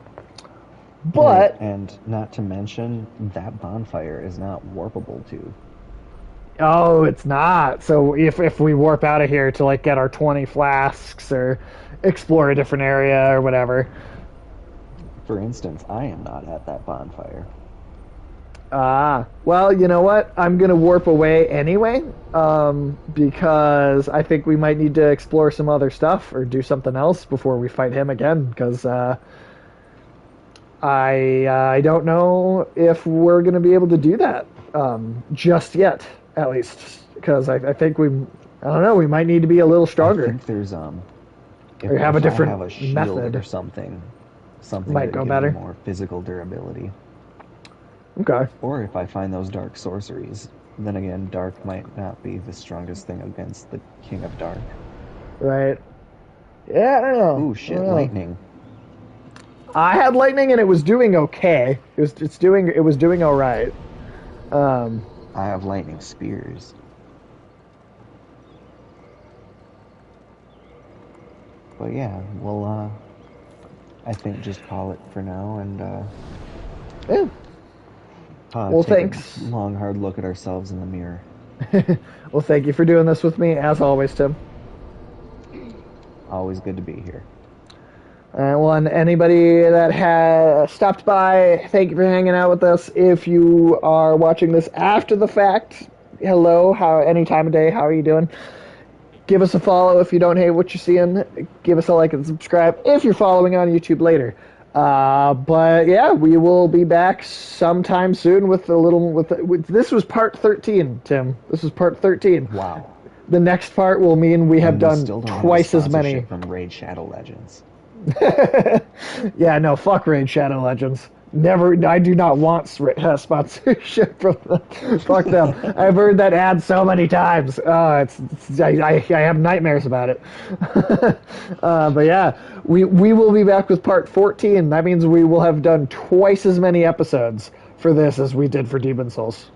Oh, But and not to mention, that bonfire is not warpable to. oh, it's not. So if we warp out of here to like get our 20 flasks or explore a different area or whatever. For instance, I am not at that bonfire. Ah, well, you know what? I'm gonna warp away anyway, because I think we might need to explore some other stuff or do something else before we fight him again. Because I don't know if we're gonna be able to do that just yet, at least. Because I think I don't know, we might need to be a little I stronger think there's or have a if I have different a shield or method. something Might to go give me better. more physical durability, Okay. or if I find those dark sorceries, then again, dark might not be the strongest thing against the King of Dark. Right. Yeah, I don't know. Ooh, I don't shit, know. lightning. I had lightning and it was doing okay. It was doing all right. Um, I have lightning spears. But yeah, we'll I think just call it for now and yeah. Well, take a thanks. long hard look at ourselves in the mirror. Well, thank you for doing this with me as always, Tim. Always good to be here. Well, and anybody that has stopped by, thank you for hanging out with us. If you are watching this after the fact, hello, how any time of day, how are you doing? Give us a follow if you don't hate what you're seeing. Give us a like and subscribe if you're following on YouTube later. But yeah, we will be back sometime soon with a little. This was part 13, Tim. This was part 13. Wow. The next part will mean we have And we done still don't have a twice as many. sponsorship from Raid Shadow Legends. Yeah, no, fuck Raid Shadow Legends. Never, I do not want sponsorship from them. Fuck them. I've heard that ad so many times. I have nightmares about it. But yeah, we will be back with part 14. That means we will have done twice as many episodes for this as we did for Demon Souls.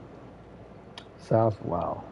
So, Wow.